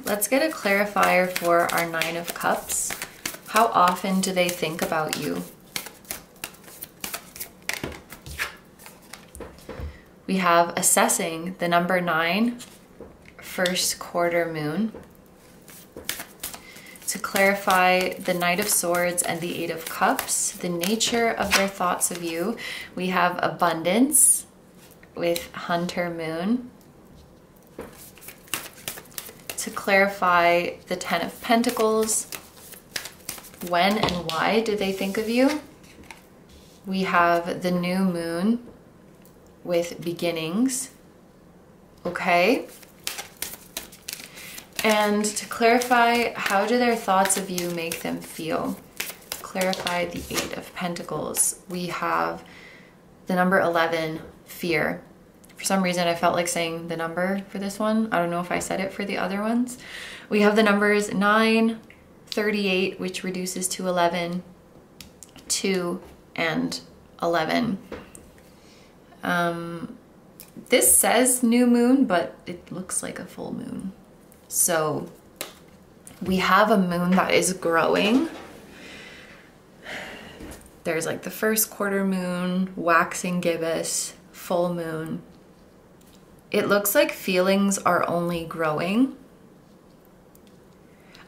Let's get a clarifier for our Nine of Cups. How often do they think about you? We have assessing the number 9, first quarter moon. To clarify the Knight of Swords and the Eight of Cups, the nature of their thoughts of you, we have abundance with Hunter moon. To clarify the Ten of Pentacles, when and why do they think of you? We have the new moon with beginnings. Okay. And to clarify, how do their thoughts of you make them feel? Clarify the Eight of Pentacles. We have the number 11, fear. For some reason, I felt like saying the number for this one. I don't know if I said it for the other ones. We have the numbers 9, 38, which reduces to 11, 2, and 11. This says new moon, but it looks like a full moon. So we have a moon that is growing. There's like the first quarter moon, waxing gibbous, full moon. It looks like feelings are only growing.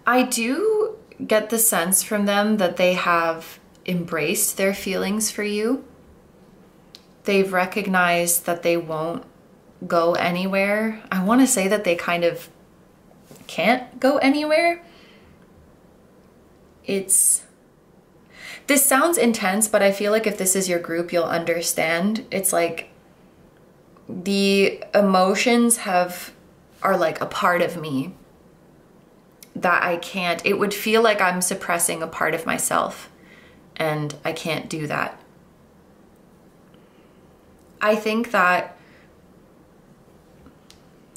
I do get the sense from them that they have embraced their feelings for you. They've recognized that they won't go anywhere. I want to say that they kind of can't go anywhere. This sounds intense, but I feel like if this is your group, you'll understand. It's like the emotions are like a part of me that I can't, it would feel like I'm suppressing a part of myself, and I can't do that. I think that,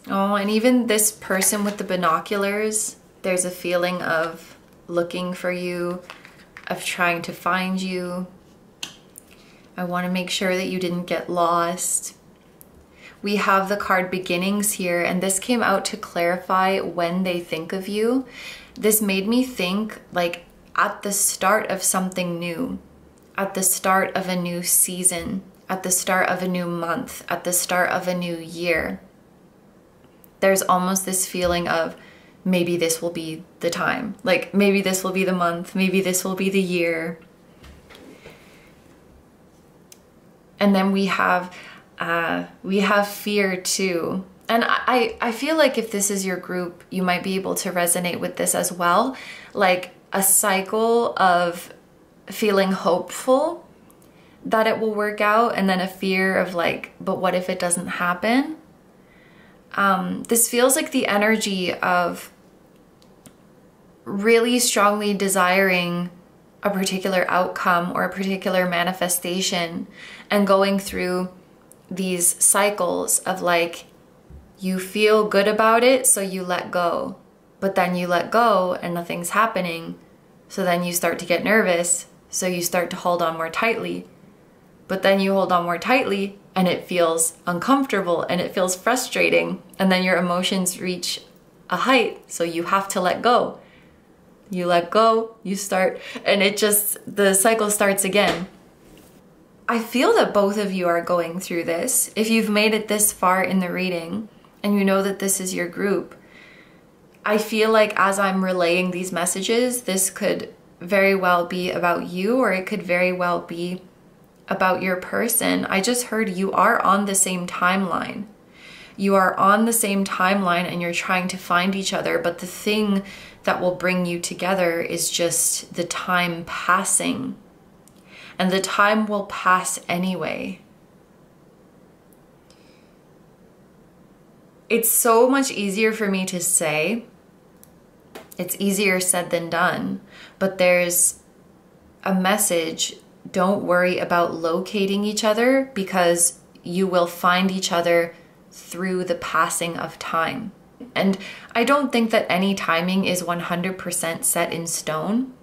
oh, and even this person with the binoculars, there's a feeling of looking for you, of trying to find you. I want to make sure that you didn't get lost. We have the card beginnings here, and this came out to clarify when they think of you. This made me think like at the start of something new, at the start of a new season, at the start of a new month, at the start of a new year. There's almost this feeling of maybe this will be the time, like maybe this will be the month, maybe this will be the year. And then we have fear too. And I feel like if this is your group, you might be able to resonate with this as well. Like a cycle of feeling hopeful that it will work out, and then a fear of like, but what if it doesn't happen? This feels like the energy of really strongly desiring a particular outcome or a particular manifestation, and going through these cycles of like, you feel good about it, so you let go, but then you let go and nothing's happening. So then you start to get nervous, so you start to hold on more tightly, but then you hold on more tightly and it feels uncomfortable and it feels frustrating. And then your emotions reach a height, so you have to let go. you let go, you start, and the cycle starts again. I feel that both of you are going through this. If you've made it this far in the reading and you know that this is your group, I feel like as I'm relaying these messages, this could very well be about you, or it could very well be about your person. I just heard you are on the same timeline. You are on the same timeline and you're trying to find each other, but the thing that will bring you together is just the time passing. And the time will pass anyway. It's so much easier for me to say. It's easier said than done. But there's a message. Don't worry about locating each other, because you will find each other through the passing of time. And I don't think that any timing is 100% set in stone.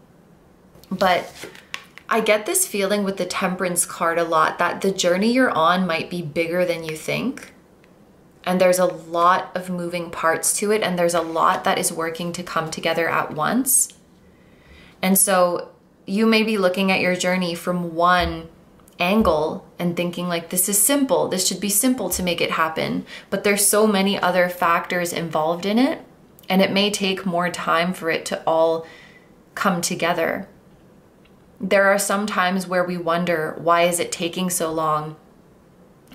But I get this feeling with the Temperance card a lot, that the journey you're on might be bigger than you think. And there's a lot of moving parts to it, and there's a lot that is working to come together at once. And so you may be looking at your journey from one angle and thinking like, this is simple, this should be simple to make it happen. But there's so many other factors involved in it, and it may take more time for it to all come together. There are some times where we wonder, why is it taking so long?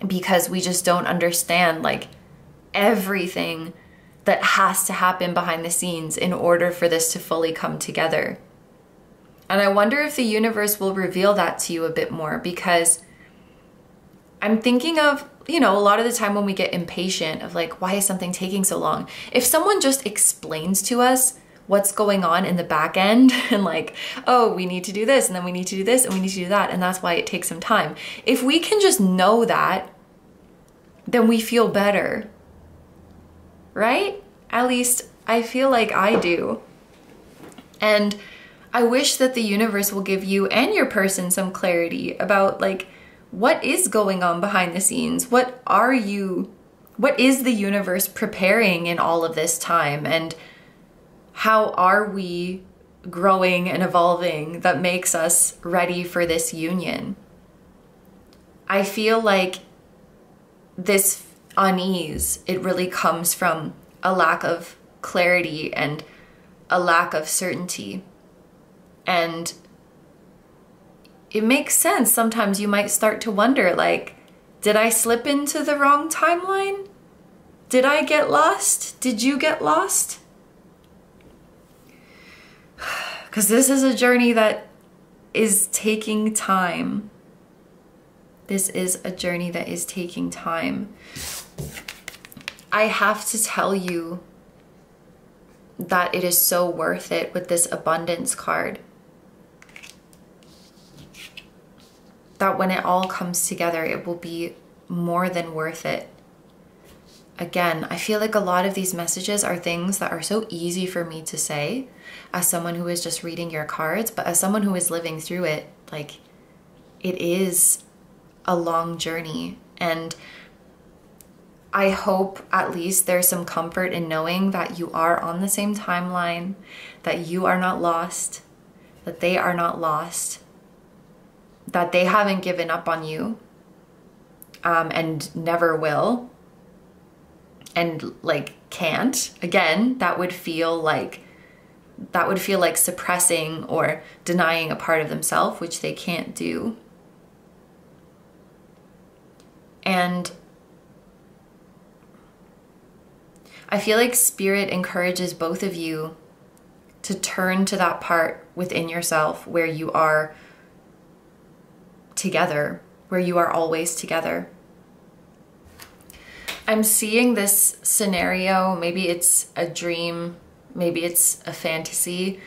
Because we just don't understand like everything that has to happen behind the scenes in order for this to fully come together. And I wonder if the universe will reveal that to you a bit more, because I'm thinking of, you know, a lot of the time when we get impatient of like, why is something taking so long? If someone just explains to us what's going on in the back end and like, oh, we need to do this and then we need to do this and we need to do that, and that's why it takes some time. If we can just know that, then we feel better, right? At least I feel like I do. And I wish that the universe will give you and your person some clarity about like, what is going on behind the scenes? What is the universe preparing in all of this time? And how are we growing and evolving that makes us ready for this union? I feel like this unease, it really comes from a lack of clarity and a lack of certainty. And it makes sense. Sometimes you might start to wonder, like, did I slip into the wrong timeline? Did I get lost? Did you get lost? Because this is a journey that is taking time. This is a journey that is taking time. I have to tell you that it is so worth it with this abundance card. That when it all comes together, it will be more than worth it. Again, I feel like a lot of these messages are things that are so easy for me to say as someone who is just reading your cards, but as someone who is living through it, like, it is a long journey. And I hope at least there's some comfort in knowing that you are on the same timeline, that you are not lost, that they are not lost, that they haven't given up on you, and never will, and like can't. Again, that would feel like suppressing or denying a part of themselves, which they can't do. And I feel like Spirit encourages both of you to turn to that part within yourself where you are together, where you are always together. I'm seeing this scenario, maybe it's a dream, maybe it's a fantasy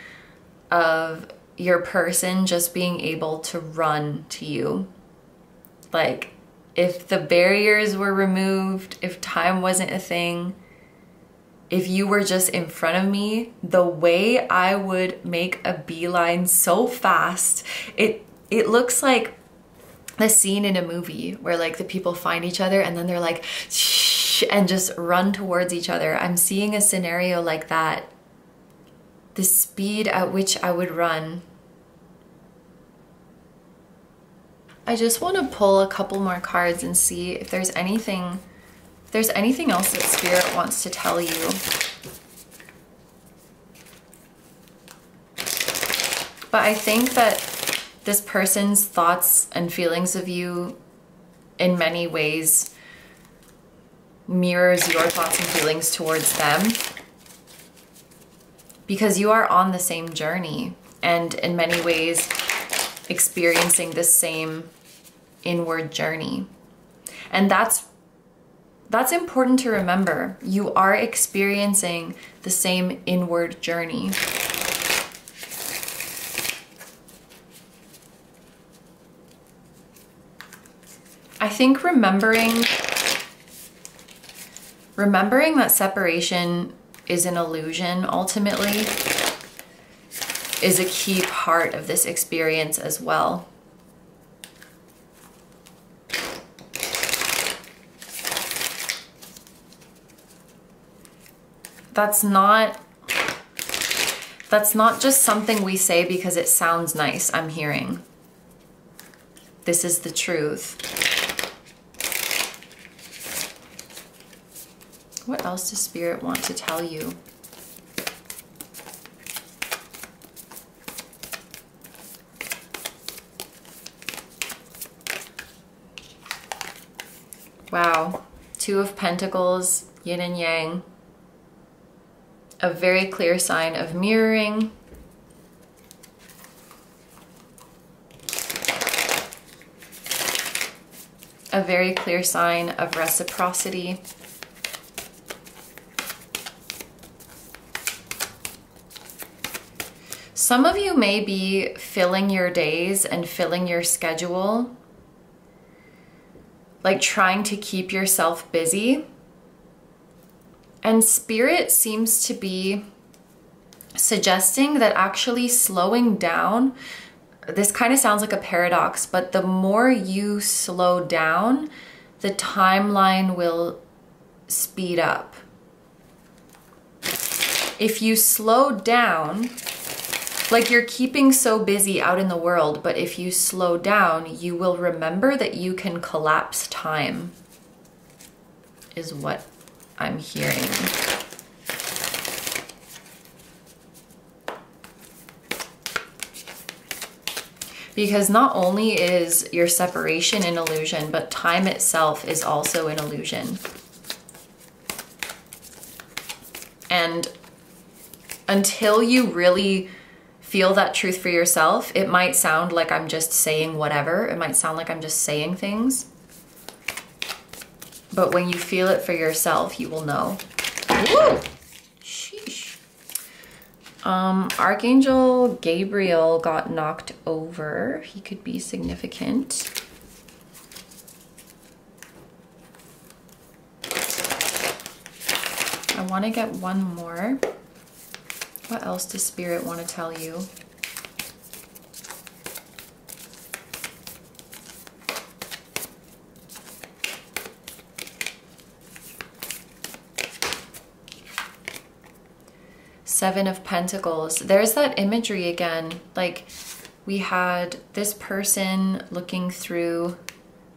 of your person just being able to run to you. Like, if the barriers were removed, if time wasn't a thing, if you were just in front of me, the way I would make a beeline so fast, it looks like the scene in a movie where like the people find each other and then they're like, shh, and just run towards each other. I'm seeing a scenario like that. the speed at which I would run. I just want to pull a couple more cards and see if there's anything else that Spirit wants to tell you. But I think that this person's thoughts and feelings of you in many ways mirrors your thoughts and feelings towards them, because you are on the same journey and in many ways experiencing the same inward journey. And that's important to remember. You are experiencing the same inward journey. I think remembering that separation is an illusion ultimately is a key part of this experience as well. That's not just something we say because it sounds nice, I'm hearing. This is the truth. What else does Spirit want to tell you? Wow, Two of Pentacles, yin and yang. A very clear sign of mirroring. A very clear sign of reciprocity. Some of you may be filling your days and filling your schedule, like trying to keep yourself busy. And Spirit seems to be suggesting that actually slowing down, this kind of sounds like a paradox, but the more you slow down, the timeline will speed up. If you slow down, like you're keeping so busy out in the world, but if you slow down, you will remember that you can collapse time, is what I'm hearing. Because not only is your separation an illusion, but time itself is also an illusion. And until you really feel that truth for yourself, it might sound like I'm just saying whatever. It might sound like I'm just saying things. But when you feel it for yourself, you will know. Woo! Sheesh. Archangel Gabriel got knocked over. He could be significant. I want to get one more. What else does Spirit want to tell you? Seven of Pentacles. There's that imagery again. Like we had this person looking through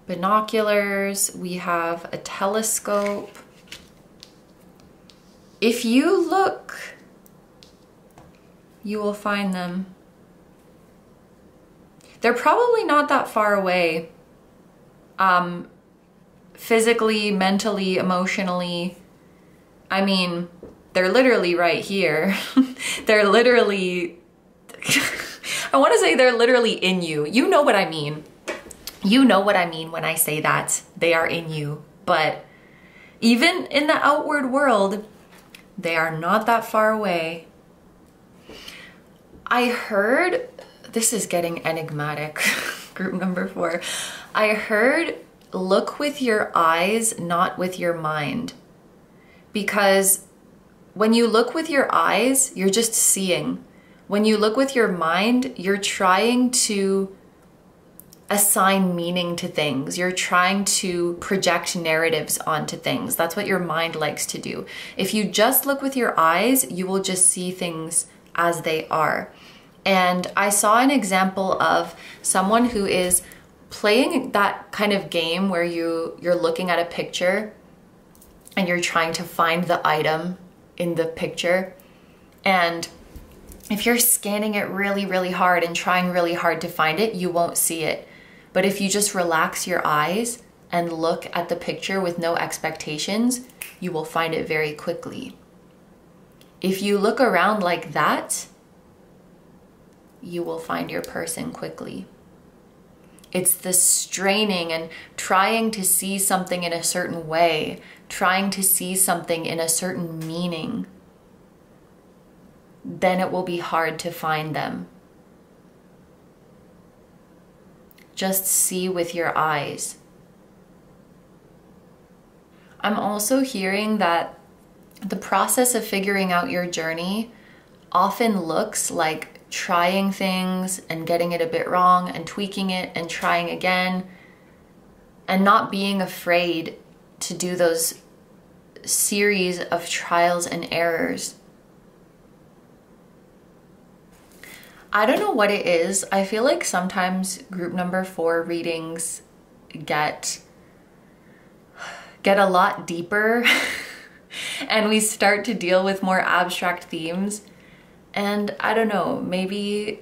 binoculars. We have a telescope. If you look, you will find them. They're probably not that far away. Physically, mentally, emotionally. I mean, they're literally right here. They're literally, I want to say they're literally in you. You know what I mean. You know what I mean when I say that. They are in you. But even in the outward world, they are not that far away. I heard, this is getting enigmatic, group number 4. I heard, look with your eyes, not with your mind. Because when you look with your eyes, you're just seeing. When you look with your mind, you're trying to assign meaning to things. You're trying to project narratives onto things. That's what your mind likes to do. If you just look with your eyes, you will just see things as they are. And I saw an example of someone who is playing that kind of game where you're looking at a picture and you're trying to find the item in the picture. And if you're scanning it really, really hard and trying really hard to find it, you won't see it. But if you just relax your eyes and look at the picture with no expectations, you will find it very quickly. If you look around like that, you will find your person quickly. It's the straining and trying to see something in a certain way, trying to see something in a certain meaning. Then it will be hard to find them. Just see with your eyes. I'm also hearing that the process of figuring out your journey often looks like trying things and getting it a bit wrong and tweaking it and trying again, and not being afraid to do those series of trials and errors. I don't know what it is. I feel like sometimes group number 4 readings get a lot deeper and we start to deal with more abstract themes. And I don't know, maybe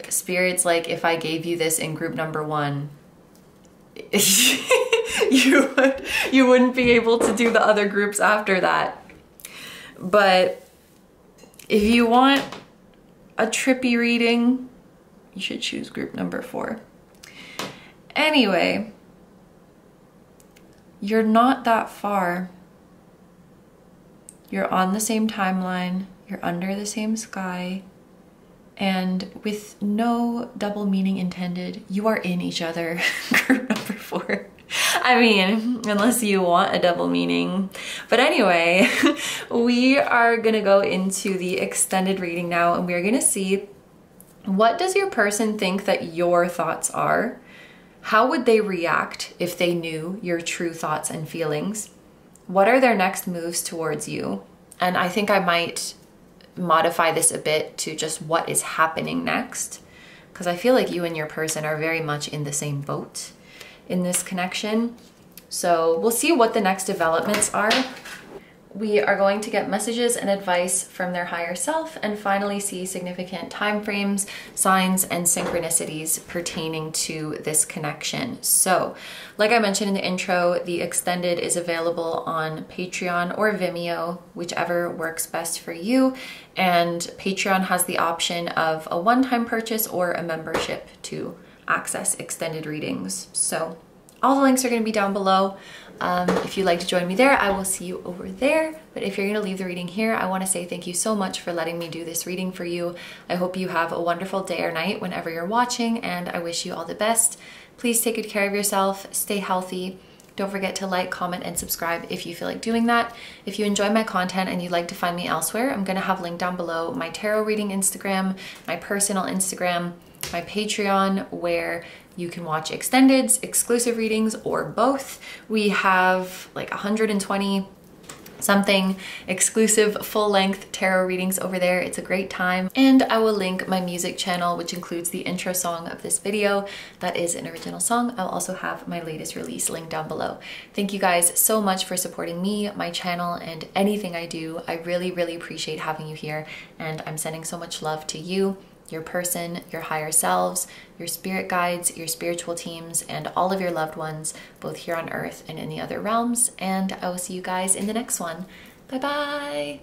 Spirit's like, if I gave you this in group number 1, you wouldn't be able to do the other groups after that. But if you want a trippy reading, you should choose group number 4. Anyway, you're not that far. You're on the same timeline. You're under the same sky, and with no double meaning intended, you are in each other, group number 4. I mean, unless you want a double meaning. But anyway, we are gonna go into the extended reading now, and we're gonna see, what does your person think that your thoughts are? How would they react if they knew your true thoughts and feelings? What are their next moves towards you? And I think I might modify this a bit to just what is happening next, because I feel like you and your person are very much in the same boat in this connection. So we'll see what the next developments are. We are going to get messages and advice from their higher self, and finally see significant time frames, signs, and synchronicities pertaining to this connection. So, like I mentioned in the intro, the extended is available on Patreon or Vimeo, whichever works best for you. And Patreon has the option of a one-time purchase or a membership to access extended readings. So all the links are going to be down below. If you'd like to join me there, I will see you over there. But if you're going to leave the reading here, I want to say thank you so much for letting me do this reading for you. I hope you have a wonderful day or night whenever you're watching, and I wish you all the best. Please take good care of yourself, stay healthy. Don't forget to like, comment, and subscribe if you feel like doing that. If you enjoy my content and you'd like to find me elsewhere, I'm going to have linked down below my tarot reading Instagram, my personal Instagram, my Patreon, where you can watch extendeds, exclusive readings, or both. We have like 120 something exclusive full-length tarot readings over there. It's a great time. And I will link my music channel, which includes the intro song of this video. That is an original song. I'll also have my latest release linked down below. Thank you guys so much for supporting me, my channel, and anything I do. I really, really appreciate having you here, and I'm sending so much love to you, your person, your higher selves, your spirit guides, your spiritual teams, and all of your loved ones, both here on earth and in the other realms. And I will see you guys in the next one. Bye bye.